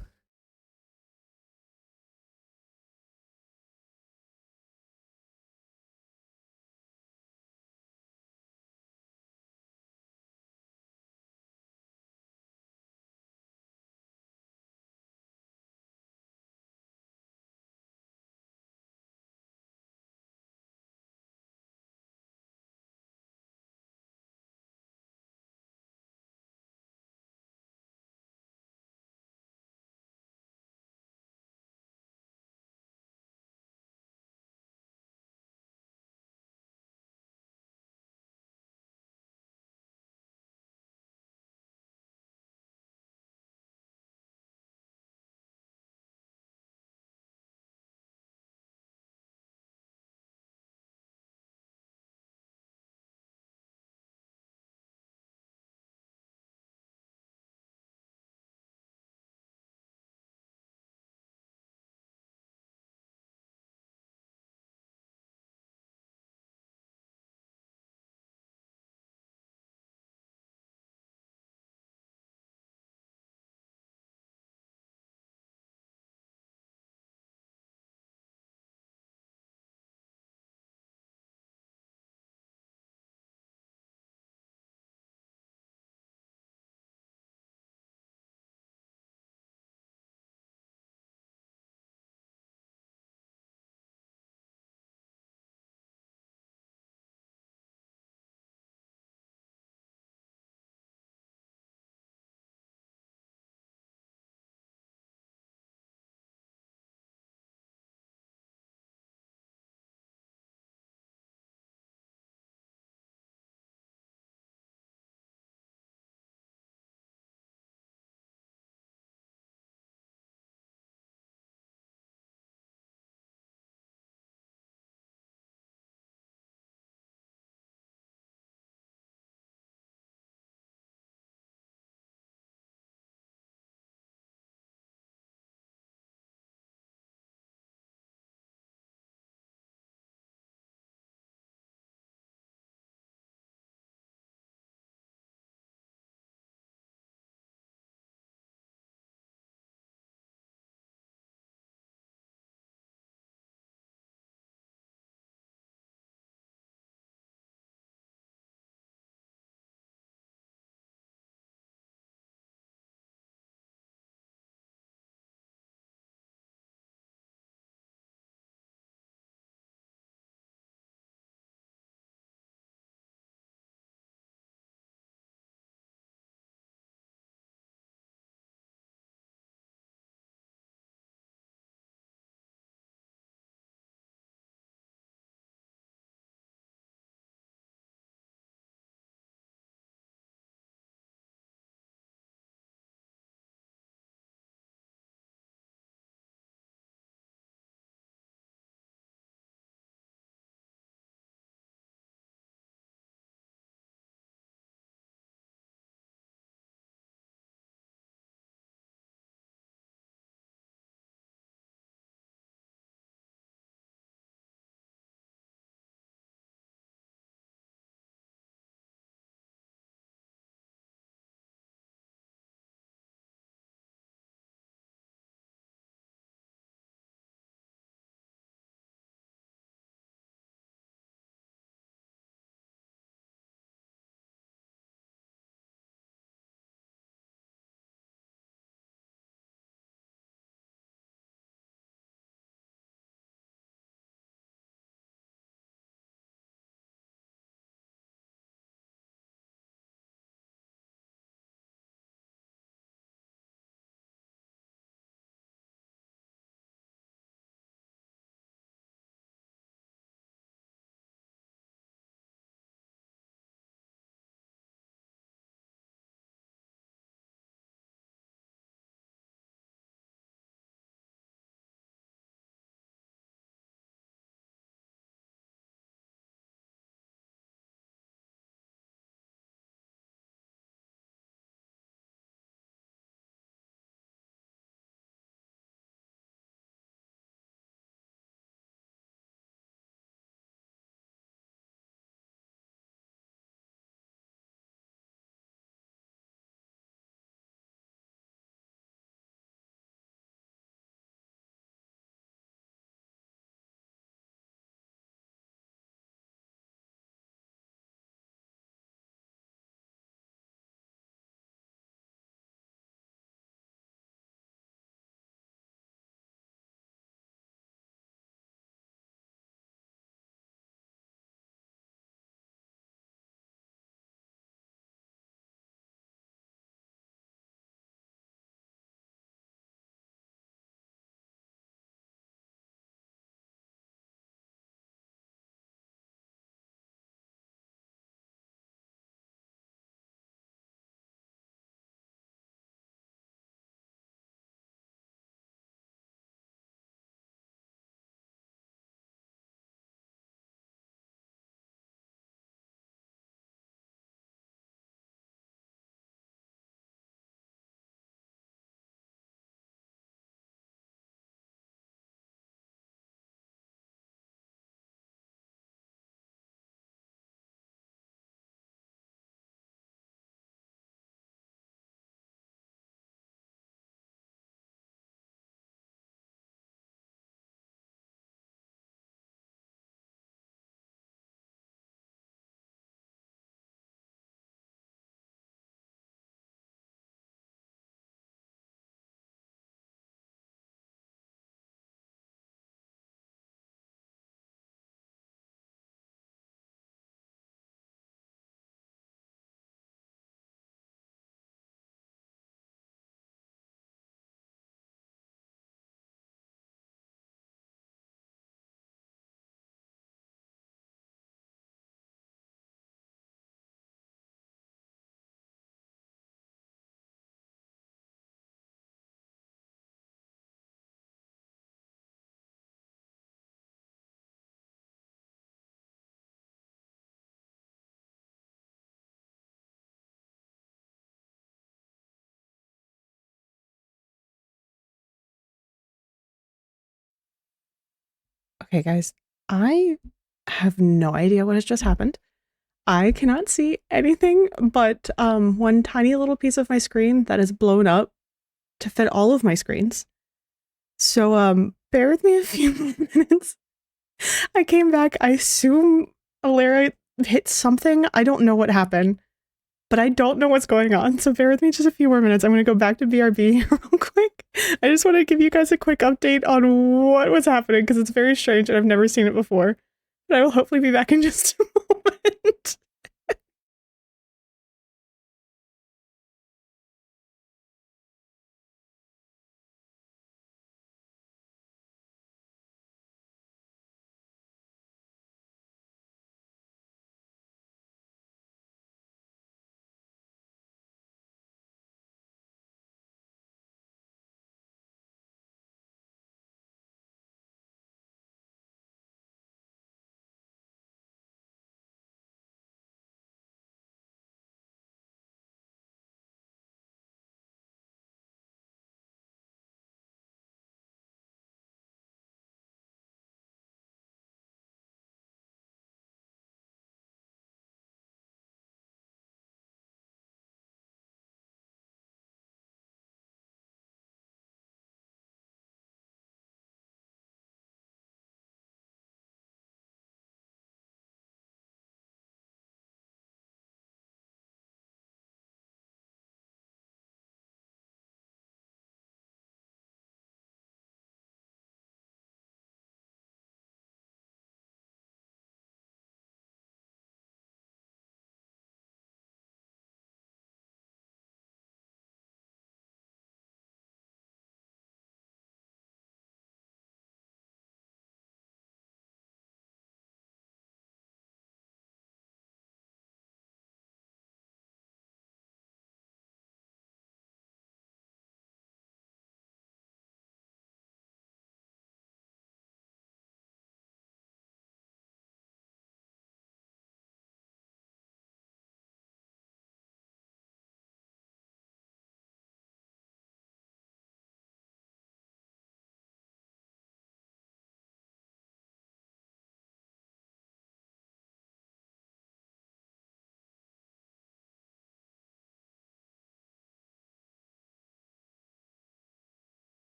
Okay, guys, I have no idea what has just happened. I cannot see anything but one tiny little piece of my screen that is blown up to fit all of my screens. So bear with me a few minutes. I came back. I assume Alara hit something. I don't know what happened, but I don't know what's going on. So bear with me just a few more minutes. I'm going to go back to BRB real quick. I just want to give you guys a quick update on what was happening because it's very strange and I've never seen it before. But I will hopefully be back in just a moment.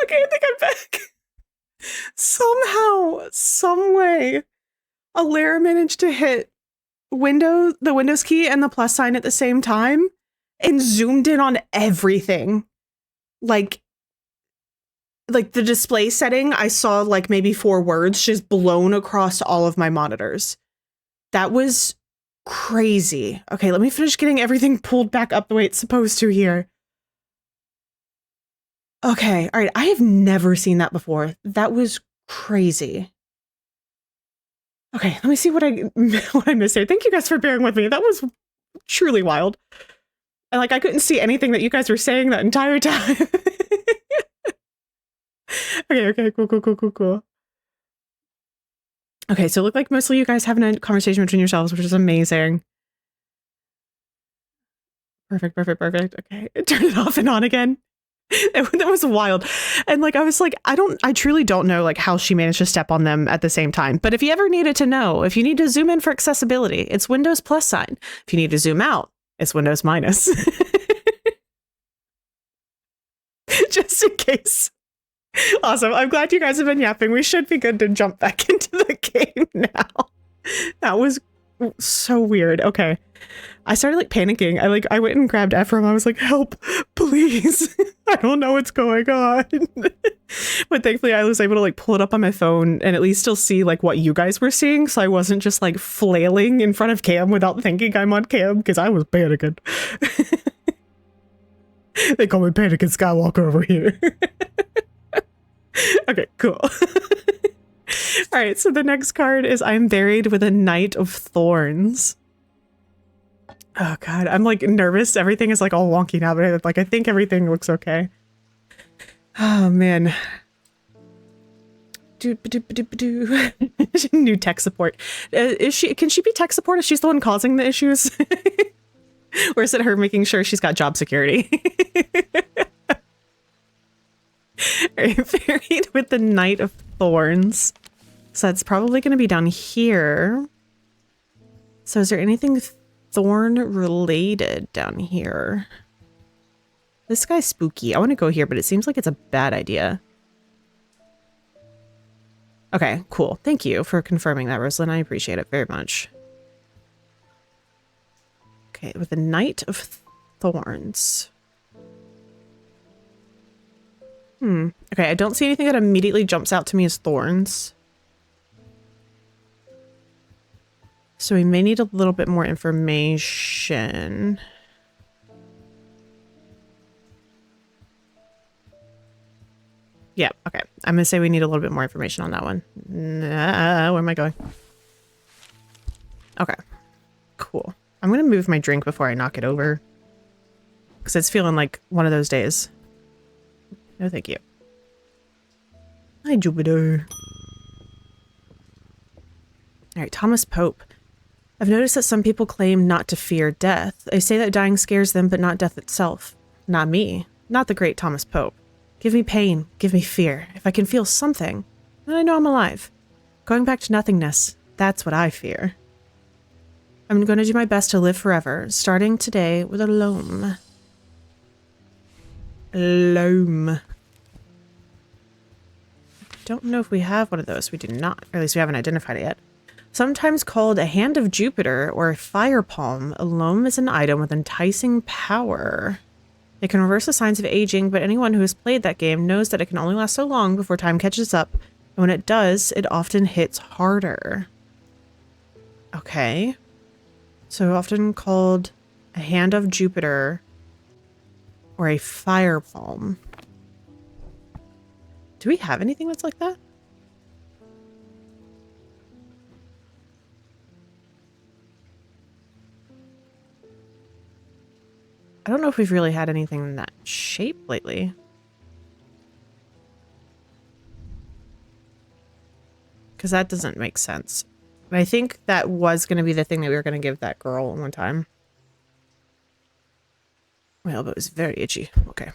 Okay, I think I'm back. Somehow, some way, Alara managed to hit the Windows key and the plus sign at the same time and zoomed in on everything. Like the display setting, I saw like maybe 4 words just blown across all of my monitors. That was crazy. Okay, let me finish getting everything pulled back up the way it's supposed to here. Okay, all right. I have never seen that before. That was crazy. Okay, let me see what I what I missed here. Thank you guys for bearing with me. That was truly wild. And like I couldn't see anything that you guys were saying that entire time. Okay, cool. Okay, so it looked like mostly you guys having a conversation between yourselves, which is amazing. Perfect. Okay, turn it off and on again. That was wild. And like I was like, I truly don't know like how she managed to step on them at the same time. But if you ever needed to know, if you need to zoom in for accessibility, it's Windows plus sign. If you need to zoom out, it's Windows minus. Just in case. Awesome. I'm glad you guys have been yapping. We should be good to jump back into the game now. That was so weird. Okay. I started like panicking. I went and grabbed Ephraim. I was like, help, please. I don't know what's going on. But thankfully I was able to like pull it up on my phone and at least still see like what you guys were seeing. So I wasn't just like flailing in front of cam without thinking I'm on cam because I was panicking. They call me Panicking Skywalker over here. Okay, cool. All right, so the next card is I'm buried with a Knight of Thorns. Oh god, I'm like nervous. Everything is like all wonky now, but like I think everything looks okay. Oh man. New tech support. Can she be tech support if she's the one causing the issues? Or is it her making sure she's got job security? Buried with the Knight of Thorns. So that's probably going to be down here. So is there anything thorn related down here? This guy's spooky. I want to go here, but it seems like it's a bad idea. Okay, cool. Thank you for confirming that, Rosalind. I appreciate it very much. Okay, with the Knight of Thorns. Okay, I don't see anything that immediately jumps out to me as thorns. So we may need a little bit more information. Yeah, okay. I'm gonna say we need a little bit more information on that one. Where am I going? Okay, cool. I'm gonna move my drink before I knock it over. Because it's feeling like one of those days. No, thank you. Hi, Jupiter. All right, Thomas Pope. I've noticed that some people claim not to fear death. They say that dying scares them, but not death itself. Not me. Not the great Thomas Pope. Give me pain. Give me fear. If I can feel something, then I know I'm alive. Going back to nothingness, that's what I fear. I'm going to do my best to live forever, starting today with a loam. Loam. Don't know if we have one of those. We do not. Or at least we haven't identified it yet. Sometimes called a hand of Jupiter or a fire palm, a loam is an item with enticing power. It can reverse the signs of aging, but anyone who has played that game knows that it can only last so long before time catches up, and when it does, it often hits harder. Okay. So often called a hand of Jupiter or a fire palm. Do we have anything that's like that? I don't know if we've really had anything in that shape lately. Because that doesn't make sense. But I think that was going to be the thing that we were going to give that girl one time. My elbow is very itchy. Okay.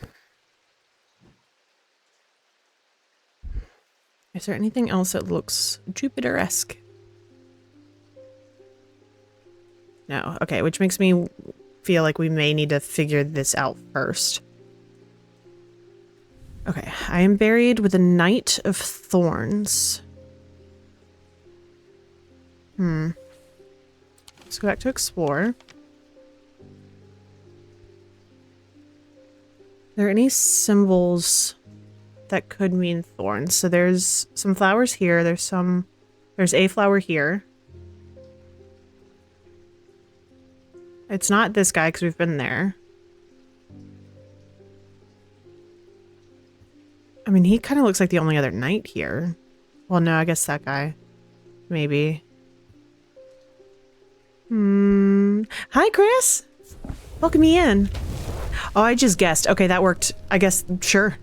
Is there anything else that looks Jupiter-esque? No. Okay, which makes me feel like we may need to figure this out first. Okay, I am buried with a Knight of Thorns. Let's go back to explore. Are there any symbols that could mean thorns? So there's some flowers here. There's a flower here. It's not this guy because we've been there. I mean, he kind of looks like the only other knight here. Well, no, I guess that guy. Maybe. Hi, Chris. Welcome me in. Oh, I just guessed. Okay, that worked. I guess, sure.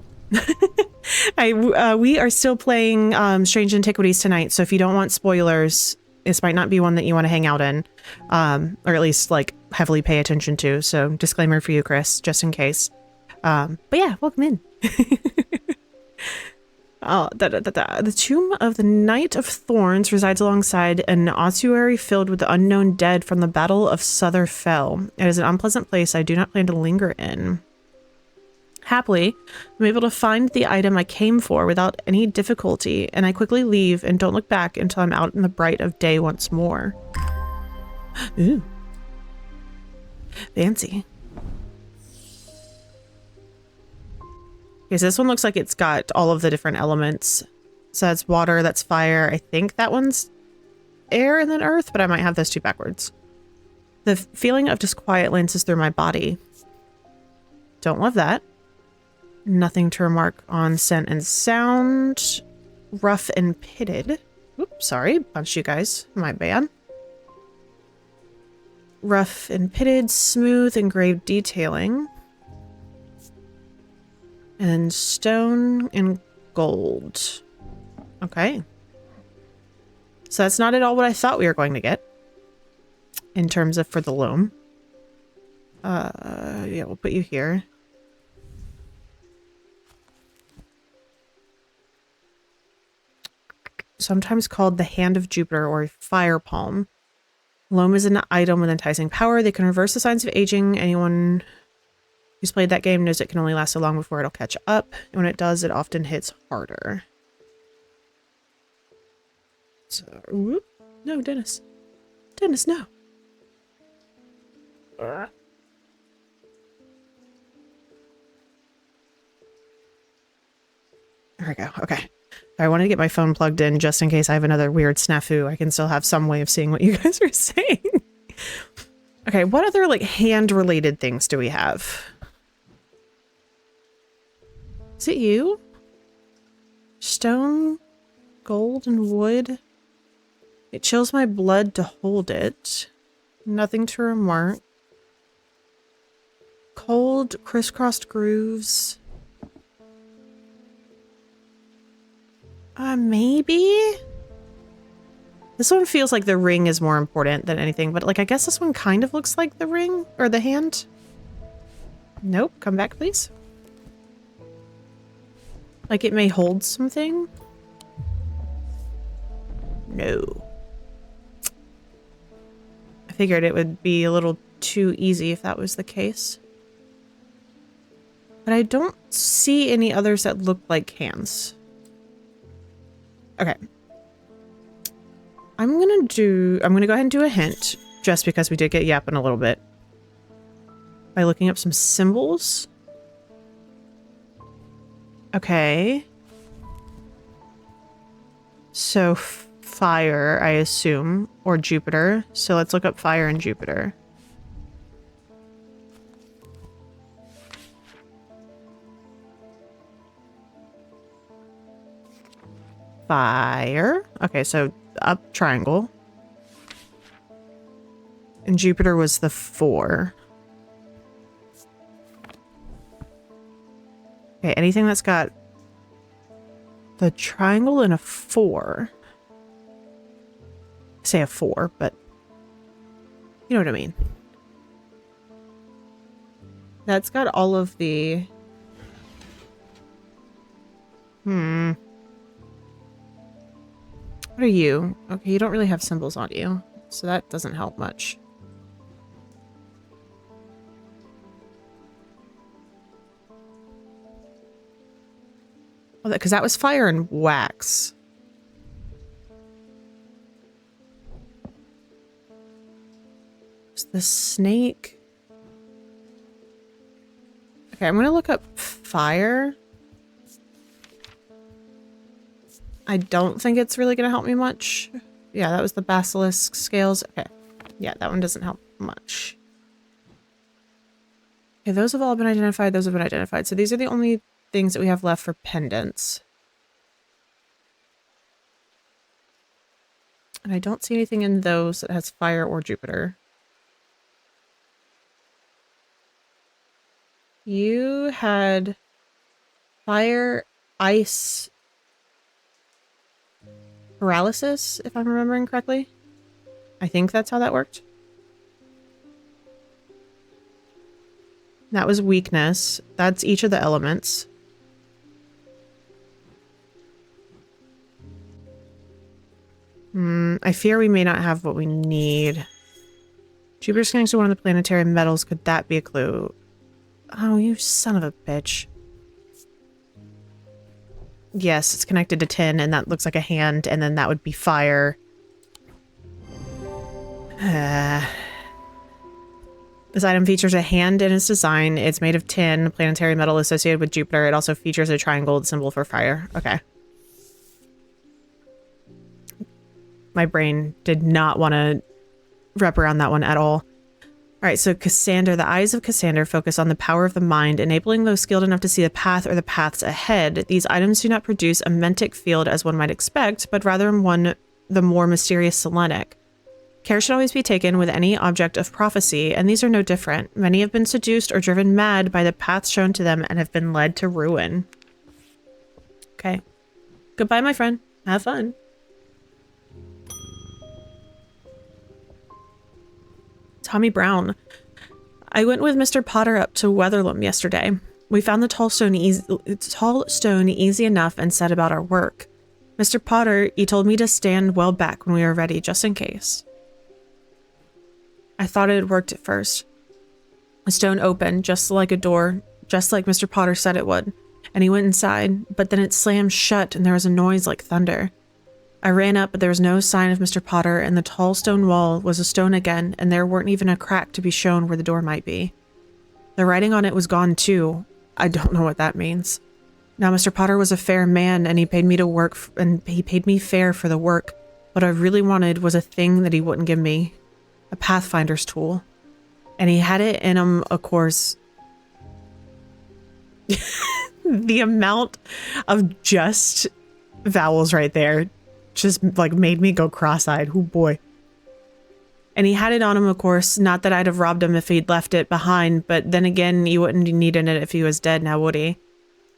We are still playing Strange Antiquities tonight, so if you don't want spoilers, this might not be one that you want to hang out in, or at least like heavily pay attention to. So disclaimer for you, Chris, just in case. But yeah, welcome in. Oh, The tomb of the Knight of Thorns resides alongside an ossuary filled with the unknown dead from the Battle of Sother Fell. It is an unpleasant place I do not plan to linger in. Happily, I'm able to find the item I came for without any difficulty, and I quickly leave and don't look back until I'm out in the bright of day once more. Ooh. Fancy. Okay, so this one looks like it's got all of the different elements. So that's water, that's fire. I think that one's air and then earth, but I might have those two backwards. The feeling of disquiet lances through my body. Don't love that. Nothing to remark on scent and sound. Rough and pitted. Oops, sorry. Punched you guys. My bad. Rough and pitted, smooth, engraved detailing. And stone and gold. Okay. So that's not at all what I thought we were going to get. In terms of for the loam. Yeah, we'll put you here. Sometimes called the Hand of Jupiter or Fire Palm. Loam is an item with enticing power. They can reverse the signs of aging. Anyone who's played that game knows it can only last so long before it'll catch up. And when it does, it often hits harder. So, whoop. No, Dennis. Dennis, no. There we go. Okay. I wanted to get my phone plugged in just in case I have another weird snafu. I can still have some way of seeing what you guys are saying. Okay, what other like hand-related things do we have? Is it you? Stone, gold, and wood. It chills my blood to hold it. Nothing to remark. Cold, crisscrossed grooves. Maybe? This one feels like the ring is more important than anything, but like I guess this one kind of looks like the ring or the hand. Nope, come back please. Like it may hold something. No. I figured it would be a little too easy if that was the case. But I don't see any others that look like hands. Okay. I'm gonna go ahead and do a hint, just because we did get yapping a little bit. By looking up some symbols. Okay. So fire, I assume, or Jupiter. So let's look up fire and Jupiter. Fire. Okay, so up triangle. And Jupiter was the 4. Okay, anything that's got the triangle and a 4. I say a 4, but you know what I mean. That's got all of the... What are you? Okay, you don't really have symbols on you, so that doesn't help much. Oh, because that was fire and wax. It's the snake. Okay, I'm gonna look up fire. I don't think it's really going to help me much. Yeah, that was the basilisk scales. Okay. Yeah, that one doesn't help much. Okay, those have all been identified. Those have been identified. So these are the only things that we have left for pendants. And I don't see anything in those that has fire or Jupiter. You had fire, ice, paralysis, if I'm remembering correctly. I think that's how that worked. That was weakness. That's each of the elements. I fear we may not have what we need. Jupiter's connected to one of the planetary metals. Could that be a clue? Oh, you son of a bitch. Yes, it's connected to tin, and that looks like a hand, and then that would be fire. This item features a hand in its design. It's made of tin, a planetary metal associated with Jupiter. It also features a triangle symbol for fire. Okay. My brain did not want to wrap around that one at all. All right, so Cassander, the eyes of Cassander focus on the power of the mind, enabling those skilled enough to see the path or the paths ahead. These items do not produce a mentic field as one might expect, but rather the more mysterious selenic. Care should always be taken with any object of prophecy, and these are no different. Many have been seduced or driven mad by the paths shown to them and have been led to ruin. Okay. Goodbye, my friend. Have fun. Tommy Brown. I went with Mr. Potter up to Weatherlam yesterday. We found the tall stone easy enough and set about our work. Mr. Potter, he told me to stand well back when we were ready, just in case. I thought it had worked at first. The stone opened, just like a door, just like Mr. Potter said it would, and he went inside, but then it slammed shut and there was a noise like thunder. I ran up, but there was no sign of Mr. Potter, and the tall stone wall was a stone again, and there weren't even a crack to be shown where the door might be. The writing on it was gone too. I don't know what that means. Now, Mr. Potter was a fair man, and he paid me fair for the work. What I really wanted was a thing that he wouldn't give me. A Pathfinder's tool. And he had it in him, of course. The amount of just vowels right there just like made me go cross-eyed. Oh boy. And he had it on him, of course. Not that I'd have robbed him if he'd left it behind, but then again, he wouldn't have needed it if he was dead now, would he?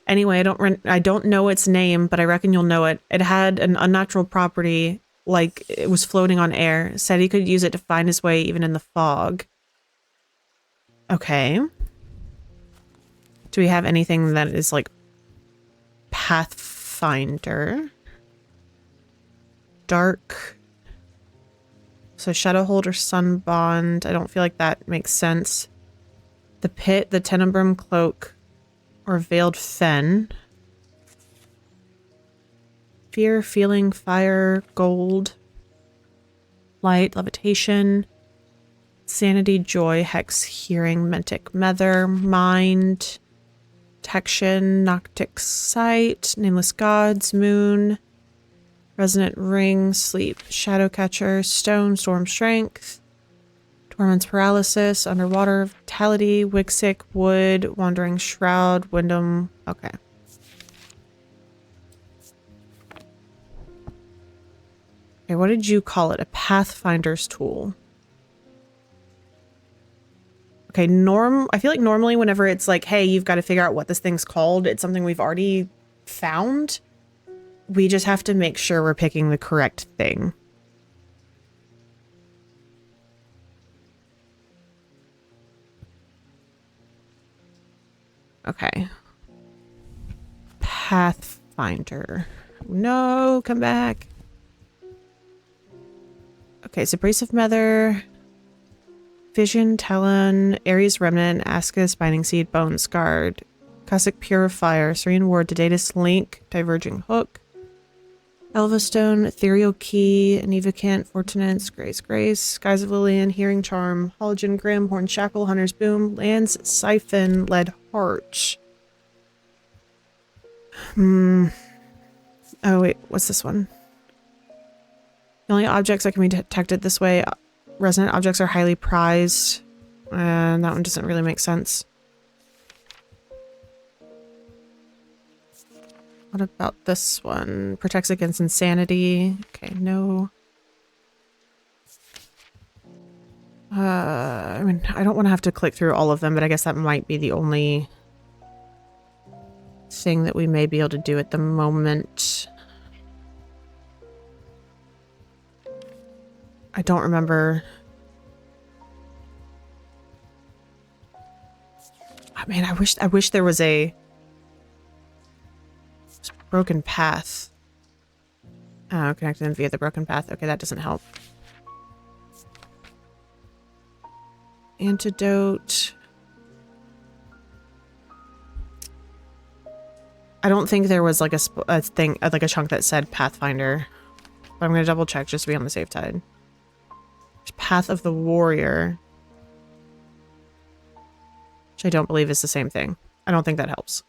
Anyway, I don't know its name, but I reckon you'll know it. It had an unnatural property, like it was floating on air. Said he could use it to find his way even in the fog. Okay. Do we have anything that is like Pathfinder? Dark. So Shadowhold or Sunbond. I don't feel like that makes sense. The Pit, the Tenebrem Cloak, or Veiled Fen. Fear, Feeling, Fire, Gold. Light, Levitation. Sanity, Joy, Hex, Hearing, Mentic, Mether, Mind. Protection, Noctic Sight, Nameless Gods, Moon. Resonant Ring, Sleep, Shadowcatcher, Stone, Storm Strength, Torment's Paralysis, Underwater, Vitality, Wixic, Wood, Wandering Shroud, Wyndham. Okay. Okay, what did you call it? A Pathfinder's tool. Okay, I feel like normally whenever it's like, hey, you've got to figure out what this thing's called, it's something we've already found. We just have to make sure we're picking the correct thing. Okay. Pathfinder. No, come back. Okay, so Brace of Mether, Vision, Talon, Ares Remnant, Ascus, Binding Seed, Bone Scarred, Cossack Purifier, Serene Ward, Daedalus Link, Diverging Hook, Elvastone, Ethereal Key, Anivacant, Fortunance, Grace, Skies of Lillian, Hearing Charm, Halogen Grim, Horn Shackle, Hunter's Boom, Lands Siphon, Lead Heart. Oh wait, what's this one? The only objects that can be detected this way, resonant objects are highly prized. And that one doesn't really make sense. What about this one? Protects against insanity. Okay, no. I mean, I don't want to have to click through all of them, but I guess that might be the only thing that we may be able to do at the moment. I don't remember. I mean, I wish there was a broken path. Oh, connecting them via the broken path. Okay, that doesn't help. Antidote. I don't think there was like a thing, like a chunk that said Pathfinder. But I'm going to double check just to be on the safe side. There's Path of the Warrior. Which I don't believe is the same thing. I don't think that helps.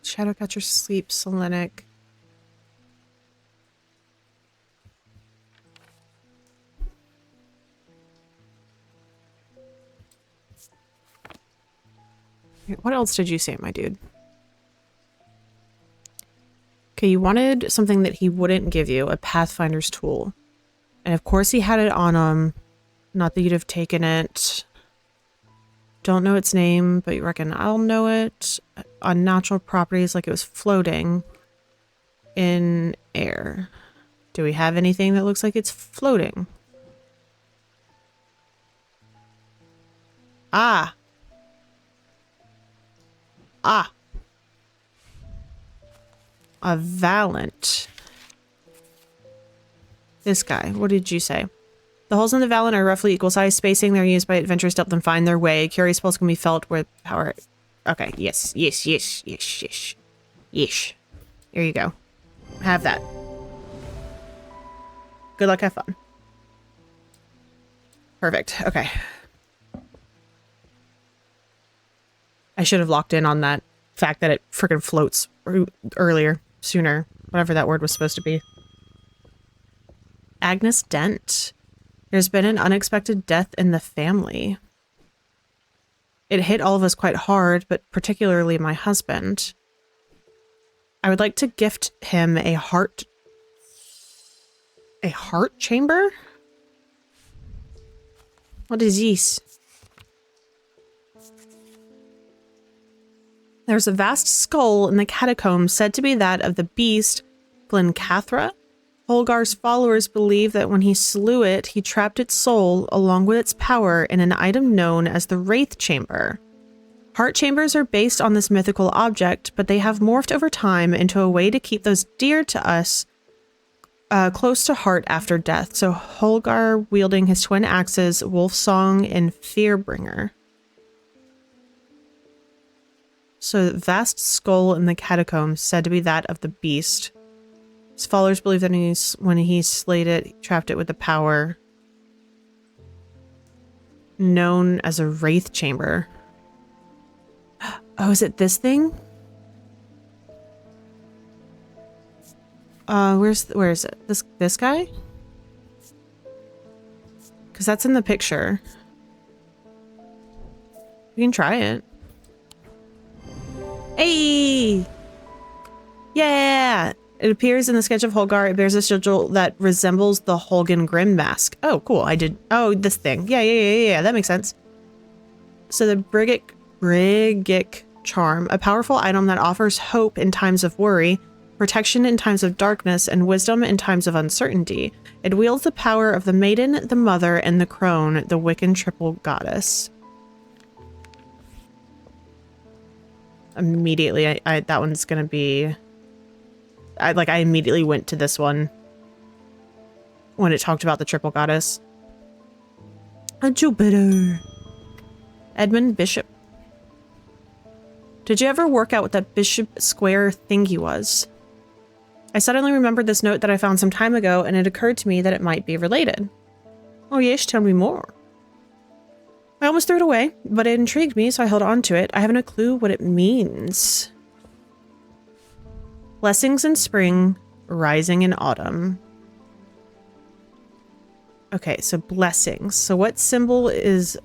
Shadowcatcher Sleep, Selenic. What else did you say, my dude? Okay, you wanted something that he wouldn't give you, a Pathfinder's tool. And of course he had it on him. Not that you'd have taken it. Don't know its name, but you reckon I'll know it. Unnatural properties, like it was floating in air. Do we have anything that looks like it's floating? Ah. Ah. A Valant. This guy. What did you say? The holes in the Valant are roughly equal size spacing. They're used by adventurers to help them find their way. Curious spells can be felt with power. Okay. Yes. Yes. Yes. Yes. Yes. Yes. Here you go. Have that. Good luck. Have fun. Perfect. Okay. I should have locked in on that fact that it freaking floats earlier, sooner, whatever that word was supposed to be. Agnes Dent. There's been an unexpected death in the family. It hit all of us quite hard, but particularly my husband. I would like to gift him a heart chamber? What is this? There's a vast skull in the catacombs said to be that of the beast Glencathra. Holgar's followers believe that when he slew it, he trapped its soul along with its power in an item known as the Wraith Chamber. Heart chambers are based on this mythical object, but they have morphed over time into a way to keep those dear to us close to heart after death. So Holgar wielding his twin axes, Wolfsong and Fearbringer. So the vast skull in the catacombs said to be that of the beast. His followers believe that when he slayed it, he trapped it with the power known as a Wraith Chamber. Oh, is it this thing? Where is it? This guy? Because that's in the picture. We can try it. Hey! Yeah! It appears in the sketch of Holgar. It bears a sigil that resembles the Holgan Grim mask. Oh, cool. Oh, this thing. Yeah. That makes sense. So the Brigic Charm, a powerful item that offers hope in times of worry, protection in times of darkness, and wisdom in times of uncertainty. It wields the power of the Maiden, the Mother, and the Crone, the Wiccan triple goddess. Immediately, that one's gonna be... I immediately went to this one when it talked about the triple goddess. A Jupiter. Edmund Bishop. Did you ever work out what that Bishop Square thingy was? I suddenly remembered this note that I found some time ago, and it occurred to me that it might be related. Oh yes, tell me more. I almost threw it away, but it intrigued me, so I held on to it. I haven't a clue what it means. Blessings in spring, rising in autumn. Okay, so blessings. So what symbol is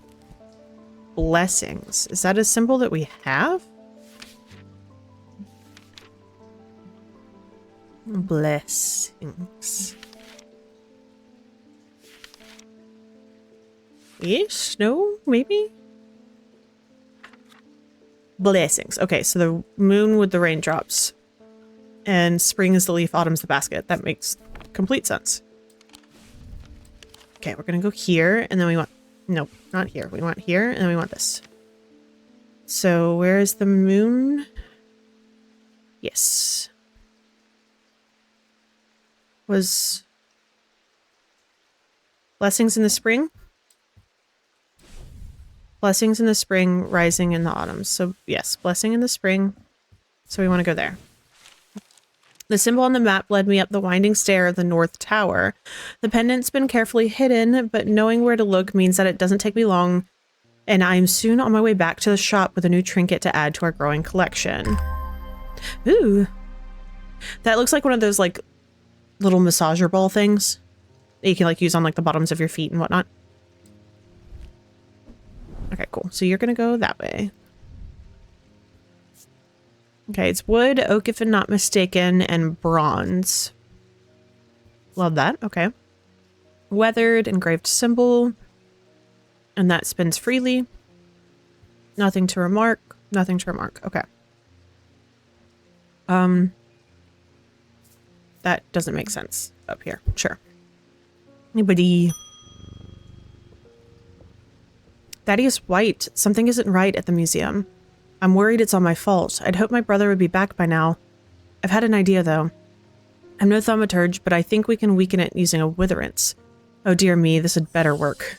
blessings? Is that a symbol that we have? Blessings. Yes? No? Maybe? Blessings. Okay, so the moon with the raindrops. And spring is the leaf, autumn's the basket. That makes complete sense. Okay, we're gonna go here, and then we want... Nope, not here. We want here, and then we want this. So, where is the moon? Yes. Was... Blessings in the spring? Blessings in the spring, rising in the autumn. So, yes, blessing in the spring. So we want to go there. The symbol on the map led me up the winding stair of the North Tower. The pendant's been carefully hidden, but knowing where to look means that it doesn't take me long, and I'm soon on my way back to the shop with a new trinket to add to our growing collection. Ooh. That looks like one of those, like, little massager ball things that you can, like, use on, like, the bottoms of your feet and whatnot. Okay, cool. So you're gonna go that way. Okay, it's wood, oak if I'm not mistaken, and bronze. Love that. Okay. Weathered, engraved symbol. And that spins freely. Nothing to remark. Nothing to remark. Okay. That doesn't make sense up here. Sure. Anybody? Thaddeus White. Something isn't right at the museum. I'm worried it's all my fault. I'd hope my brother would be back by now. I've had an idea, though. I'm no thaumaturge, but I think we can weaken it using a witherance. Oh dear me, this had better work.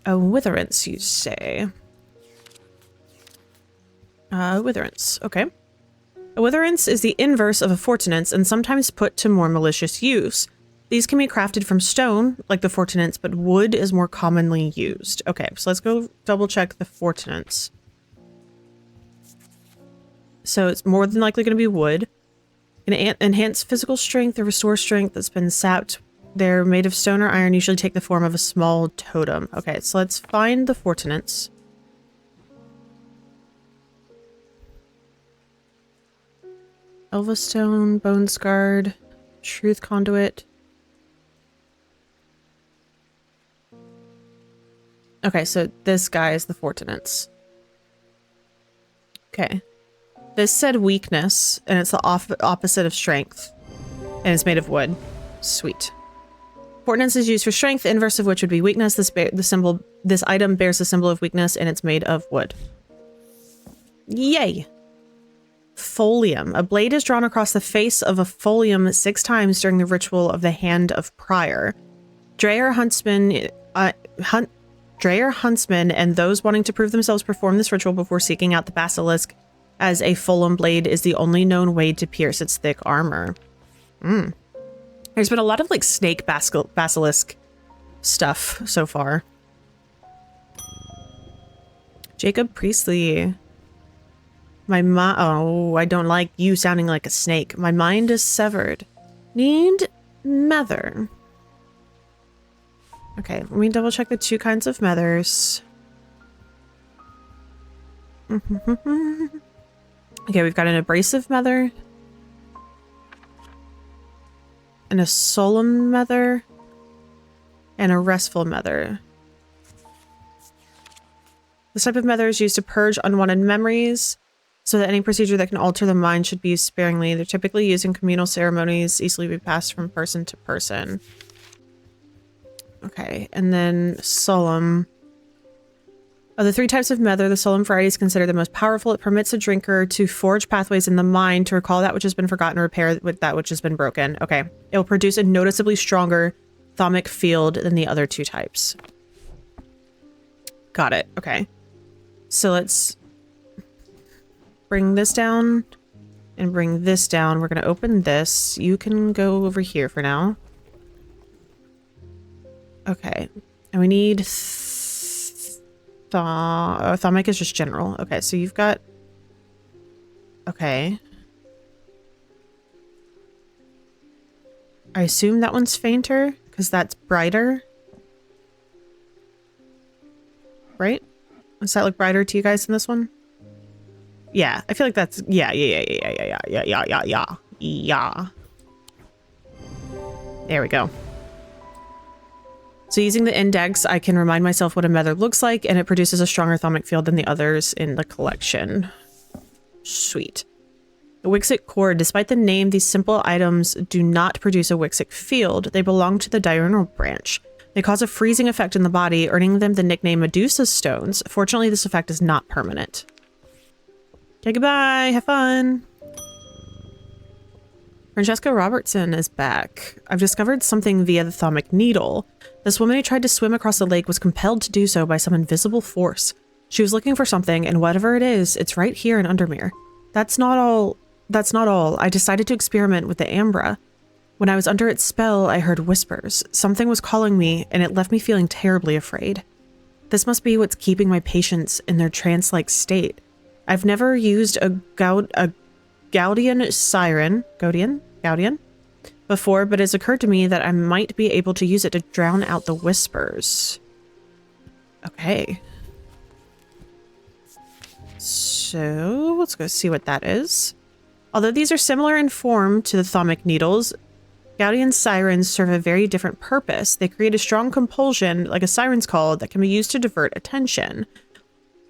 A witherance, you say? Witherance. Okay. A witherance is the inverse of a fortinance and sometimes put to more malicious use. These can be crafted from stone, like the fortinance, but wood is more commonly used. Okay, so let's go double check the fortinance. So it's more than likely going to be wood. Can enhance physical strength or restore strength that's been sapped. They're made of stone or iron, usually take the form of a small totem. Okay, so let's find the fortinance. Elvastone, Bone Scarred, Truth Conduit. Okay, so this guy is the fortinance. Okay. This said weakness, and it's the opposite of strength. And it's made of wood. Sweet. Fortinance is used for strength, the inverse of which would be weakness. This item bears the symbol of weakness, and it's made of wood. Yay! Folium. A blade is drawn across the face of a folium 6 times during the ritual of the Hand of Prior. Dreyer Huntsman and those wanting to prove themselves perform this ritual before seeking out the basilisk, as a folium blade is the only known way to pierce its thick armor. There's been a lot of like snake basilisk stuff so far. Jacob Priestley. Oh, I don't like you sounding like a snake. My mind is severed. Need mether. Okay, let me double check the 2 kinds of methers. Okay, we've got an abrasive mether. And a solemn mether. And a restful mether. This type of mether is used to purge unwanted memories, so that any procedure that can alter the mind should be used sparingly. They're typically used in communal ceremonies, easily be passed from person to person. Okay, and then solemn. Of the 3 types of mether, the solemn variety is considered the most powerful. It permits a drinker to forge pathways in the mind to recall that which has been forgotten or repair with that which has been broken. Okay, it will produce a noticeably stronger thaumic field than the other 2 types. Got it. Okay, so let's bring this down and bring this down. We're going to open this. You can go over here for now. Okay, and we need thaumic is just general. Okay, so you've got... Okay. I assume that one's fainter, because that's brighter. Right? Does that look brighter to you guys than this one? Yeah, I feel like that's yeah. There we go. So using the index, I can remind myself what a method looks like, and it produces a stronger thermic field than the others in the collection. Sweet. The Wixic core, despite the name, these simple items do not produce a Wixic field. They belong to the diurnal branch. They cause a freezing effect in the body, earning them the nickname Medusa stones. Fortunately, this effect is not permanent. Okay, goodbye. Have fun. Francesca Robertson is back. I've discovered something via the thermic needle. This woman who tried to swim across the lake was compelled to do so by some invisible force. She was looking for something, and whatever it is, it's right here in Undermere. That's not all. I decided to experiment with the Ambra. When I was under its spell, I heard whispers. Something was calling me, and it left me feeling terribly afraid. This must be what's keeping my patients in their trance-like state. I've never used a Gaudian siren, Gaudian, before, but it's occurred to me that I might be able to use it to drown out the whispers. Okay. So let's go see what that is. Although these are similar in form to the thermic needles, Gaudian sirens serve a very different purpose. They create a strong compulsion, like a siren's call, that can be used to divert attention.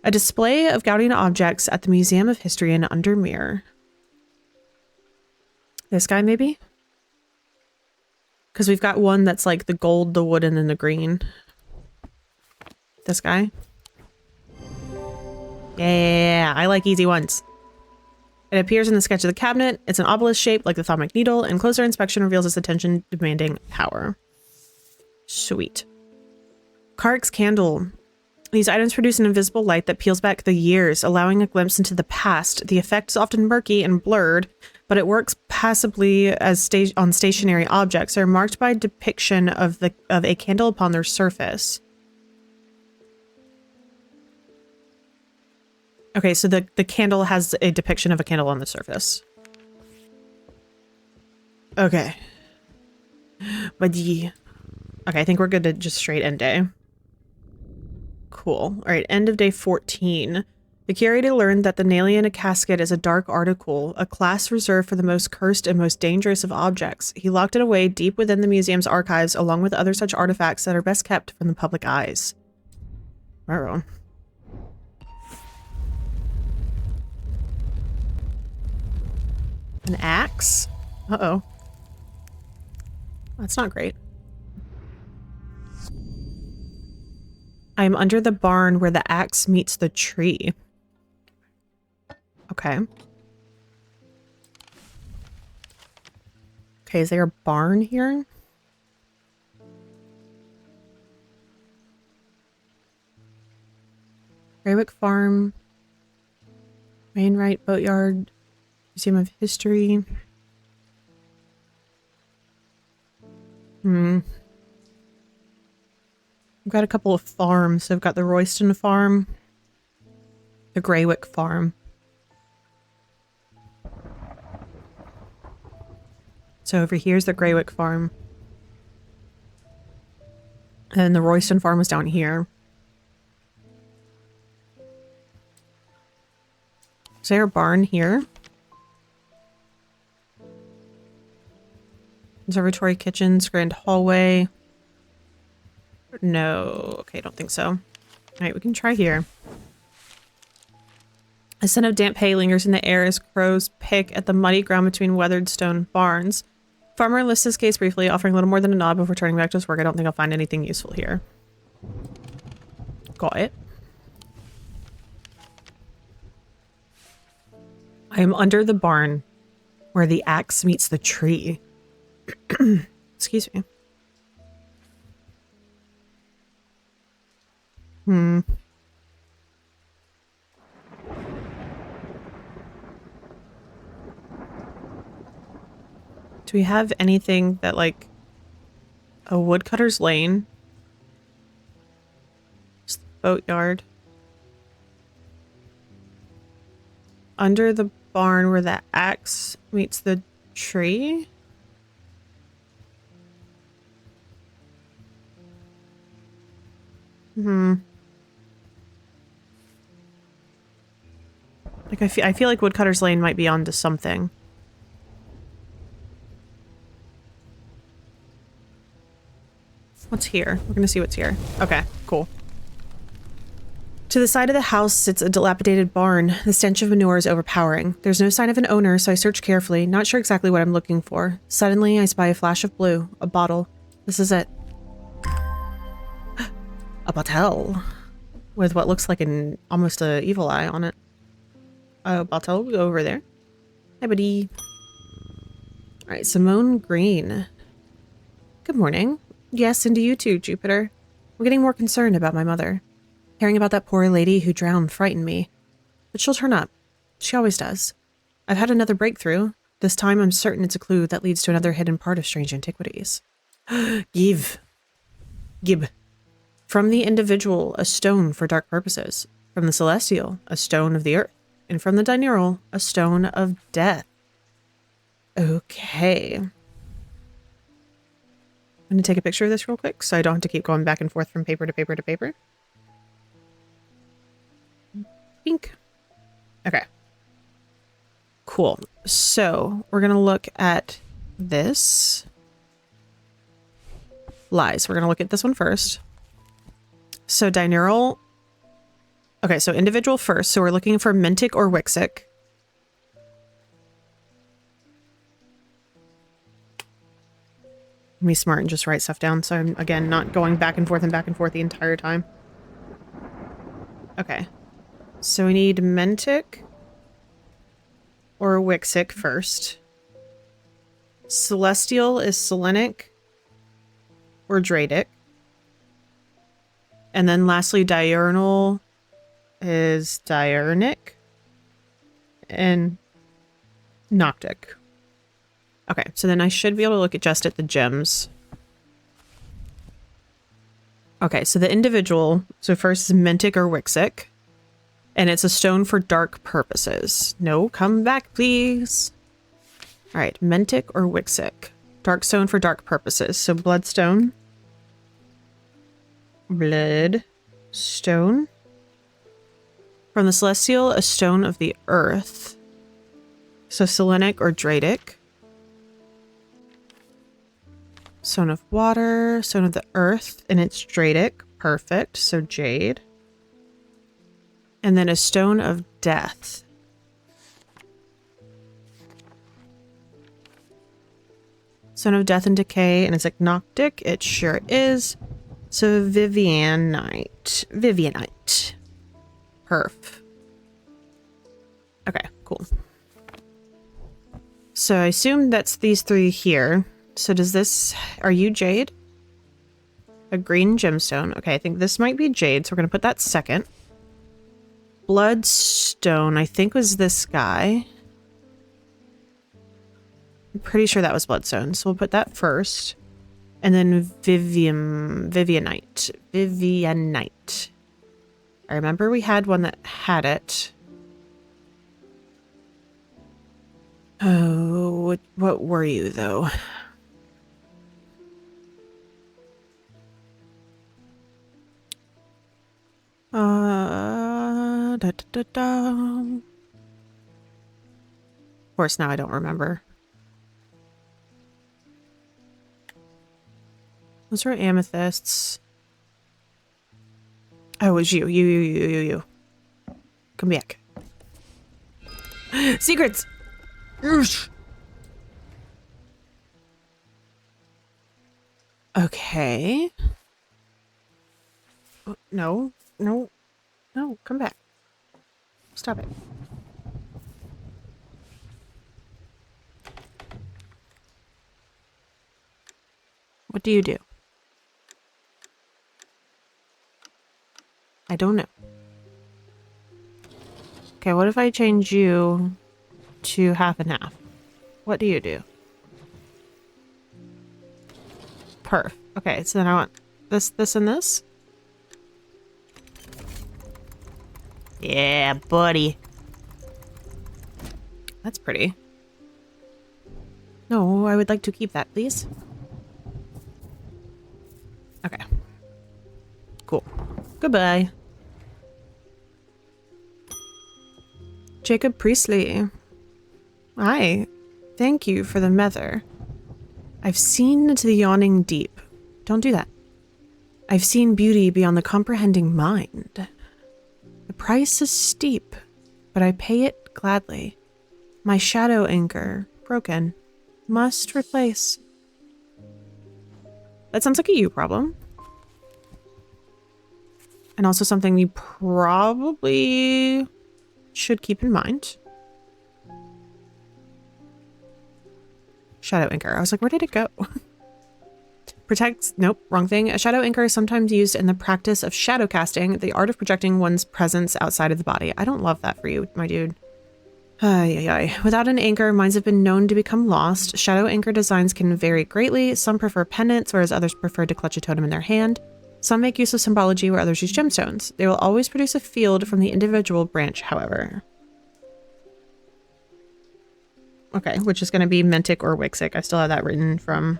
A display of Gaudian objects at the Museum of History in Undermere. This guy, maybe? Because we've got one that's like the gold, the wooden, and the green. This guy? Yeah, I like easy ones. It appears in the sketch of the cabinet. It's an obelisk shape like the thermic needle, and closer inspection reveals its attention-demanding power. Sweet. Kark's candle. These items produce an invisible light that peels back the years, allowing a glimpse into the past. The effect is often murky and blurred, but it works passively as on stationary objects. They're marked by depiction of a candle upon their surface. Okay, so the candle has a depiction of a candle on the surface. Okay. But yeah. Okay, I think we're good to just straight end day. Cool. All right, end of day 14. The curator learned that the Nail in a Casket is a dark article, a class reserved for the most cursed and most dangerous of objects. He locked it away deep within the museum's archives, along with other such artifacts that are best kept from the public eyes. Uh-oh. An axe? Uh-oh. That's not great. I am under the barn where the axe meets the tree. Okay. Okay, is there a barn here? Greywick Farm. Wainwright Boatyard. Museum of History. I've got a couple of farms. I've got the Royston Farm. The Greywick Farm. So over here's the Greywick Farm. And the Royston Farm is down here. Is there a barn here? Observatory, kitchens, grand hallway. No. Okay, I don't think so. All right, we can try here. A scent of damp hay lingers in the air as crows pick at the muddy ground between weathered stone barns. Farmer lists his case briefly, offering little more than a nod before turning back to his work. I don't think I'll find anything useful here. Got it. I am under the barn where the axe meets the tree. Excuse me. Do we have anything that, like, a woodcutter's lane? Just the boatyard. Under the barn where the axe meets the tree? I Like, I feel like Woodcutter's Lane might be onto something. What's here? We're gonna see what's here. Okay, cool. To the side of the house sits a dilapidated barn. The stench of manure is overpowering. There's no sign of an owner, so I search carefully, not sure exactly what I'm looking for. Suddenly, I spy a flash of blue. A bottle. This is it. A bottle. With what looks like almost a evil eye on it. A bottle. Go over there. Hi, buddy. Alright, Simone Green. Good morning. Yes, and to you too, Jupiter. I'm getting more concerned about my mother. Hearing about that poor lady who drowned frightened me. But she'll turn up. She always does. I've had another breakthrough. This time I'm certain it's a clue that leads to another hidden part of Strange Antiquities. Give. Gib. From the individual, a stone for dark purposes. From the celestial, a stone of the earth. And from the diurnal, a stone of death. Okay. I'm going to take a picture of this real quick so I don't have to keep going back and forth from paper to paper to paper. Pink. Okay. Cool. So we're going to look at this. Lies. We're going to look at this one first. So diurnal. Okay, so individual first. So we're looking for Mentic or Wixic. Be smart and just write stuff down so I'm, again, not going back and forth the entire time. Okay. So we need Mentic or Wixic first. Celestial is Selenic or Dradic. And then lastly, diurnal is Diurnic and Noctic. Okay, so then I should be able to look at just at the gems. Okay, so the individual, so first is Mentic or Wixic. And it's a stone for dark purposes. No, come back, please. All right, Mentic or Wixic. Dark stone for dark purposes. So bloodstone. Bloodstone. From the celestial, a stone of the earth. So Selenic or Dradic. Stone of water, stone of the earth, and it's Dradic. Perfect. So jade. And then a stone of death. Stone of death and decay, and it's agnostic. It sure is. So Vivianite. Vivianite. Perf. Okay, cool. So I assume that's these three here. So does this... Are you jade? A green gemstone. Okay, I think this might be jade, so we're going to put that second. Bloodstone, I think, was this guy. I'm pretty sure that was bloodstone, so we'll put that first. And then Vivianite. Vivianite. I remember we had one that had it. Oh, what were you, though? Of course, now I don't remember. Those are amethysts. Oh, it was you. You. Come back. Secrets! Okay. Oh, no, come back. Stop it. What do you do? I don't know. Okay, what if I change you to half and half? What do you do? Perf. Okay, so then I want this, and this. Yeah, buddy. That's pretty. No, I would like to keep that, please. Okay. Cool. Goodbye. Jacob Priestley. Hi. Thank you for the mether. I've seen into the yawning deep. Don't do that. I've seen beauty beyond the comprehending mind. The price is steep, but I pay it gladly. My shadow anchor, broken, must replace. That sounds like a you problem. And also something you probably should keep in mind. Shadow anchor. I was like, where did it go? Protects. Nope, wrong thing. A shadow anchor is sometimes used in the practice of shadow casting, the art of projecting one's presence outside of the body. I don't love that for you, my dude. Ay, ay, ay. Without an anchor, mines have been known to become lost. Shadow anchor designs can vary greatly. Some prefer pendants, whereas others prefer to clutch a totem in their hand. Some make use of symbology, where others use gemstones. They will always produce a field from the individual branch, however. Okay, which is going to be Mentic or Wixic. I still have that written from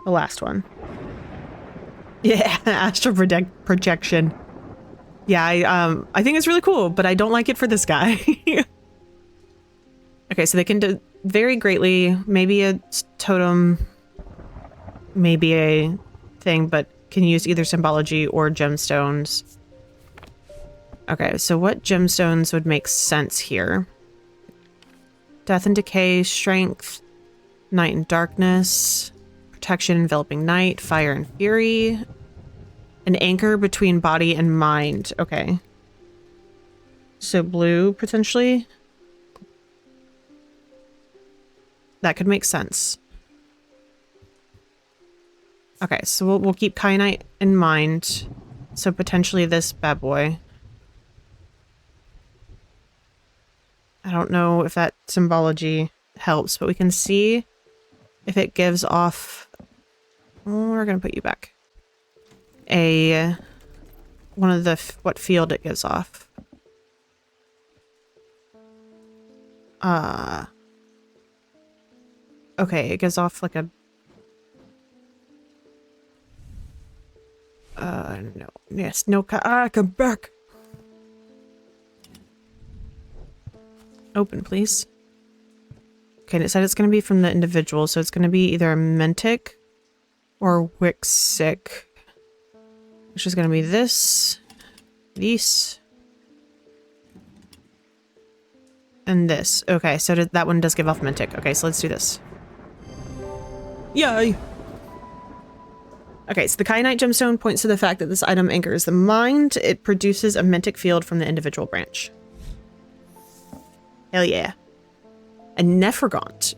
the last one. Yeah, astral projection. Yeah, I think it's really cool, but I don't like it for this guy. Okay, so they can vary greatly. Maybe a totem, maybe a thing, but can use either symbology or gemstones. Okay, so what gemstones would make sense here? Death and decay, strength, night and darkness, protection, enveloping night, fire and fury, an anchor between body and mind. Okay. So blue, potentially. That could make sense. Okay, so we'll keep kyanite in mind. So potentially this bad boy. I don't know if that symbology helps, but we can see if it gives off... Oh, we're going to put you back. One of the... what field it gives off. Okay, it gives off like a... no. Yes, no... come back! Open, please. Okay, and it said it's going to be from the individual, so it's going to be either a Mentic or Wixic, which is going to be this, and this. Okay, so that one does give off Mentic. Okay, so let's do this. Yay! Okay, so the kyanite gemstone points to the fact that this item anchors the mind. It produces a Mentic field from the individual branch. Hell yeah. A Nephragont.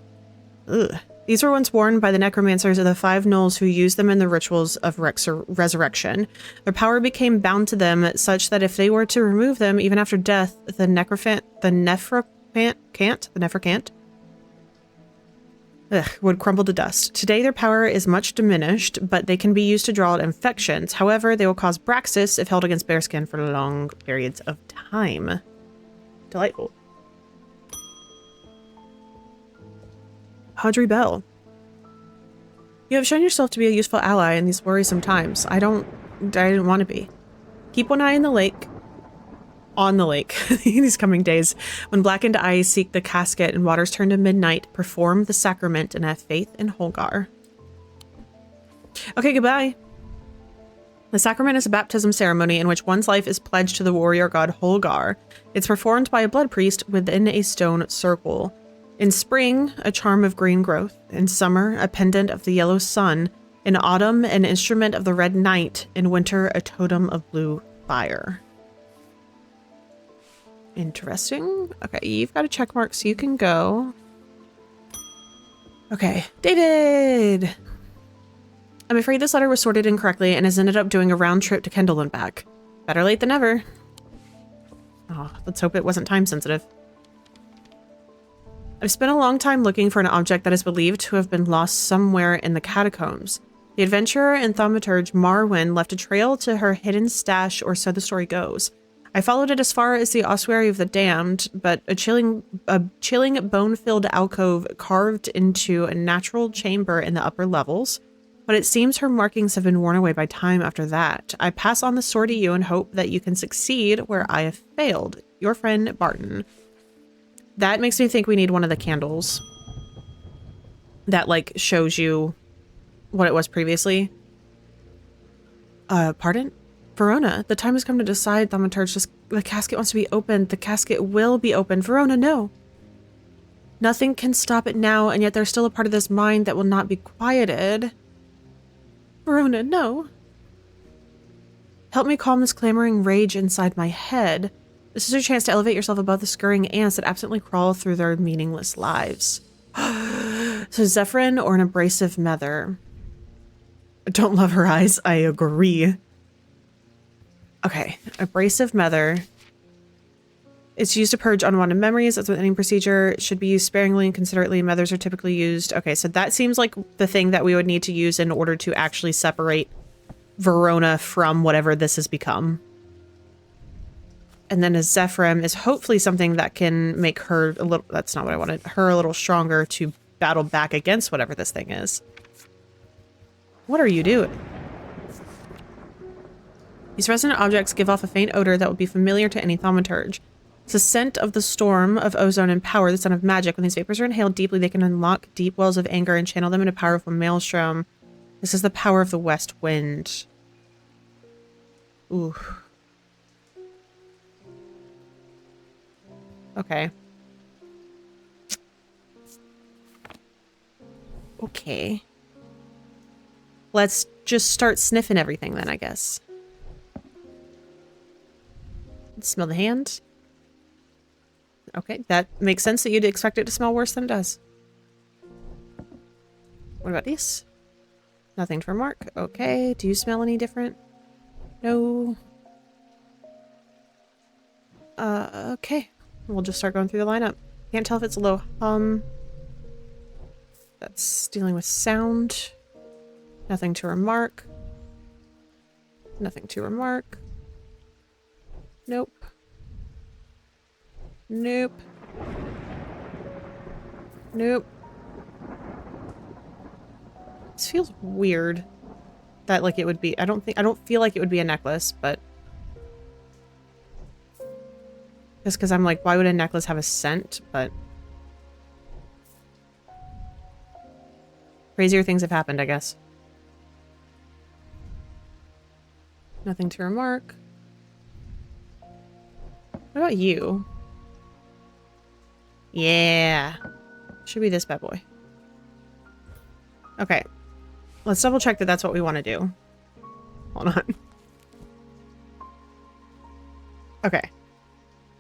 Ugh. These were once worn by the necromancers of the Five Gnolls who used them in the rituals of resurrection. Their power became bound to them such that if they were to remove them, even after death, the Nephracant would crumble to dust. Today their power is much diminished, but they can be used to draw out infections. However, they will cause Braxis if held against bearskin for long periods of time. Delightful. Audrey Bell. You have shown yourself to be a useful ally in these worrisome times. I didn't want to be. Keep one eye on the lake in these coming days. When blackened eyes seek the casket and waters turn to midnight, perform the sacrament and have faith in Holgar. Okay, goodbye. The sacrament is a baptism ceremony in which one's life is pledged to the warrior god Holgar. It's performed by a blood priest within a stone circle. In spring, a charm of green growth. In summer, a pendant of the yellow sun. In autumn, an instrument of the red night. In winter, a totem of blue fire. Interesting. Okay, you've got a check mark, so you can go. Okay, David! I'm afraid this letter was sorted incorrectly and has ended up doing a round trip to Kendall and back. Better late than never. Oh, let's hope it wasn't time sensitive. I've spent a long time looking for an object that is believed to have been lost somewhere in the catacombs. The adventurer and thaumaturge Marwyn left a trail to her hidden stash, or so the story goes. I followed it as far as the ossuary of the damned, but a chilling bone-filled alcove carved into a natural chamber in the upper levels. But it seems her markings have been worn away by time after that. I pass on the sword to you and hope that you can succeed where I have failed. Your friend Barton. That makes me think we need one of the candles that like shows you what it was previously. Pardon? Verona, the time has come to decide, Thaumaturge. The casket wants to be opened. The casket will be opened. Verona, no. Nothing can stop it now, and yet there's still a part of this mind that will not be quieted. Verona, no. Help me calm this clamoring rage inside my head. This is your chance to elevate yourself above the scurrying ants that absently crawl through their meaningless lives. So Zephyrin or an abrasive mother? I don't love her eyes. I agree. Okay, abrasive mother. It's used to purge unwanted memories. That's with any procedure. It should be used sparingly and considerately. Mothers are typically used. Okay, so that seems like the thing that we would need to use in order to actually separate Verona from whatever this has become. And then a Zephyrim is hopefully something that can make her a little, that's not what I wanted, her a little stronger to battle back against whatever this thing is. What are you doing? These resonant objects give off a faint odor that would be familiar to any thaumaturge. It's the scent of the storm of ozone and power, the scent of magic. When these vapors are inhaled deeply, they can unlock deep wells of anger and channel them into powerful maelstrom. This is the power of the west wind. Ooh. Okay. Okay. Let's just start sniffing everything then, I guess. Smell the hand. Okay, that makes sense that you'd expect it to smell worse than it does. What about these? Nothing to remark. Okay, do you smell any different? No. Okay. We'll just start going through the lineup. Can't tell if it's a low hum. That's dealing with sound. Nothing to remark. Nothing to remark. Nope. Nope. Nope. This feels weird. That like it would be, I don't feel like it would be a necklace, but just because I'm like, why would a necklace have a scent? But crazier things have happened, I guess. Nothing to remark. What about you? Yeah. Should be this bad boy. Okay. Let's double check that that's what we want to do. Hold on. Okay.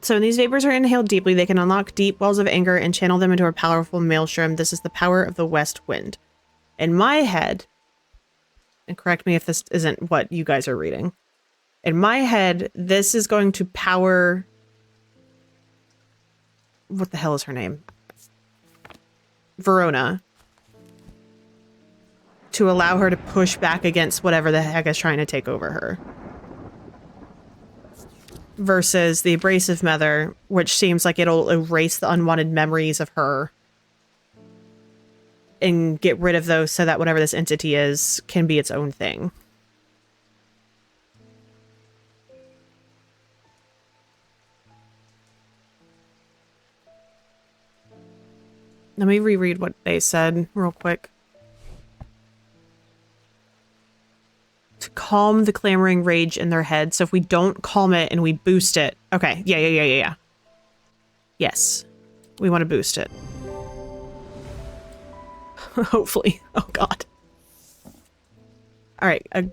So when these vapors are inhaled deeply, they can unlock deep wells of anger and channel them into a powerful maelstrom. This is the power of the west wind. In my head, and correct me if this isn't what you guys are reading. In my head, this is going to power... What the hell is her name? Verona. To allow her to push back against whatever the heck is trying to take over her. Versus the abrasive mother, which seems like it'll erase the unwanted memories of her. And get rid of those so that whatever this entity is can be its own thing. Let me reread what they said real quick. To calm the clamoring rage in their head. So if we don't calm it and we boost it. Okay. Yeah. Yes. We want to boost it. Hopefully. Oh, God. All right. A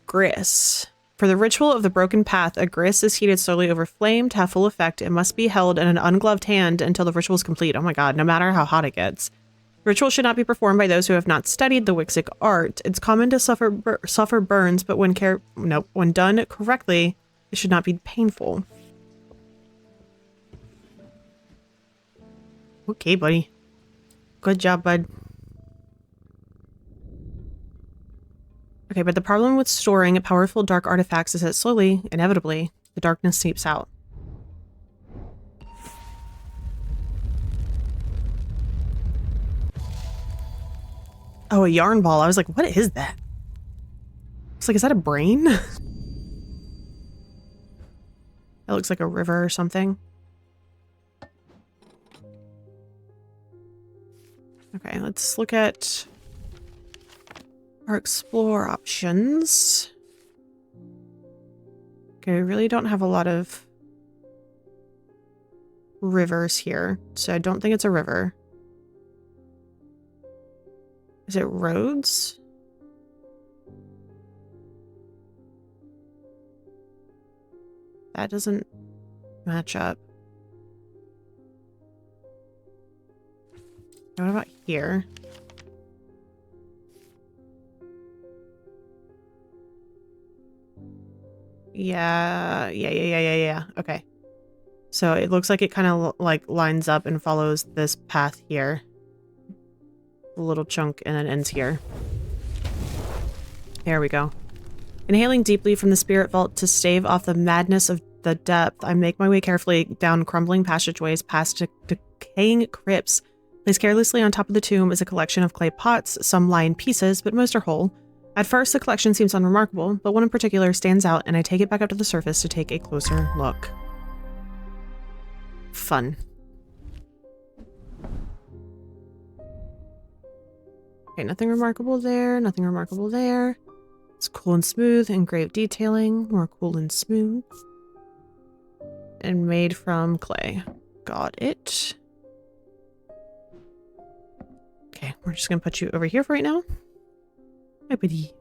gris. For the ritual of the broken path, a gris is heated slowly over flame to have full effect. It must be held in an ungloved hand until the ritual is complete. Oh my God, no matter how hot it gets. The ritual should not be performed by those who have not studied the Wixic art. It's common to suffer burns, but when done correctly, it should not be painful. Okay, buddy. Good job, bud. Okay, but the problem with storing powerful dark artifacts is that slowly, inevitably, the darkness seeps out. Oh, a yarn ball. I was like, what is that? It's like, is that a brain? That looks like a river or something. Okay, let's look at our explore options. Okay, we really don't have a lot of rivers here, so I don't think it's a river. Is it roads? That doesn't match up. What about here? Yeah. Okay. So it looks like it kind of like lines up and follows this path here. A little chunk and then ends here. There we go. Inhaling deeply from the spirit vault to stave off the madness of the depth, I make my way carefully down crumbling passageways past decaying crypts. Placed carelessly on top of the tomb is a collection of clay pots. Some lie in pieces, but most are whole. At first, the collection seems unremarkable, but one in particular stands out, and I take it back up to the surface to take a closer look. Fun. Okay, nothing remarkable there, nothing remarkable there. It's cool and smooth, engraved detailing, more cool and smooth. And made from clay. Got it. Okay, we're just gonna put you over here for right now. Hi, buddy.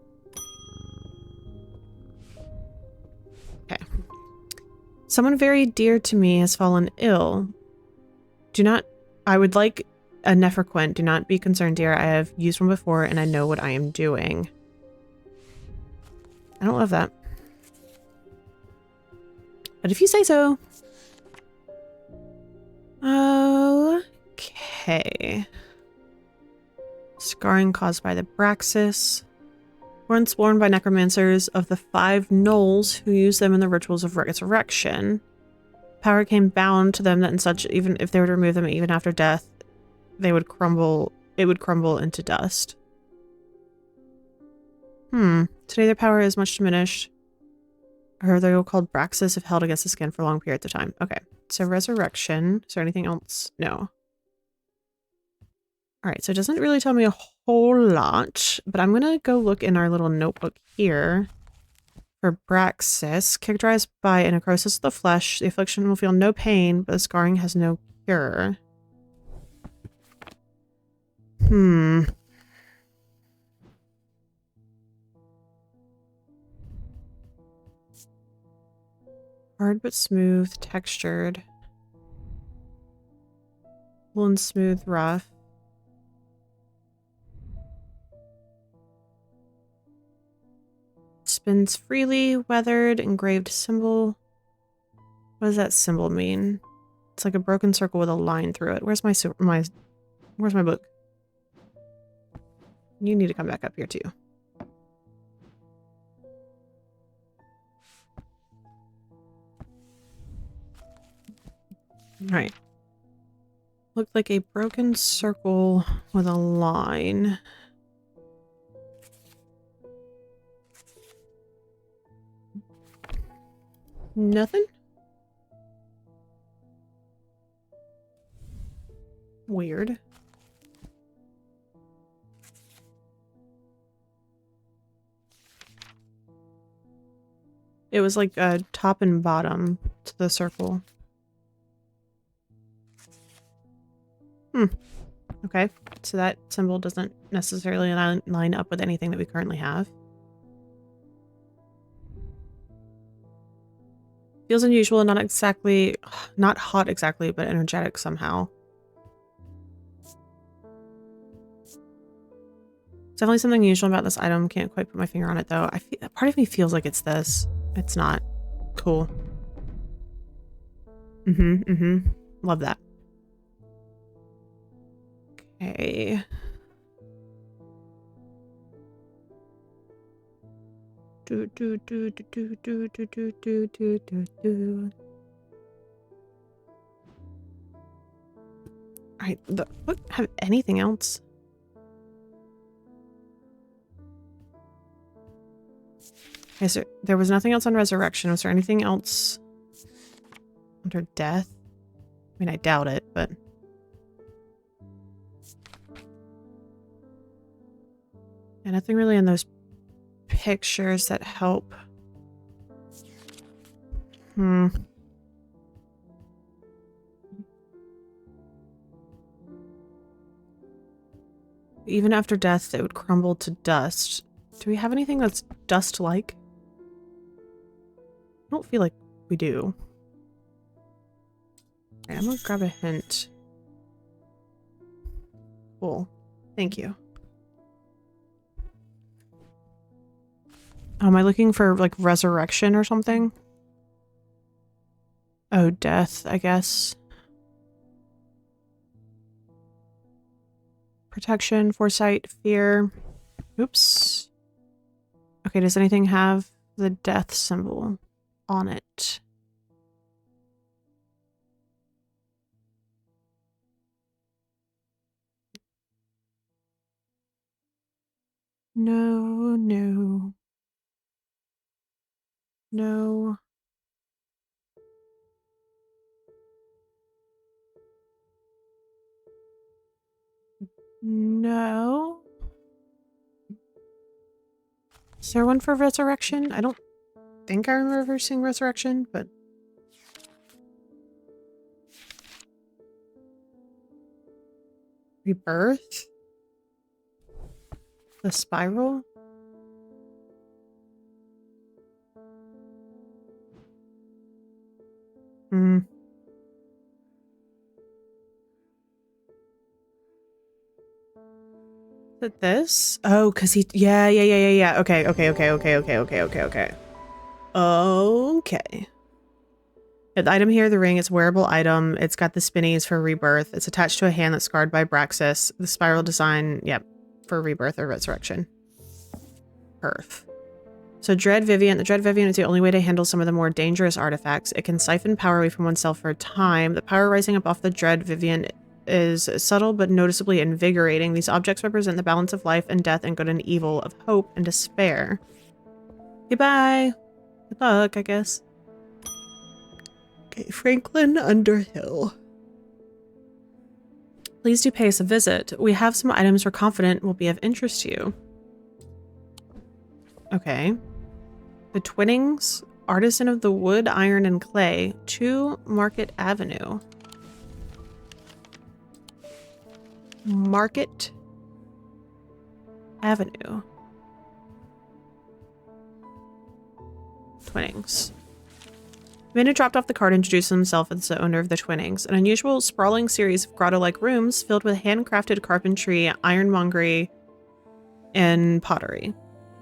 Okay. Someone very dear to me has fallen ill. I would like a Neferquent. Do not be concerned, dear. I have used one before and I know what I am doing. I don't love that. But if you say so. Okay. Scarring caused by the Braxis. Once worn by necromancers of the 5 gnolls who use them in the rituals of resurrection. Power came bound to them that in such, even if they were to remove them even after death, they would crumble, it would crumble into dust. Today their power is much diminished. Or they were called Braxis if held against the skin for long periods of time. Okay, so resurrection. Is there anything else? No. Alright, so it doesn't really tell me a whole lot, but I'm gonna go look in our little notebook here for Braxis. Characterized by a necrosis of the flesh, the affliction will feel no pain, but the scarring has no cure. Hard but smooth, textured. Cool and smooth, rough. Spins freely, weathered, engraved symbol. What does that symbol mean? It's like a broken circle with a line through it. Where's my book? You need to come back up here too. Alright. Looked like a broken circle with a line. Nothing? Weird. It was like a top and bottom to the circle. Okay, so that symbol doesn't necessarily line up with anything that we currently have. Feels unusual, not hot exactly, but energetic somehow. Definitely something unusual about this item. Can't quite put my finger on it though. Part of me feels like it's this. It's not. Cool. Love that. Okay. Alright, what have anything else? Okay, so there was nothing else on resurrection. Was there anything else under death? I mean, I doubt it, but Yeah, nothing really in those pictures that help. Even after death, it would crumble to dust. Do we have anything that's dust-like? I don't feel like we do. Okay, I'm gonna grab a hint. Cool. Thank you. Am I looking for, like, resurrection or something? Oh, death, I guess. Protection, foresight, fear. Oops. Okay, does anything have the death symbol on it? No, no. No. No. Is there one for resurrection? I don't think I remember seeing resurrection, but... Rebirth? The spiral? Hmm. Is it this? Oh, because he... Yeah. Okay. Okay. Yeah, the item here, the ring, it's a wearable item. It's got the spinnies for rebirth. It's attached to a hand that's scarred by Braxis. The spiral design, yep, for rebirth or resurrection. Perf. So Dread Vivian. The Dread Vivian is the only way to handle some of the more dangerous artifacts. It can siphon power away from oneself for a time. The power rising up off the Dread Vivian is subtle but noticeably invigorating. These objects represent the balance of life and death and good and evil, of hope and despair. Goodbye. Good luck, I guess. Okay, Franklin Underhill. Please do pay us a visit. We have some items we're confident will be of interest to you. Okay. The Twinnings, artisan of the wood, iron, and clay, 2 Market Avenue. Market Avenue. Twinnings. The man who dropped off the card introduced himself as the owner of the Twinnings, an unusual, sprawling series of grotto-like rooms filled with handcrafted carpentry, ironmongery, and pottery.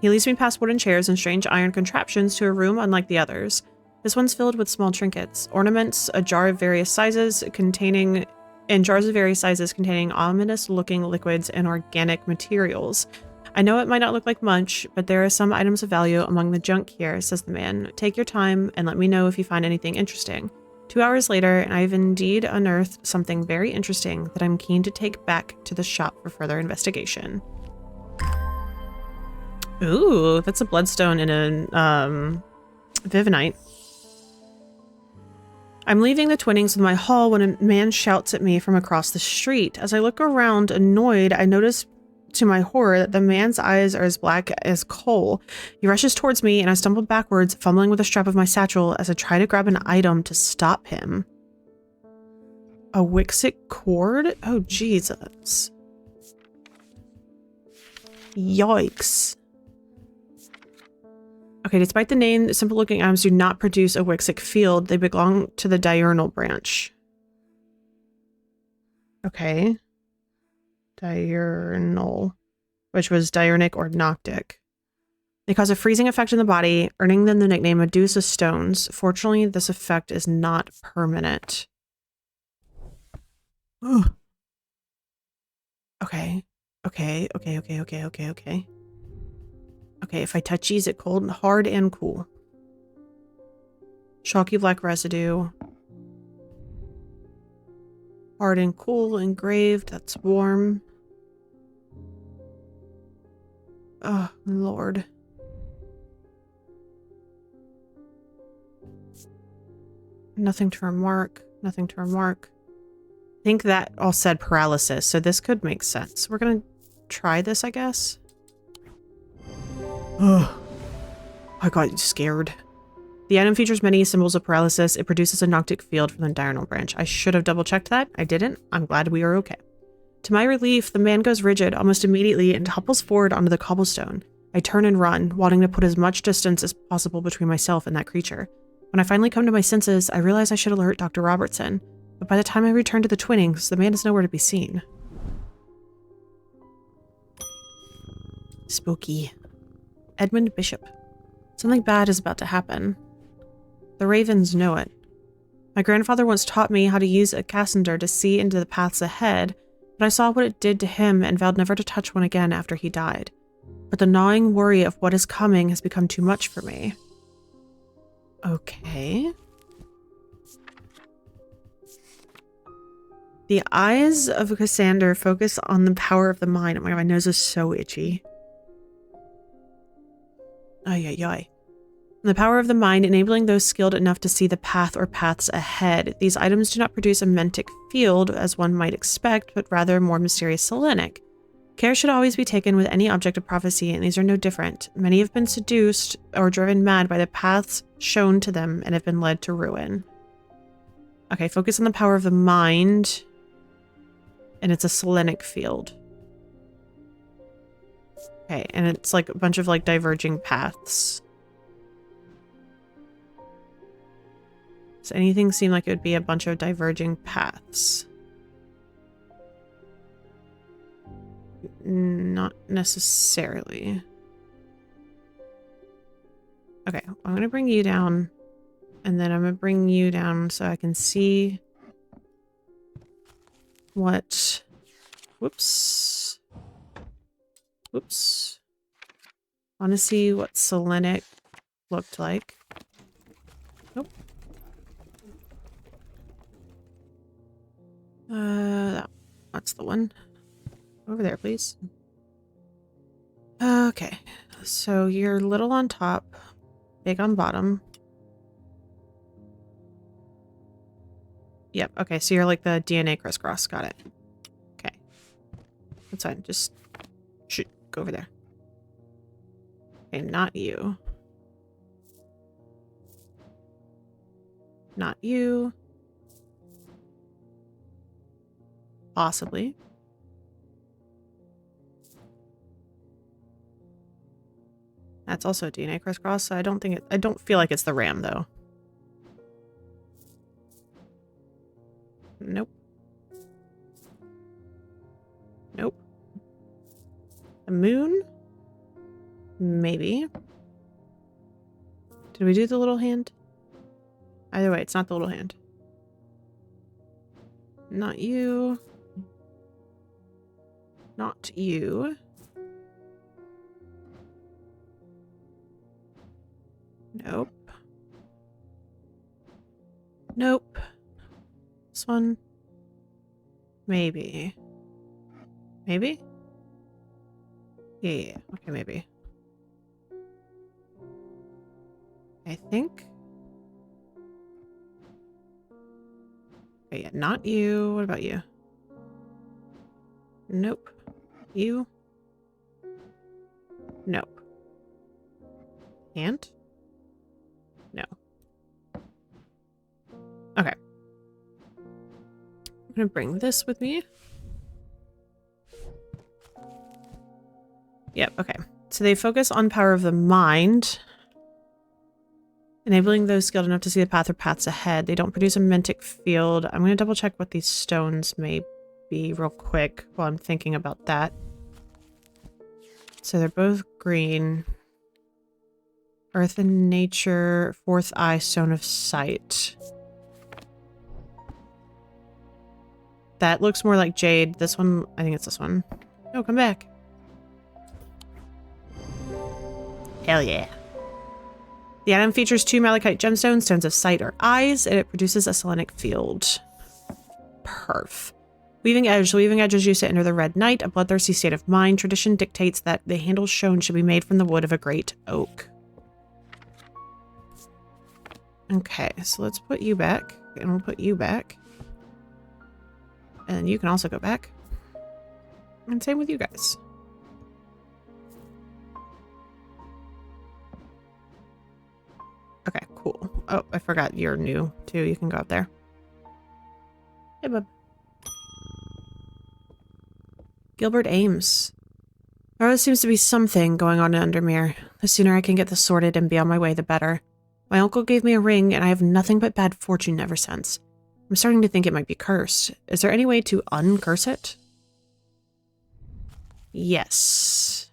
He leads me past wooden chairs and strange iron contraptions to a room unlike the others. This one's filled with small trinkets, ornaments, a jar of various sizes containing ominous-looking liquids and organic materials. I know it might not look like much, but there are some items of value among the junk here, says the man. Take your time and let me know if you find anything interesting. 2 hours later, and I've indeed unearthed something very interesting that I'm keen to take back to the shop for further investigation. Ooh, that's a bloodstone and a Vivinite. I'm leaving the Twinnings with my haul when a man shouts at me from across the street. As I look around, annoyed, I notice to my horror that the man's eyes are as black as coal. He rushes towards me and I stumble backwards, fumbling with the strap of my satchel as I try to grab an item to stop him. A Wixit cord? Oh, Jesus. Yikes. Okay, despite the name, simple-looking items do not produce a Wixit field. They belong to the diurnal branch. Okay. Diurnal, which was diurnic or noctic. They cause a freezing effect in the body, earning them the nickname Medusa Stones. Fortunately, this effect is not permanent. Ugh. Okay. Okay. Okay, if I touch these, it cold, hard, and cool. Chalky black residue. Hard and cool, engraved, that's warm. Oh, Lord. Nothing to remark, nothing to remark. I think that all said paralysis, so this could make sense. We're gonna try this, I guess. Ugh. I got scared. The item features many symbols of paralysis. It produces a noctic field from the diurnal branch. I should have double-checked that. I didn't. I'm glad we are okay. To my relief, the man goes rigid almost immediately and topples forward onto the cobblestone. I turn and run, wanting to put as much distance as possible between myself and that creature. When I finally come to my senses, I realize I should alert Dr. Robertson, but by the time I return to the Twinnings, the man is nowhere to be seen. Spooky. Edmund Bishop. Something bad is about to happen. The ravens know it. My grandfather once taught me how to use a Cassander to see into the paths ahead, but I saw what it did to him and vowed never to touch one again after he died. But the gnawing worry of what is coming has become too much for me. Okay. The eyes of Cassander focus on the power of the mind. Oh my god, my nose is so itchy. Ay, ay, ay. The power of the mind, enabling those skilled enough to see the path or paths ahead. These items do not produce a mentic field, as one might expect, but rather more mysterious selenic. Care should always be taken with any object of prophecy, and these are no different. Many have been seduced or driven mad by the paths shown to them and have been led to ruin. Okay, focus on the power of the mind, and it's a selenic field. Okay, and it's like a bunch of like diverging paths. Does anything seem like it would be a bunch of diverging paths? Not necessarily. Okay, I'm going to bring you down, and then I'm going to bring you down so I can see what... Whoops. Whoops. I want to see what selenic looked like. Nope. That's the one. Over there, please. Okay, so you're little on top, big on bottom. Yep, okay, so you're like the DNA crisscross. Got it. Okay. That's fine. Just shoot, go over there. Okay, not you. Not you. Possibly. That's also a DNA crisscross, so I don't think I don't feel like it's the ram though. Nope. Nope. The moon? Maybe. Did we do the little hand? Either way, it's not the little hand. Not you. Not you. Nope. Nope. This one. Maybe. Maybe? Yeah. Okay, maybe. I think. Okay, yeah, not you. What about you? Nope. You? Nope. And? No. Okay. I'm gonna bring this with me. Yep, okay. So they focus on power of the mind, enabling those skilled enough to see the path or paths ahead. They don't produce a mentic field. I'm gonna double check what these stones may be real quick while I'm thinking about that. So they're both green. Earth and Nature, Fourth Eye, Stone of Sight. That looks more like jade. This one, I think it's this one. No, come back. Hell yeah. The item features 2 malachite gemstones, Stones of Sight or Eyes, and it produces a selenic field. Perf. Weaving Edge. The Weaving Edge is used to enter the Red Knight, a bloodthirsty state of mind. Tradition dictates that the handles shown should be made from the wood of a great oak. Okay, so let's put you back, and we'll put you back. And you can also go back. And same with you guys. Cool. Oh, I forgot you're new too. You can go up there. Hey, bub. Gilbert Ames. There always seems to be something going on in Undermere. The sooner I can get this sorted and be on my way, the better. My uncle gave me a ring, and I have nothing but bad fortune ever since. I'm starting to think it might be cursed. Is there any way to uncurse it? Yes.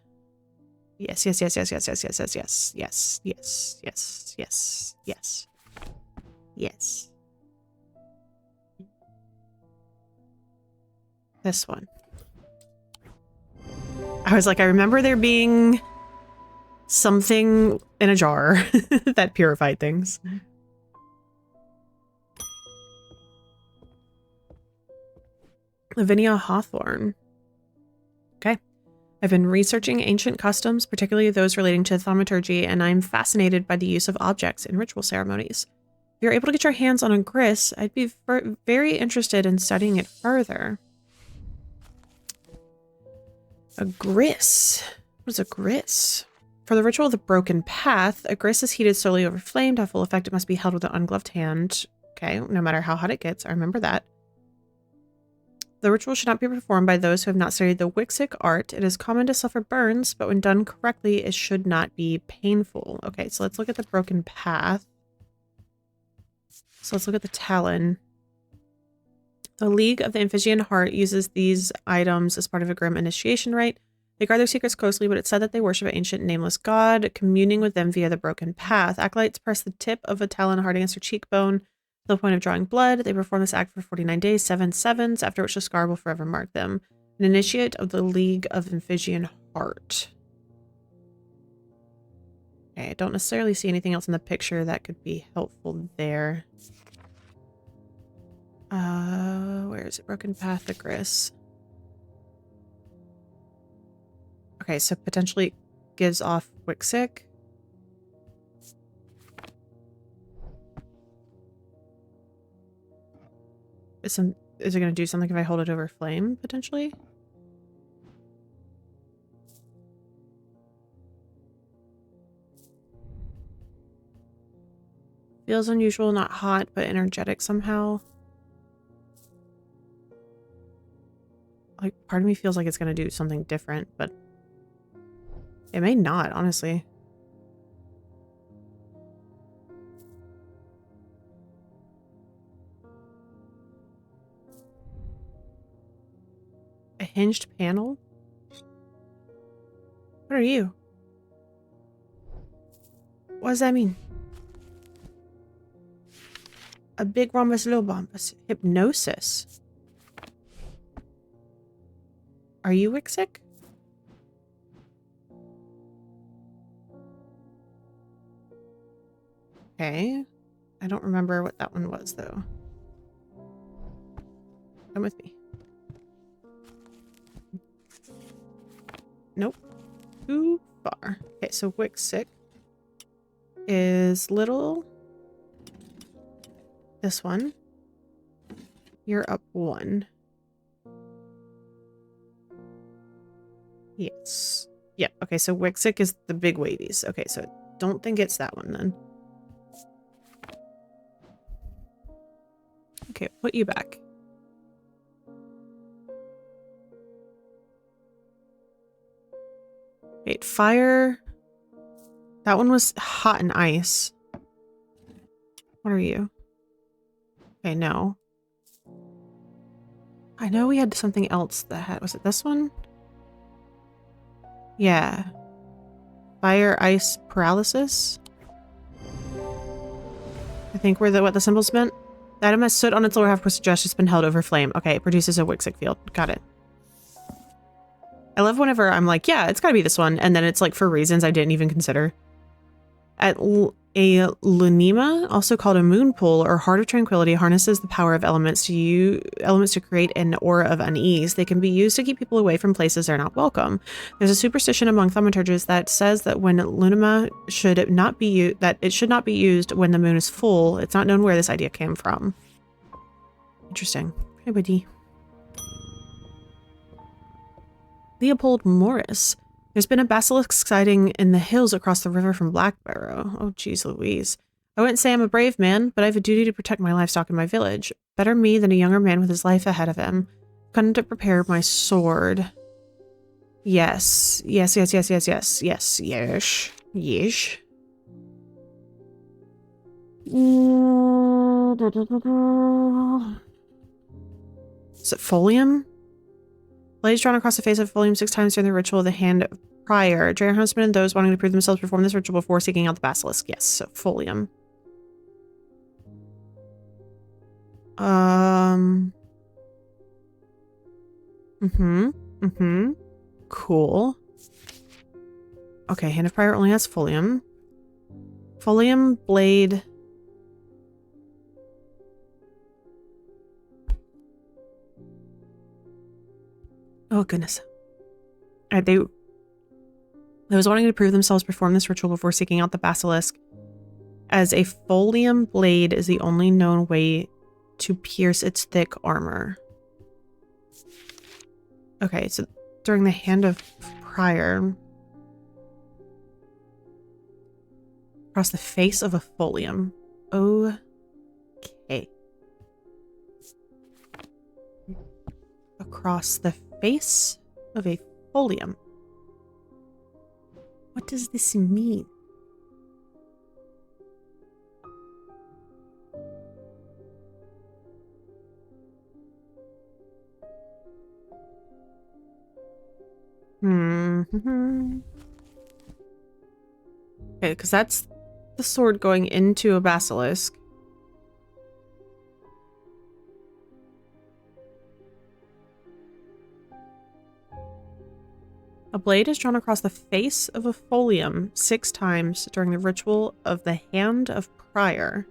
Yes, yes, yes, yes, yes, yes, yes, yes, yes, yes, yes, yes, yes, yes, yes. This one. I was like, I remember there being something in a jar that purified things. Lavinia Hawthorne. Okay. I've been researching ancient customs, particularly those relating to thaumaturgy, and I'm fascinated by the use of objects in ritual ceremonies. If you're able to get your hands on a gris, I'd be very interested in studying it further. A gris. What is a gris? For the ritual of the broken path, a gris is heated slowly over flame. To have full effect, it must be held with an ungloved hand. Okay, no matter how hot it gets, I remember that. The ritual should not be performed by those who have not studied the Wixic art. It is common to suffer burns, but when done correctly, it should not be painful. Okay, so let's look at the broken path. So let's look at the Talon. The League of the Emphysean Heart uses these items as part of a grim initiation rite. They guard their secrets closely, but it's said that they worship an ancient nameless god, communing with them via the broken path. Acolytes press the tip of a talon hard against their cheekbone to the point of drawing blood. They perform this act for 49 days, 7 sevens, after which the scar will forever mark them. An initiate of the League of Emphysean Heart. Okay, I don't necessarily see anything else in the picture that could be helpful there. Where is it? Broken Path, the Gris. Okay, so potentially gives off Wixic. Is it going to do something if I hold it over flame, potentially? Feels unusual, not hot, but energetic somehow. Like, part of me feels like it's going to do something different, but it may not, honestly. A hinged panel? What are you? What does that mean? A big rhombus, little rhombus. Hypnosis. Are you Wixic? Okay. I don't remember what that one was, though. Come with me. Nope. Too far. Okay, so Wixic is little. This one. You're up 1. Yes. Yeah, okay, so Wixic is the big wavies. Okay, so don't think it's that one then. Okay, put you back. Wait, fire. That one was hot and ice. What are you? Okay, no. I know we had something else that had, was it this one? Yeah. Fire, ice, paralysis. I think were what the symbols meant. The item has stood on its lower half with suggest it's been held over flame. Okay, it produces a Wixic field. Got it. I love whenever I'm like, yeah, it's gotta be this one. And then it's like for reasons I didn't even consider. A lunema, also called a moon pool or heart of tranquility, harnesses the power of elements to create an aura of unease. They can be used to keep people away from places they're not welcome. There's a superstition among thaumaturgists that says that when lunema should not be used when the moon is full. It's not known where this idea came from. Interesting. Hey, buddy. Leopold Morris. There's been a basilisk sighting in the hills across the river from Blackbarrow. Oh, geez Louise. I wouldn't say I'm a brave man, but I have a duty to protect my livestock in my village. Better me than a younger man with his life ahead of him. Come to prepare my sword. Yes. Yes, yes, yes, yes, yes, yes, yes. Yes. Is it folium? Blades drawn across the face of folium 6 times during the ritual of the hand of prior. Dragon huntsmen and those wanting to prove themselves perform this ritual before seeking out the basilisk. Yes, so folium. Cool. Okay, hand of prior only has folium. Folium blade. Oh goodness. Those wanting to prove themselves perform this ritual before seeking out the basilisk, as a folium blade is the only known way to pierce its thick armor. Okay, so during the hand of prior, across the face of a folium. Okay. Across the face of a folium. What does this mean? Okay, because that's the sword going into a basilisk. A blade is drawn across the face of a folium 6 times during the ritual of the hand of prior.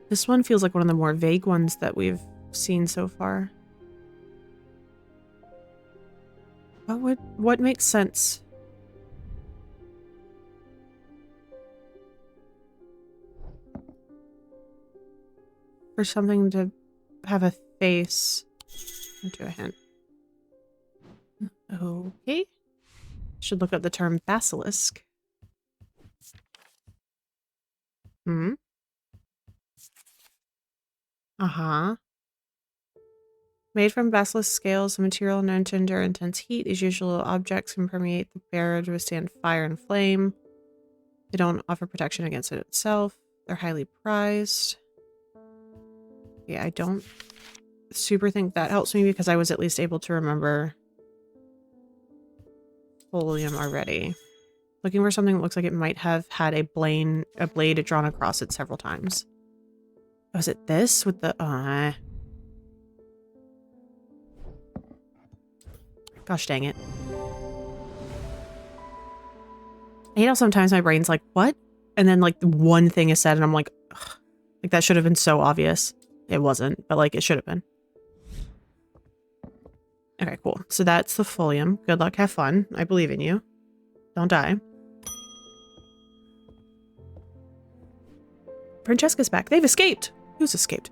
This one feels like one of the more vague ones that we've seen so far. What makes sense? For something to have a face into a hand. Okay. Should look up the term basilisk. Uh-huh. Made from basilisk scales, a material known to endure intense heat. These usual objects can permeate the bearer to withstand fire and flame. They don't offer protection against it itself. They're highly prized. Yeah, I don't super think that helps me because I was at least able to remember folium already. Looking for something that looks like it might have had a blade drawn across it several times. Oh, is it this with the gosh dang it. I hate how sometimes my brain's like, what? And then like one thing is said and I'm like, ugh. Like that should have been so obvious. It wasn't, but like it should have been. Okay, cool. So that's the folium. Good luck, have fun. I believe in you. Don't die. Francesca's back. They've escaped. Who's escaped?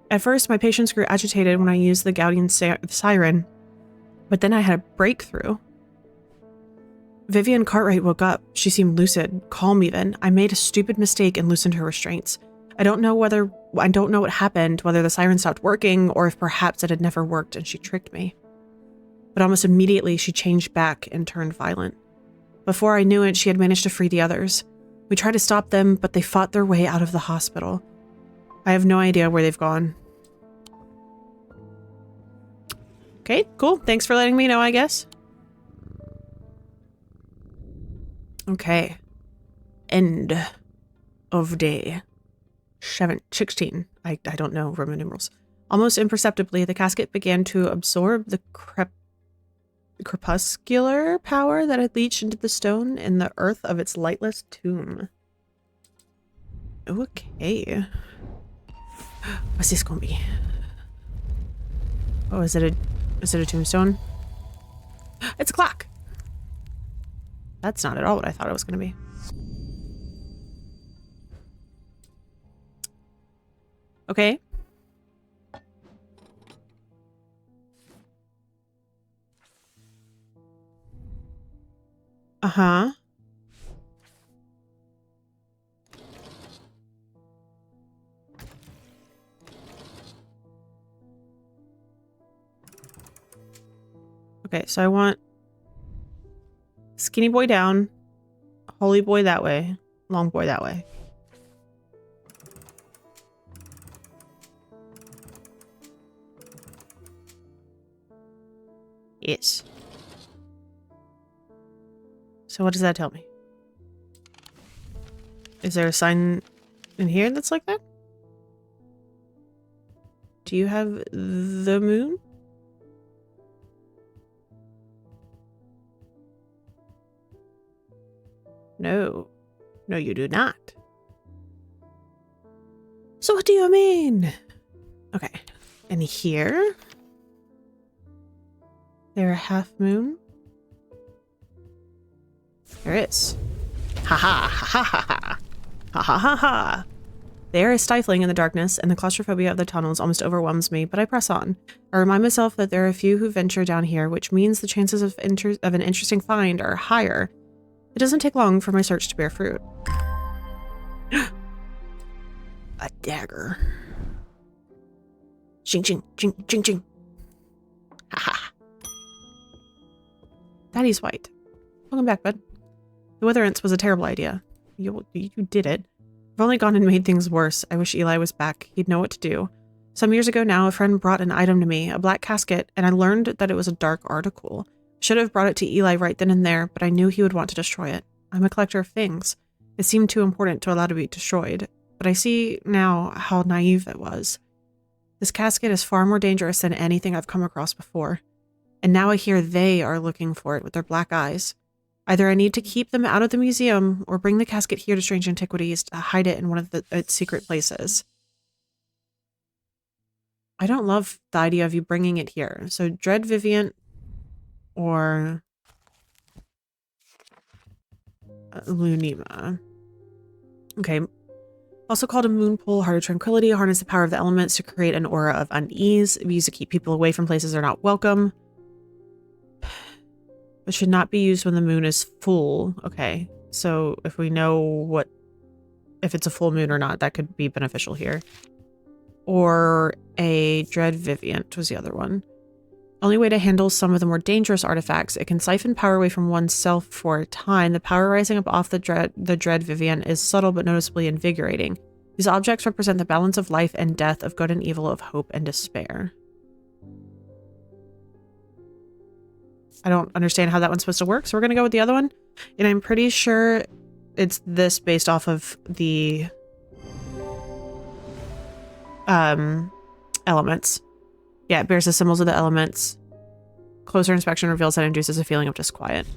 At first, my patients grew agitated when I used the Gaudian siren, but then I had a breakthrough. Vivian Cartwright woke up. She seemed lucid, calm even. I made a stupid mistake and loosened her restraints. I don't know what happened, whether the siren stopped working or if perhaps it had never worked and she tricked me. But almost immediately she changed back and turned violent. Before I knew it, she had managed to free the others. We tried to stop them, but they fought their way out of the hospital. I have no idea where they've gone. Okay, cool. Thanks for letting me know, I guess. Okay. End of day 16. I don't know Roman numerals. Almost imperceptibly, the casket began to absorb the crepuscular power that had leached into the stone and the earth of its lightless tomb. Okay. What's this gonna be? Oh, is it a tombstone? It's a clock! That's not at all what I thought it was gonna be. Okay. Uh-huh. Okay, so I want skinny boy down, holy boy that way, long boy that way. Yes. So what does that tell me? Is there a sign in here that's like that? Do you have the moon? No. No, you do not. So what do you mean? Okay. And here? There a half moon? There is. Ha ha ha ha ha ha. Ha ha ha ha. The air is stifling in the darkness, and the claustrophobia of the tunnels almost overwhelms me, but I press on. I remind myself that there are a few who venture down here, which means the chances of an interesting find are higher. It doesn't take long for my search to bear fruit. A dagger. Ching ching ching ching ching. Ha ha. Daddy's white. Welcome back, bud. The witherance was a terrible idea. You did it. I've only gone and made things worse. I wish Eli was back. He'd know what to do. Some years ago now, a friend brought an item to me, a black casket, and I learned that it was a dark article. Should have brought it to Eli right then and there, but I knew he would want to destroy it. I'm a collector of things. It seemed too important to allow to be destroyed, but I see now how naive it was. This casket is far more dangerous than anything I've come across before, and now I hear they are looking for it with their black eyes. Either I need to keep them out of the museum or bring the casket here to Strange Antiquities to hide it in one of its secret places. I don't love the idea of you bringing it here. So Dread Viviant or Lunima. Okay. Also called a moon pool, heart of tranquility, harness the power of the elements to create an aura of unease. Used to keep people away from places they're not welcome. It should not be used when the moon is full. Okay, so if we know if it's a full moon or not, that could be beneficial here. Or a Dread Viviant was the other one. Only way to handle some of the more dangerous artifacts. It can siphon power away from oneself for a time. The power rising up off the Dread Viviant is subtle but noticeably invigorating. These objects represent the balance of life and death, of good and evil, of hope and despair. I don't understand how that one's supposed to work, so we're going to go with the other one. And I'm pretty sure it's this based off of the elements. Yeah, it bears the symbols of the elements. Closer inspection reveals that it induces a feeling of disquiet.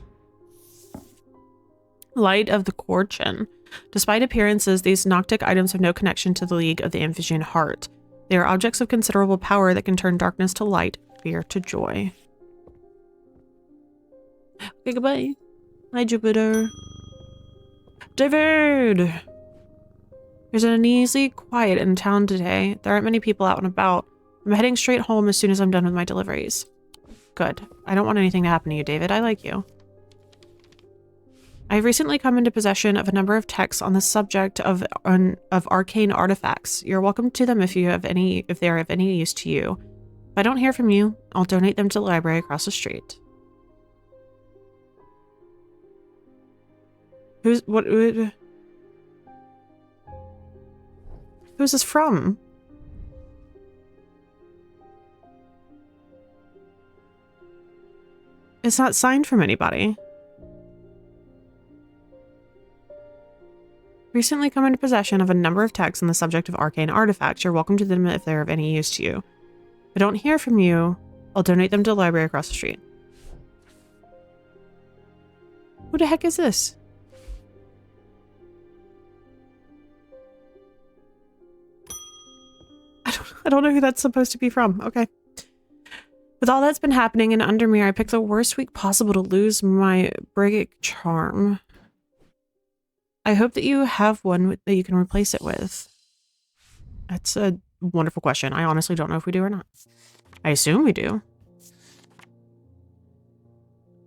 Light of the Corchin. Despite appearances, these Noctic items have no connection to the League of the Amphibian Heart. They are objects of considerable power that can turn darkness to light, fear to joy. Okay, goodbye. Hi, Jupiter. David! There's an uneasy quiet in town today. There aren't many people out and about. I'm heading straight home as soon as I'm done with my deliveries. Good. I don't want anything to happen to you, David. I like you. I've recently come into possession of a number of texts on the subject of arcane artifacts. You're welcome to them if they are of any use to you. If I don't hear from you, I'll donate them to the library across the street. Who's this from? It's not signed from anybody. Recently come into possession of a number of texts on the subject of arcane artifacts. You're welcome to them if they're of any use to you. If I don't hear from you, I'll donate them to the library across the street. Who the heck is this? I don't know who that's supposed to be from. Okay. With all that's been happening in Undermere, I picked the worst week possible to lose my Brigic charm. I hope that you have one that you can replace it with. That's a wonderful question. I honestly don't know if we do or not. I assume we do.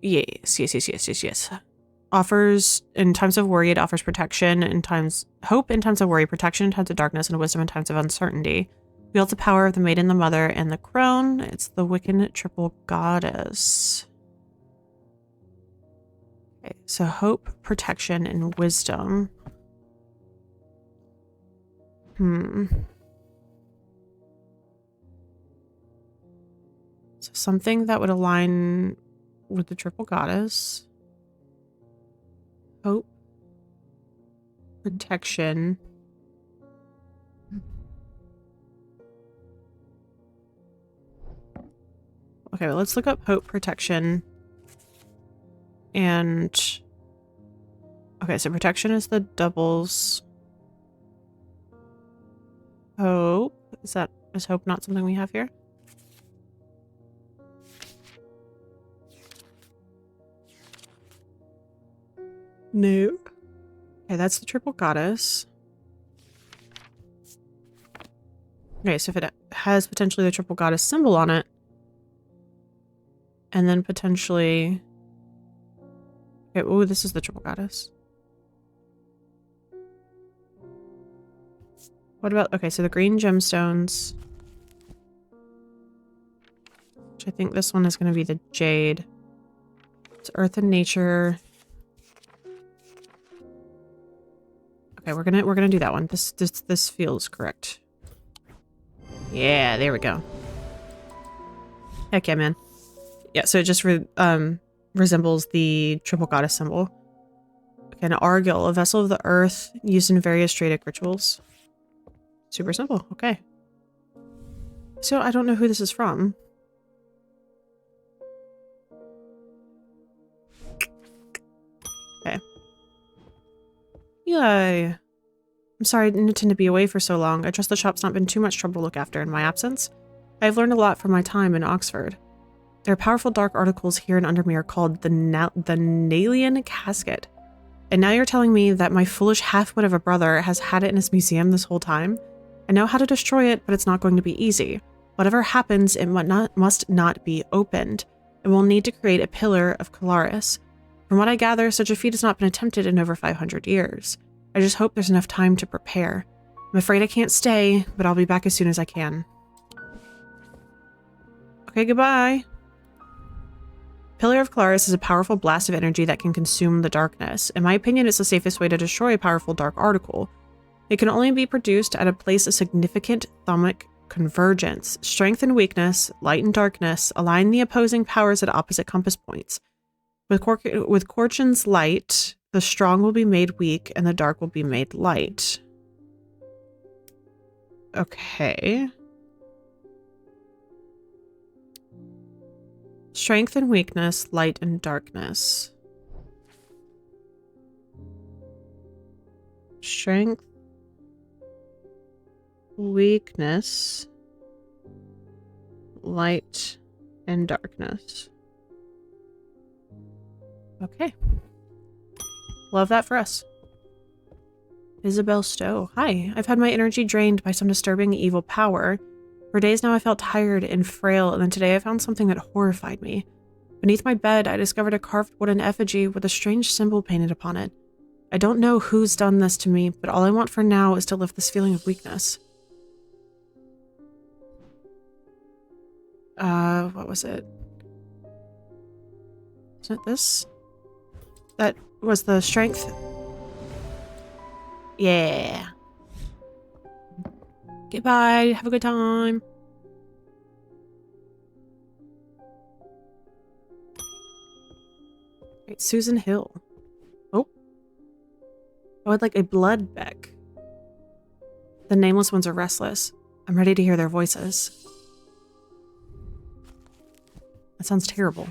Yes. offers in times of worry, it offers protection in times, hope in times of worry, protection in times of darkness, and wisdom in times of uncertainty. Wields the power of the maiden, the mother, and the crone. It's the Wiccan triple goddess. Okay, so hope, protection, and wisdom. So something that would align with the triple goddess. Hope. Protection. Okay, well, let's look up hope, protection, and... Okay, so protection is the doubles. Hope. Is hope not something we have here? No. Okay, that's the triple goddess. Okay, so if it has potentially the triple goddess symbol on it, and then potentially... Okay, ooh, this is the triple goddess. What about... Okay, so the green gemstones. Which I think this one is going to be the jade. It's earth and nature. Okay, we're gonna do that one. This feels correct. Yeah, there we go. Heck yeah, man. Yeah, so it just resembles the triple goddess symbol. Okay, an argil, a vessel of the earth used in various Dradic rituals. Super simple. Okay. So I don't know who this is from. Okay. Eli. I'm sorry I didn't intend to be away for so long. I trust the shop's not been too much trouble to look after in my absence. I've learned a lot from my time in Oxford. There are powerful dark articles here in Undermere called the Nalian Casket. And now you're telling me that my foolish half-wit of a brother has had it in his museum this whole time? I know how to destroy it, but it's not going to be easy. Whatever happens, it must not be opened. And we'll need to create a pillar of Colaris. From what I gather, such a feat has not been attempted in over 500 years. I just hope there's enough time to prepare. I'm afraid I can't stay, but I'll be back as soon as I can. Okay, goodbye. Pillar of Colaris is a powerful blast of energy that can consume the darkness. In my opinion, it's the safest way to destroy a powerful dark article. It can only be produced at a place of significant thermic convergence. Strength and weakness, light and darkness, align the opposing powers at opposite compass points. With Corchin's light, the strong will be made weak and the dark will be made light. Okay. Strength and weakness, light and darkness. Strength, weakness, light, and darkness. Okay. Love that for us. Isabel Stowe. Hi. I've had my energy drained by some disturbing evil power. For days now I felt tired and frail, and then today I found something that horrified me. Beneath my bed, I discovered a carved wooden effigy with a strange symbol painted upon it. I don't know who's done this to me, but all I want for now is to lift this feeling of weakness. What was it? Isn't it this? That was the strength. Yeah. Goodbye. Have a good time. Right, Susan Hill. Oh. I would like a blood beck. The nameless ones are restless. I'm ready to hear their voices. That sounds terrible.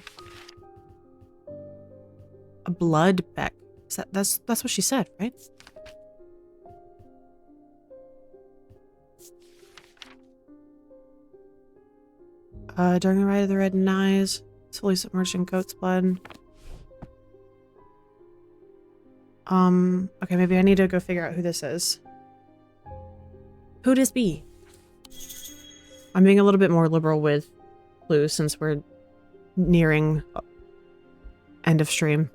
A blood beck. Is that's what she said, right? During the rite of the red eyes, fully submerged in goat's blood. Okay, maybe I need to go figure out who this is. Who this be? I'm being a little bit more liberal with clues since we're nearing end of stream.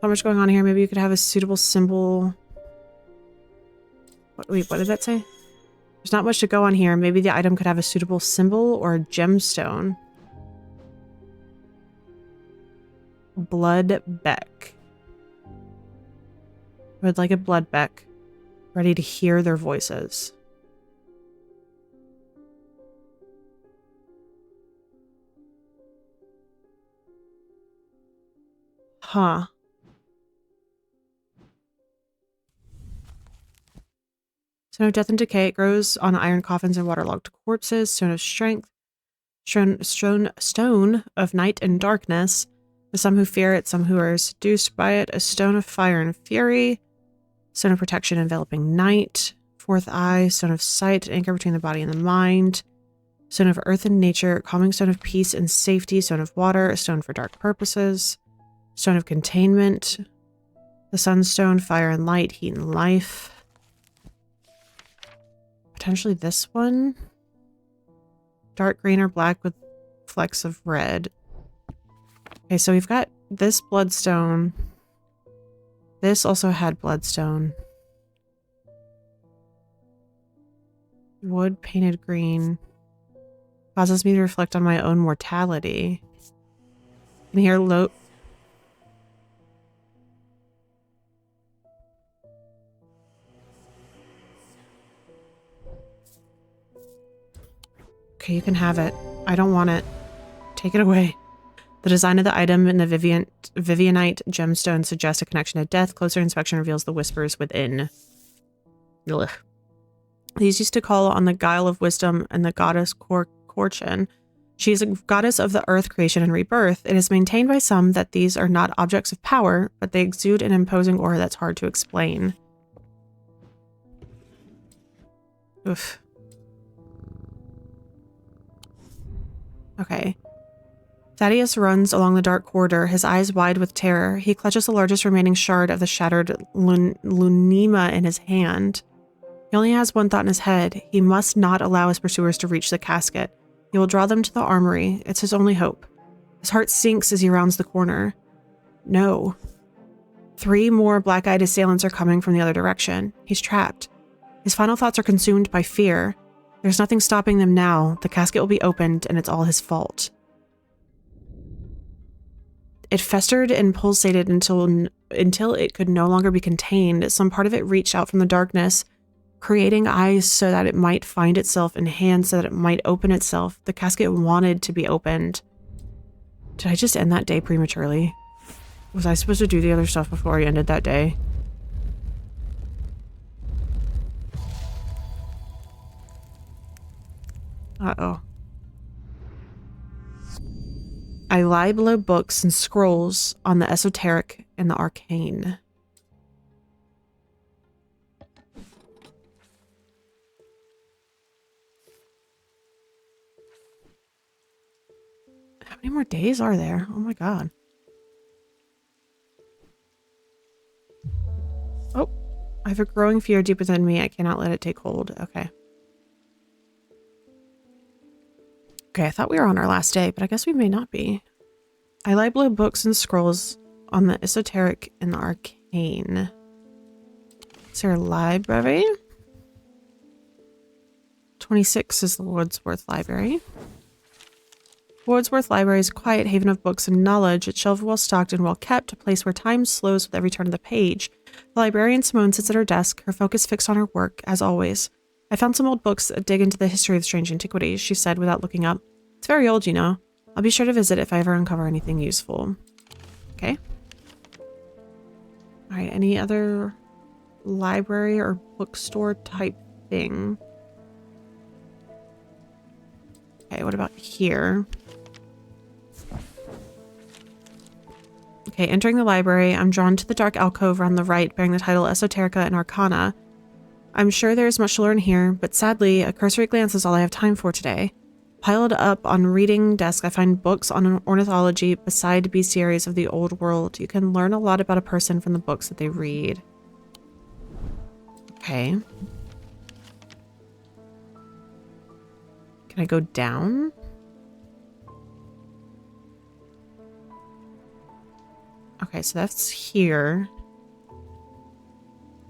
Not much going on here. Maybe you could have a suitable symbol. Wait, what did that say? There's not much to go on here. Maybe the item could have a suitable symbol or a gemstone. Blood beck. I would like a blood beck. Ready to hear their voices. Huh. Stone of death and decay. It grows on iron coffins and waterlogged corpses. Stone of strength. Stone of night and darkness. To some who fear it, some who are seduced by it. A stone of fire and fury. Stone of protection enveloping night. Fourth eye. Stone of sight. Anchor between the body and the mind. Stone of earth and nature. Calming stone of peace and safety. Stone of water. A stone for dark purposes. Stone of containment. The sunstone. Fire and light. Heat and life. Potentially this one. Dark green or black with flecks of red. Okay, so we've got this bloodstone. This also had bloodstone. Wood painted green. Causes me to reflect on my own mortality. And here low. Okay, you can have it. I don't want it. Take it away. The design of the item in the Vivianite gemstone suggests a connection to death. Closer inspection reveals the whispers within. Ugh. These used to call on the guile of wisdom and the goddess Korchin. She is a goddess of the earth, creation, and rebirth. It is maintained by some that these are not objects of power, but they exude an imposing aura that's hard to explain. Oof. Okay. Thaddeus runs along the dark corridor, his eyes wide with terror. He clutches the largest remaining shard of the shattered lunema in his hand. He only has one thought in his head. He must not allow his pursuers to reach the casket. He will draw them to the armory. It's his only hope. His heart sinks as he rounds the corner. No. 3 more black-eyed assailants are coming from the other direction. He's trapped. His final thoughts are consumed by fear. There's nothing stopping them now. The casket will be opened, and it's all his fault. It festered and pulsated until it could no longer be contained. Some part of it reached out from the darkness, creating eyes so that it might find itself and hands so that it might open itself. The casket wanted to be opened. Did I just end that day prematurely? Was I supposed to do the other stuff before I ended that day? Uh-oh. I lie below books and scrolls on the esoteric and the arcane. How many more days are there? Oh my god. Oh, I have a growing fear deep within me. I cannot let it take hold. Okay. Okay, I thought we were on our last day, but I guess we may not be. I lie below books and scrolls on the esoteric and the arcane. Is there a library? 26 is the Wordsworth Library. Wordsworth Library is a quiet haven of books and knowledge. Its shelves are well stocked and well kept, a place where time slows with every turn of the page. The librarian Simone sits at her desk, her focus fixed on her work, as always. I found some old books that dig into the history of Strange Antiquities, she said without looking up. It's very old, you know. I'll be sure to visit if I ever uncover anything useful. Okay. Alright, any other library or bookstore type thing? Okay, what about here? Okay, entering the library, I'm drawn to the dark alcove on the right bearing the title Esoterica and Arcana. I'm sure there's much to learn here, but sadly, a cursory glance is all I have time for today. Piled up on reading desk, I find books on ornithology beside bestiaries of the old world. You can learn a lot about a person from the books that they read. Okay. Can I go down? Okay, so that's here.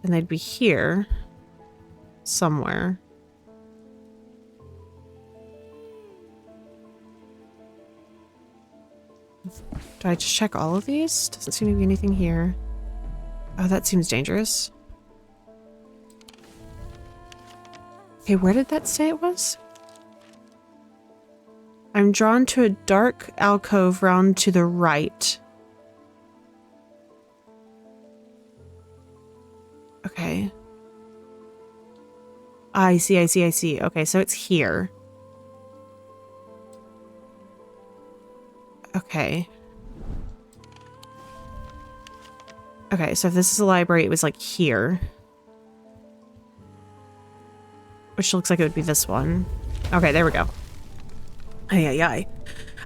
And they'd be here. Somewhere. Do I just check all of these? Doesn't seem to be anything here. Oh, that seems dangerous. Okay, where did that say it was? I'm drawn to a dark alcove round to the right. Okay. I see. Okay, so it's here. Okay. Okay, so if this is a library, it was like here. Which looks like it would be this one. Okay, there we go. Ay.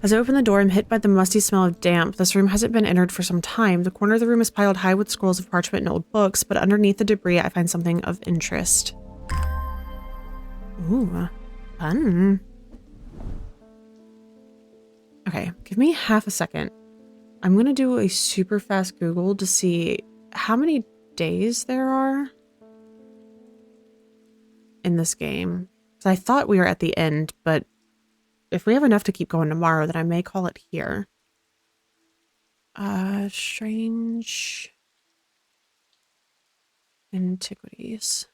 As I open the door, I'm hit by the musty smell of damp. This room hasn't been entered for some time. The corner of the room is piled high with scrolls of parchment and old books, but underneath the debris, I find something of interest. Ooh, fun. Okay, give me half a second. I'm gonna do a super fast Google to see how many days there are in this game. So I thought we were at the end, but if we have enough to keep going tomorrow, then I may call it here. Strange Antiquities.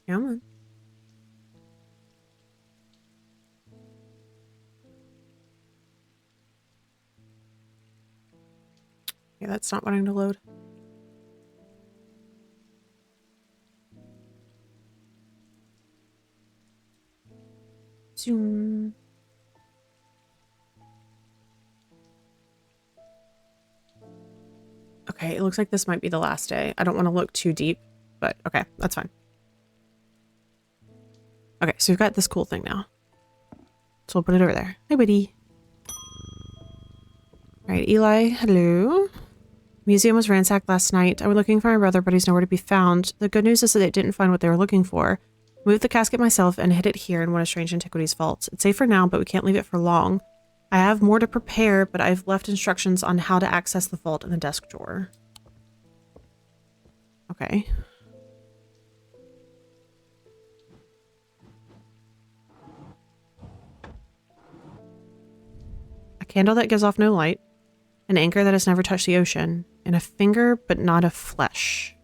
Come on. Yeah, that's not wanting to load. Zoom. Okay, it looks like this might be the last day. I don't want to look too deep, but okay, that's fine. Okay, so we've got this cool thing now. So we'll put it over there. Hi, buddy. All right, Eli, hello. Museum was ransacked last night. I was looking for my brother, but he's nowhere to be found. The good news is that they didn't find what they were looking for. Moved the casket myself and hid it here in one of Strange Antiquities' vaults. It's safe for now, but we can't leave it for long. I have more to prepare, but I've left instructions on how to access the vault in the desk drawer. Okay. A candle that gives off no light. An anchor that has never touched the ocean. And a finger, but not of flesh.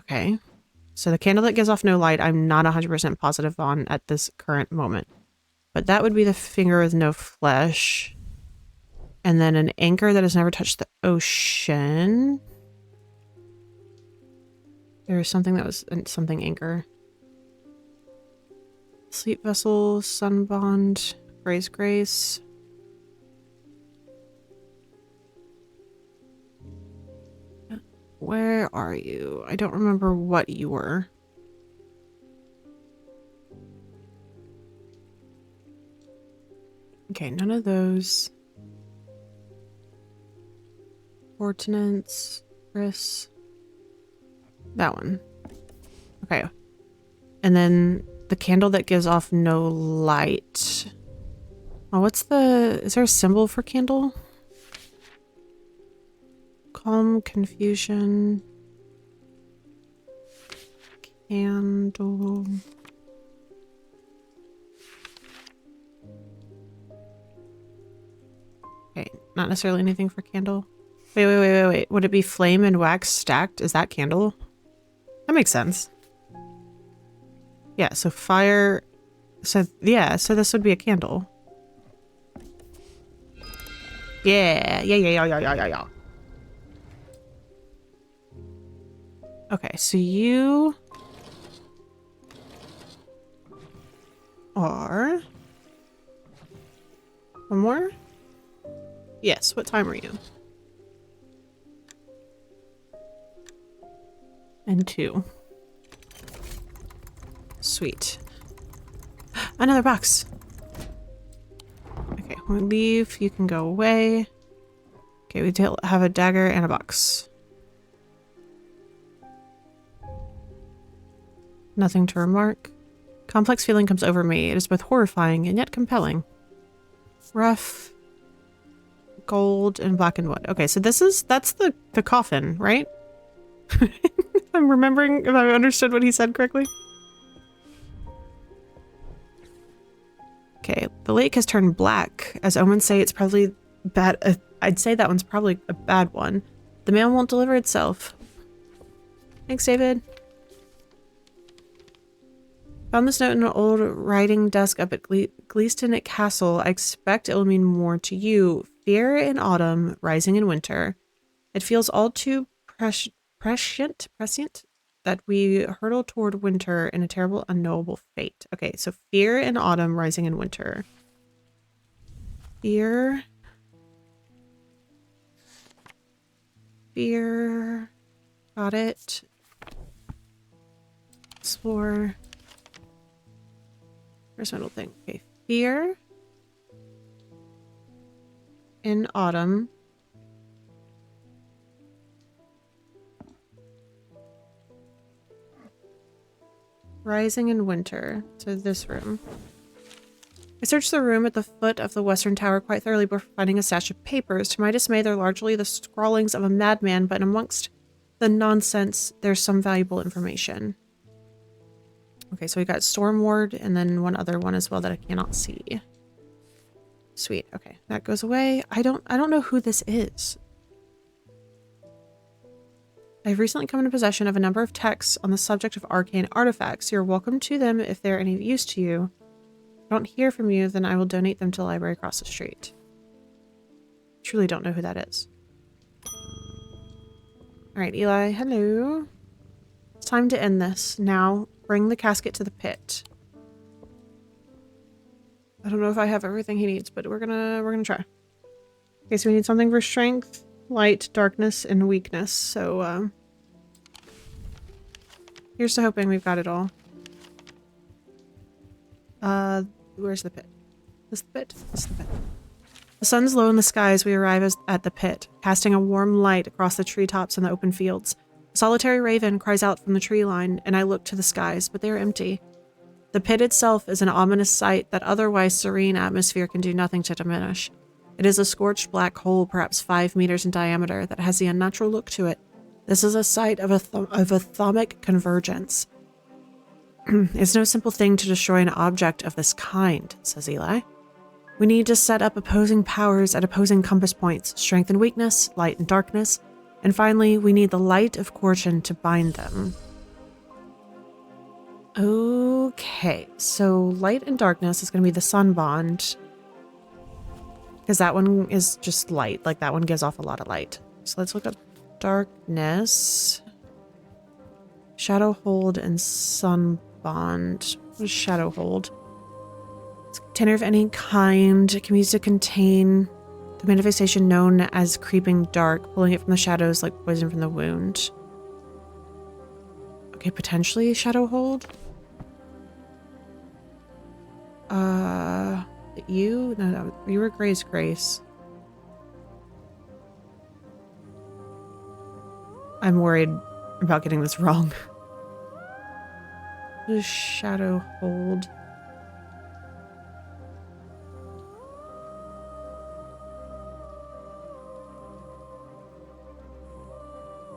Okay. So the candle that gives off no light, I'm not 100% positive on at this current moment. But that would be the finger with no flesh. And then an anchor that has never touched the ocean. There was something that was something anchor. Sleep vessel, sunbond, grace. Where are you? I don't remember what you were. Okay, none of those. Ordnance, Chris. That one. Okay. And then the candle that gives off no light. Oh, what's the... Is there a symbol for candle? Calm, confusion. Candle. Okay, not necessarily anything for candle. Wait. Would it be flame and wax stacked? Is that candle? That makes sense. Yeah, so fire... So, yeah, so this would be a candle. Yeah. Okay, so you... are... One more? Yes, what time are you? And 2. Sweet. Another box. Okay, we leave. You can go away. Okay, we have a dagger and a box. Nothing to remark. Complex feeling comes over me. It is both horrifying and yet compelling. Rough. Gold and black and wood. Okay, so that's the coffin, right? If I'm remembering, if I understood what he said correctly. Okay, the lake has turned black. As omens say, it's probably bad. I'd say that one's probably a bad one. The mail won't deliver itself. Thanks, David. Found this note in an old writing desk up at Gleeston Castle. I expect it will mean more to you. Fear in autumn, rising in winter. It feels all too prescient that we hurtle toward winter in a terrible, unknowable fate. Okay, so fear in autumn, rising in winter. Fear. Fear. Got it. Explore. Where's my little thing? Okay, fear in autumn. Rising in winter. So this room. I searched the room at the foot of the western tower quite thoroughly before finding a stash of papers. To my dismay, they're largely the scrawlings of a madman, but amongst the nonsense, there's some valuable information. Okay, so we got Storm Ward and then one other one as well that I cannot see. Sweet. Okay, that goes away. I don't know who this is. I've recently come into possession of a number of texts on the subject of arcane artifacts. You're welcome to them if they're any use to you. If I don't hear from you, then I will donate them to the library across the street. Truly don't know who that is. All right, Eli, hello. It's time to end this. Now, bring the casket to the pit. I don't know if I have everything he needs, but we're gonna try. Okay, so we need something for strength, light, darkness, and weakness. So, here's to hoping we've got it all. Where's the pit? This the pit? This the pit. The sun's low in the sky as we arrive at the pit, casting a warm light across the treetops and the open fields. A solitary raven cries out from the tree line, and I look to the skies, but they are empty. The pit itself is an ominous sight that otherwise serene atmosphere can do nothing to diminish. It is a scorched black hole, perhaps 5 meters in diameter, that has the unnatural look to it. This is a site of atomic convergence. It's no simple thing to destroy an object of this kind, says Eli. We need to set up opposing powers at opposing compass points, strength and weakness, light and darkness, and finally, we need the light of Corchin to bind them. Okay, so light and darkness is going to be the sun bond. Because that one is just light, like that one gives off a lot of light. So let's look up darkness. Shadow hold and sun bond. What is shadow hold? It's a container of any kind. It can be used to contain the manifestation known as creeping dark, pulling it from the shadows like poison from the wound. Okay, potentially shadow hold. You? No, you were Grace. I'm worried about getting this wrong. What is shadow hold?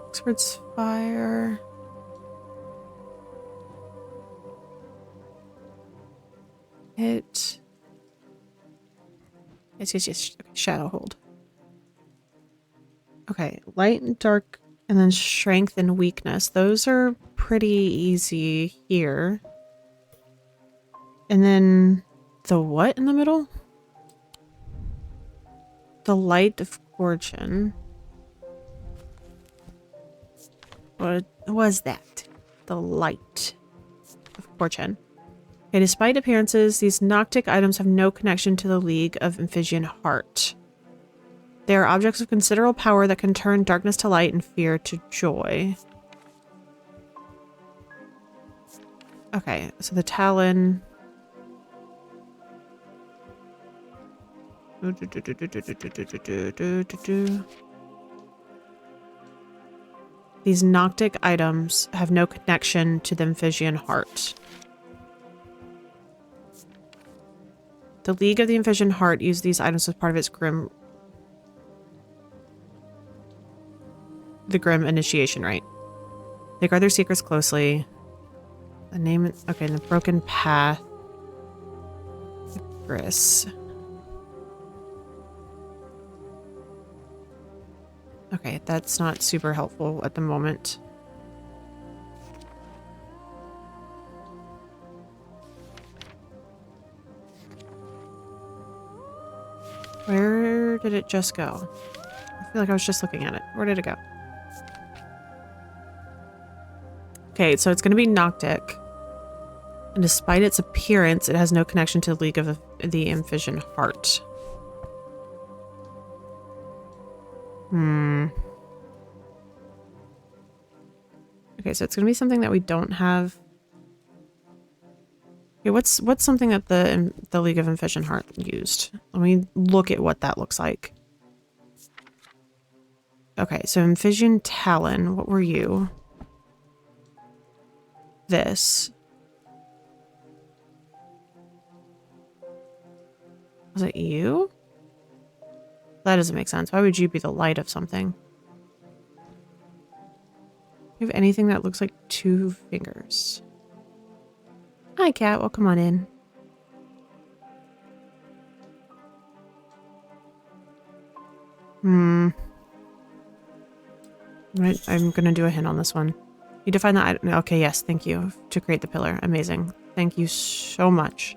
Oxford's fire. Yes. Okay, shadow hold. Okay, light and dark, and then strength and weakness. Those are pretty easy here. And then the what in the middle? The light of fortune. What was that? The light of fortune. Okay, despite appearances, these Noctic items have no connection to the League of Emphysian Heart. They are objects of considerable power that can turn darkness to light and fear to joy. Okay, so the Talon. These Noctic items have no connection to the Amphibian Heart. The League of the Amphibian Heart used these items as part of its Grim initiation rite. They guard their secrets closely. The name, okay, the Broken Path. Gris. Okay, that's not super helpful at the moment. Where did it just go? I feel like I was just looking at it. Where did it go? Okay, so it's going to be Noctic. And despite its appearance, it has no connection to the League of the Amphibian Heart. Okay, so it's going to be something that we don't have. Okay, what's something that the League of Amphibian Heart used? Let me look at what that looks like. Okay, so Amphibian Talon, what were you? This. Was it you? That doesn't make sense. Why would you be the light of something? You have anything that looks like 2 fingers? Hi, cat. Welcome on in. Right, I'm gonna do a hint on this one. You define that item. Okay, yes, thank you. To create the pillar. Amazing. Thank you so much.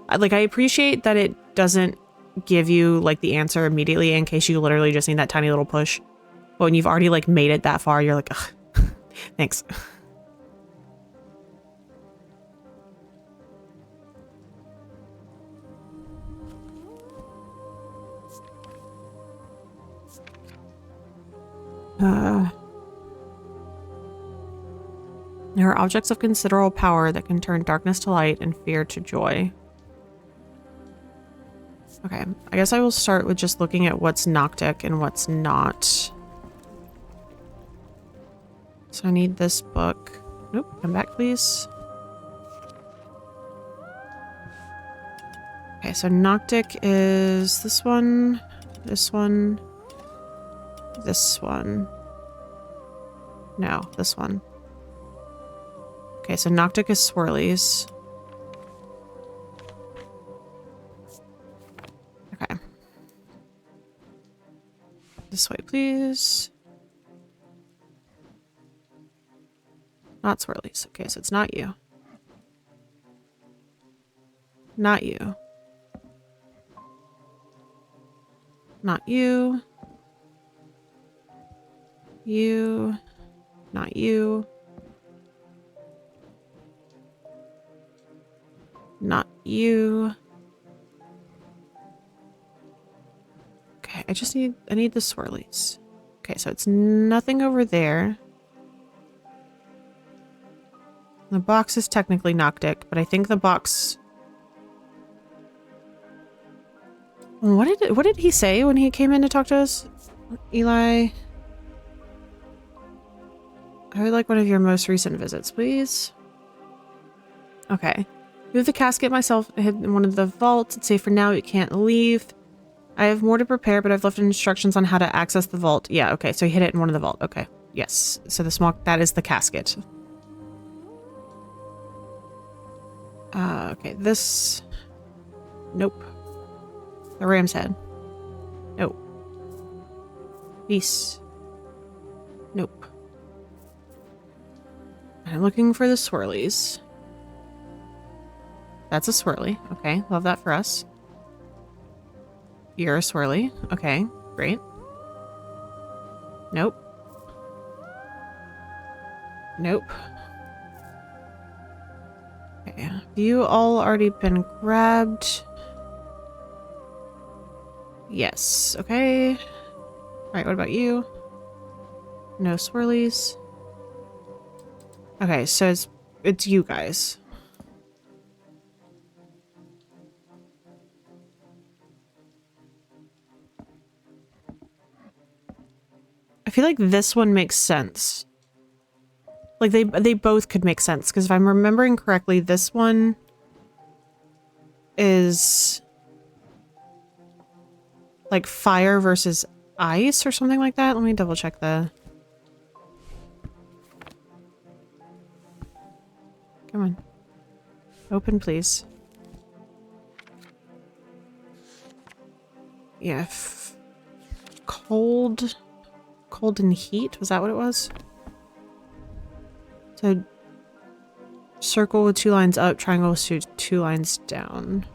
I appreciate that it doesn't give you, like, the answer immediately in case you literally just need that tiny little push. But when you've already, like, made it that far, you're like, ugh. Thanks. There are objects of considerable power that can turn darkness to light and fear to joy. Okay, I guess I will start with just looking at what's Noctic and what's not. So I need this book. Nope, come back, please. Okay, so Noctic is this one, this one, this one. No, this one. Okay, so Noctic is swirlies. Okay. This way, please. Not swirlies. Okay, so it's not you. Not you. Not you. You. Not you. Not you. Okay, I need the swirlies. Okay, so it's nothing over there. The box is technically Noctic, but I think the box... What did he say when he came in to talk to us? Eli... I would like one of your most recent visits, please. Okay. Move the casket myself, hid in one of the vaults. It's safe for now, you can't leave. I have more to prepare, but I've left instructions on how to access the vault. Yeah, okay, so you hid it in one of the vault. Okay, yes. So that is the casket. Okay, this... Nope. The ram's head. Nope. Peace. Nope. I'm looking for the swirlies. That's a swirly. Okay, love that for us. You're a swirly. Okay, great. Nope. Nope. Okay, have you all already been grabbed? Yes, okay. Alright, what about you? No swirlies. Okay, so it's you guys. I feel like this one makes sense. Like they both could make sense because if I'm remembering correctly, this one is like fire versus ice or something like that. Let me double check the... Come on. Open, please. Yeah. Cold and heat? Was that what it was? So circle with 2 lines up, triangle with 2 lines down.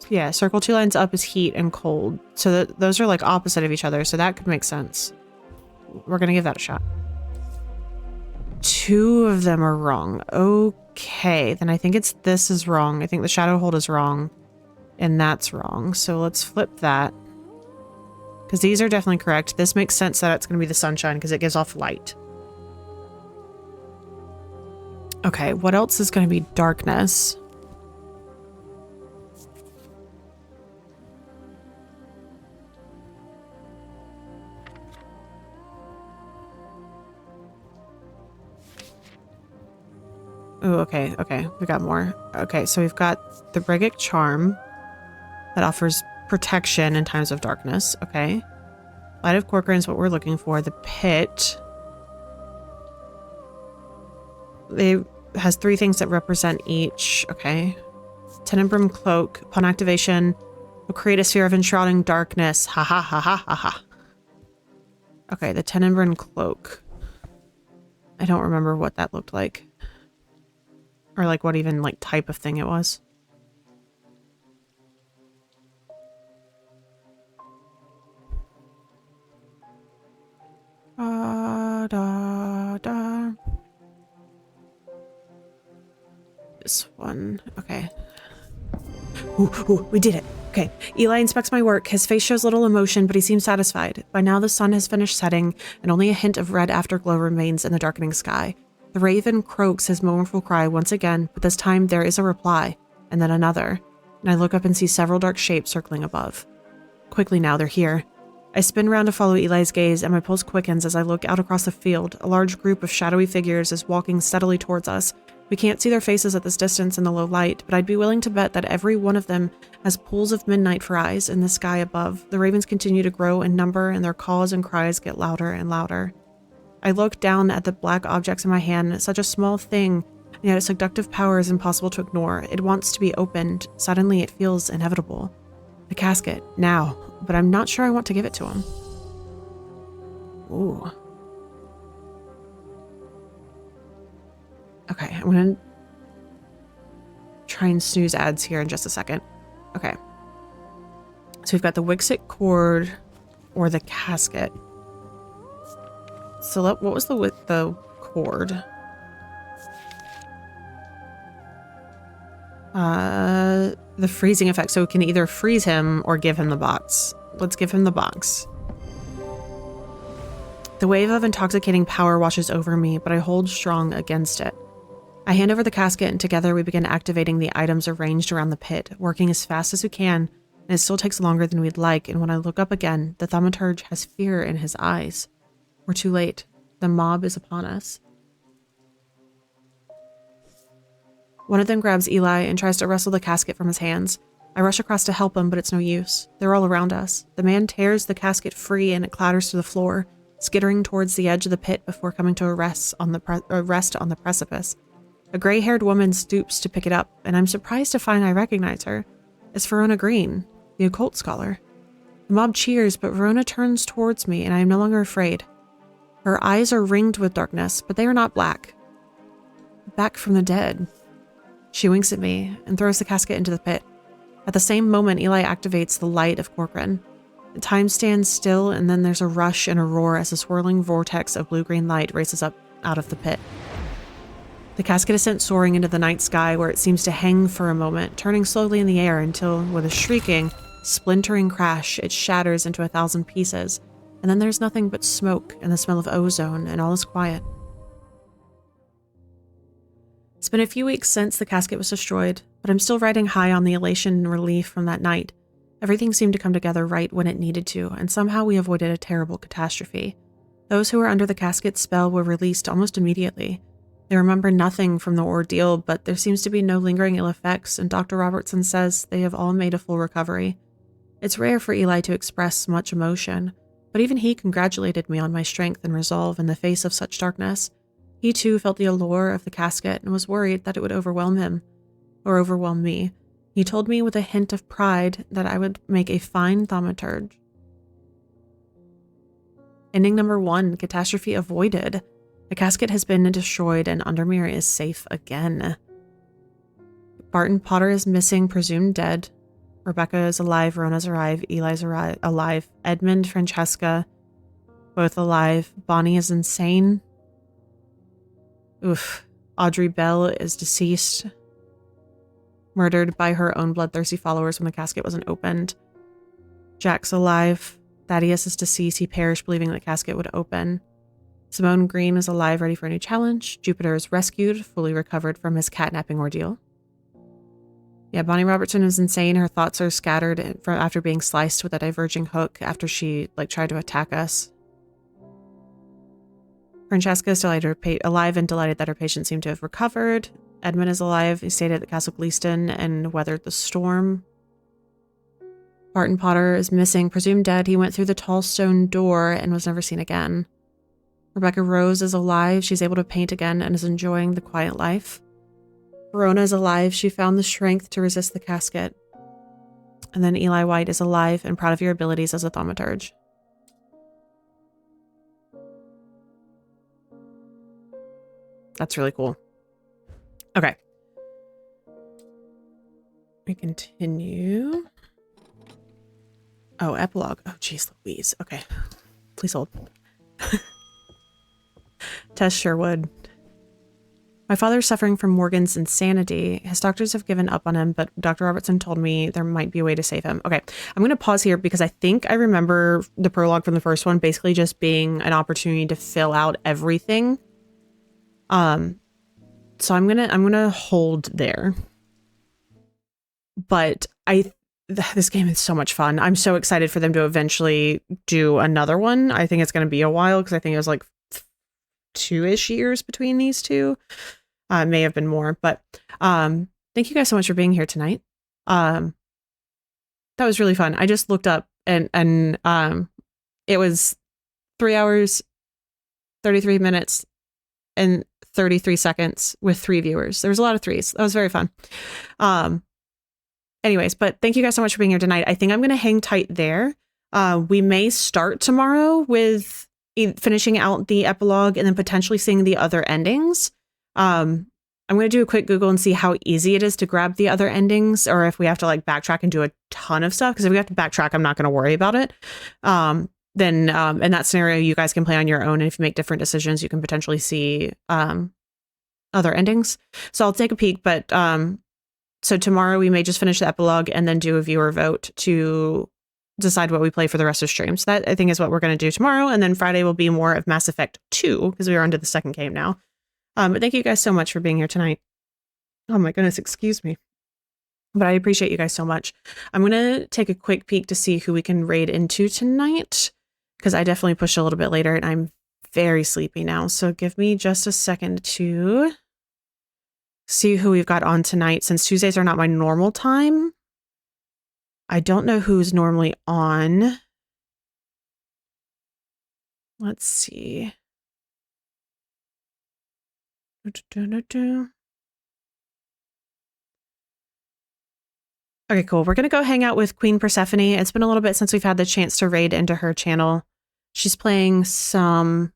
Yeah, circle 2 lines up is heat and cold. So those are like opposite of each other, so that could make sense. We're gonna give that a shot. 2 of them are wrong. Okay, then I think this is wrong. I think the shadow hold is wrong. And that's wrong. So let's flip that. Because these are definitely correct. This makes sense that it's going to be the sunshine because it gives off light. Okay, what else is going to be darkness? Oh, okay, okay. We got more. Okay, so we've got the Brigic Charm that offers protection in times of darkness. Okay. Light of Corcoran is what we're looking for. The pit. It has 3 things that represent each. Okay. Tenebrem Cloak. Upon activation, will create a sphere of enshrouding darkness. Ha ha ha ha ha ha. Okay, the Tenebrem Cloak. I don't remember what that looked like. Or like what even like type of thing it was. Da. This one. Okay. Ooh, we did it. Okay. Eli inspects my work. His face shows little emotion, but he seems satisfied. By now the sun has finished setting, and only a hint of red afterglow remains in the darkening sky. The raven croaks his mournful cry once again, but this time there is a reply, and then another, and I look up and see several dark shapes circling above. Quickly now, they're here. I spin round to follow Eli's gaze, and my pulse quickens as I look out across the field. A large group of shadowy figures is walking steadily towards us. We can't see their faces at this distance in the low light, but I'd be willing to bet that every one of them has pools of midnight for eyes in the sky above. The ravens continue to grow in number, and their calls and cries get louder and louder. I look down at the black objects in my hand, such a small thing, and yet its seductive power is impossible to ignore. It wants to be opened. Suddenly it feels inevitable. The casket, now, but I'm not sure I want to give it to him. Ooh. Okay, I'm gonna try and snooze ads here in just a second. Okay. So we've got the Wixit cord or the casket. So what was the cord? The freezing effect. So we can either freeze him or give him the box. Let's give him the box. The wave of intoxicating power washes over me, but I hold strong against it. I hand over the casket and together we begin activating the items arranged around the pit, working as fast as we can, and it still takes longer than we'd like, and when I look up again, the thaumaturge has fear in his eyes. We're too late. The mob is upon us. One of them grabs Eli and tries to wrestle the casket from his hands. I rush across to help him, but it's no use. They're all around us. The man tears the casket free and it clatters to the floor, skittering towards the edge of the pit before coming to a rest on the precipice. A gray-haired woman stoops to pick it up, and I'm surprised to find I recognize her. It's Verona Green, the occult scholar. The mob cheers, but Verona turns towards me, and I am no longer afraid. Her eyes are ringed with darkness, but they are not black. Back from the dead. She winks at me and throws the casket into the pit. At the same moment, Eli activates the light of Corcoran. The time stands still, and then there's a rush and a roar as a swirling vortex of blue-green light races up out of the pit. The casket is sent soaring into the night sky, where it seems to hang for a moment, turning slowly in the air until, with a shrieking, splintering crash, it shatters into 1,000 pieces, and then there's nothing but smoke and the smell of ozone, and all is quiet. It's been a few weeks since the casket was destroyed, but I'm still riding high on the elation and relief from that night. Everything seemed to come together right when it needed to, and somehow we avoided a terrible catastrophe. Those who were under the casket spell were released almost immediately. They remember nothing from the ordeal, but there seems to be no lingering ill effects, and Dr. Robertson says they have all made a full recovery. It's rare for Eli to express much emotion, but even he congratulated me on my strength and resolve in the face of such darkness. He too felt the allure of the casket and was worried that it would overwhelm him, or overwhelm me. He told me with a hint of pride that I would make a fine thaumaturge. Ending number 1, catastrophe avoided. The casket has been destroyed and Undermere is safe again. Barton Potter is missing, presumed dead. Rebecca is alive, Rona's alive, Eli's alive, Edmund, Francesca, both alive. Bonnie is insane. Oof. Audrey Bell is deceased. Murdered by her own bloodthirsty followers when the casket wasn't opened. Jack's alive. Thaddeus is deceased. He perished believing the casket would open. Simone Green is alive, ready for a new challenge. Jupiter is rescued, fully recovered from his catnapping ordeal. Yeah, Bonnie Robertson is insane. Her thoughts are scattered after being sliced with a diverging hook after she tried to attack us. Francesca is alive and delighted that her patient seemed to have recovered. Edmund is alive. He stayed at the Castle Gleaston and weathered the storm. Barton Potter is missing, presumed dead. He went through the tall stone door and was never seen again. Rebecca Rose is alive. She's able to paint again and is enjoying the quiet life. Verona is alive. She found the strength to resist the casket. And then Eli White is alive and proud of your abilities as a thaumaturge. That's really cool. Okay. We continue. Oh, epilogue. Oh, geez, Louise. Okay. Please hold. Tess Sherwood. My father is suffering from Morgan's insanity. His doctors have given up on him, but Dr. Robertson told me there might be a way to save him. Okay, I'm going to pause here because I think I remember the prologue from the first one basically just being an opportunity to fill out everything. So I'm gonna hold there. But this game is so much fun. I'm so excited for them to eventually do another one. I think it's going to be a while because I think it was 2-ish years between these two. May have been more, but thank you guys so much for being here tonight. That was really fun. I just looked up and it was 3 hours, 33 minutes, and 33 seconds with 3 viewers. There was a lot of 3s. That was very fun. Anyways, but thank you guys so much for being here tonight. I think I'm going to hang tight there. We may start tomorrow with finishing out the epilogue and then potentially seeing the other endings. I'm going to do a quick Google and see how easy it is to grab the other endings, or if we have to backtrack and do a ton of stuff. Because if we have to backtrack, I'm not going to worry about it. Then in that scenario, you guys can play on your own. And if you make different decisions, you can potentially see other endings. So I'll take a peek. But so tomorrow we may just finish the epilogue and then do a viewer vote to decide what we play for the rest of streams. That I think is what we're going to do tomorrow. And then Friday will be more of Mass Effect 2 because we are onto the second game now. But thank you guys so much for being here tonight. Oh my goodness, excuse me. But I appreciate you guys so much. I'm going to take a quick peek to see who we can raid into tonight, because I definitely pushed a little bit later and I'm very sleepy now. So give me just a second to see who we've got on tonight. Since Tuesdays are not my normal time, I don't know who's normally on. Let's see. Okay, cool. We're going to go hang out with Queen Persephone. It's been a little bit since we've had the chance to raid into her channel. She's playing some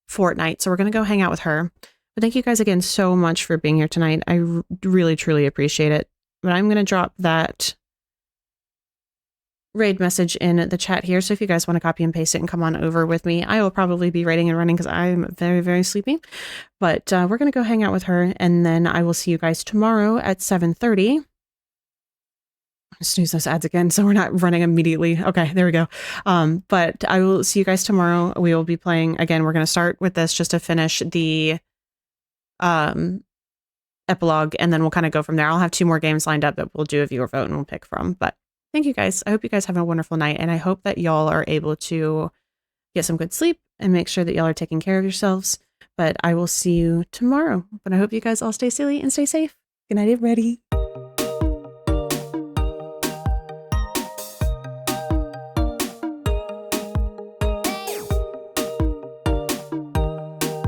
Fortnite, so we're going to go hang out with her. But thank you guys again so much for being here tonight. I really, truly appreciate it. But I'm going to drop that raid message in the chat here. So if you guys want to copy and paste it and come on over with me, I will probably be raiding and running because I'm very, very sleepy. But we're going to go hang out with her, and then I will see you guys tomorrow at 7:30. Snooze those ads again, so we're not running immediately. Okay, there we go. But I will see you guys tomorrow. We will be playing again. We're going to start with this just to finish the epilogue, and then we'll kind of go from there. I'll have 2 more games lined up that we'll do a viewer vote and we'll pick from. But thank you guys. I hope you guys have a wonderful night, and I hope that y'all are able to get some good sleep and make sure that y'all are taking care of yourselves. But I will see you tomorrow. But I hope you guys all stay silly and stay safe. Good night, everybody.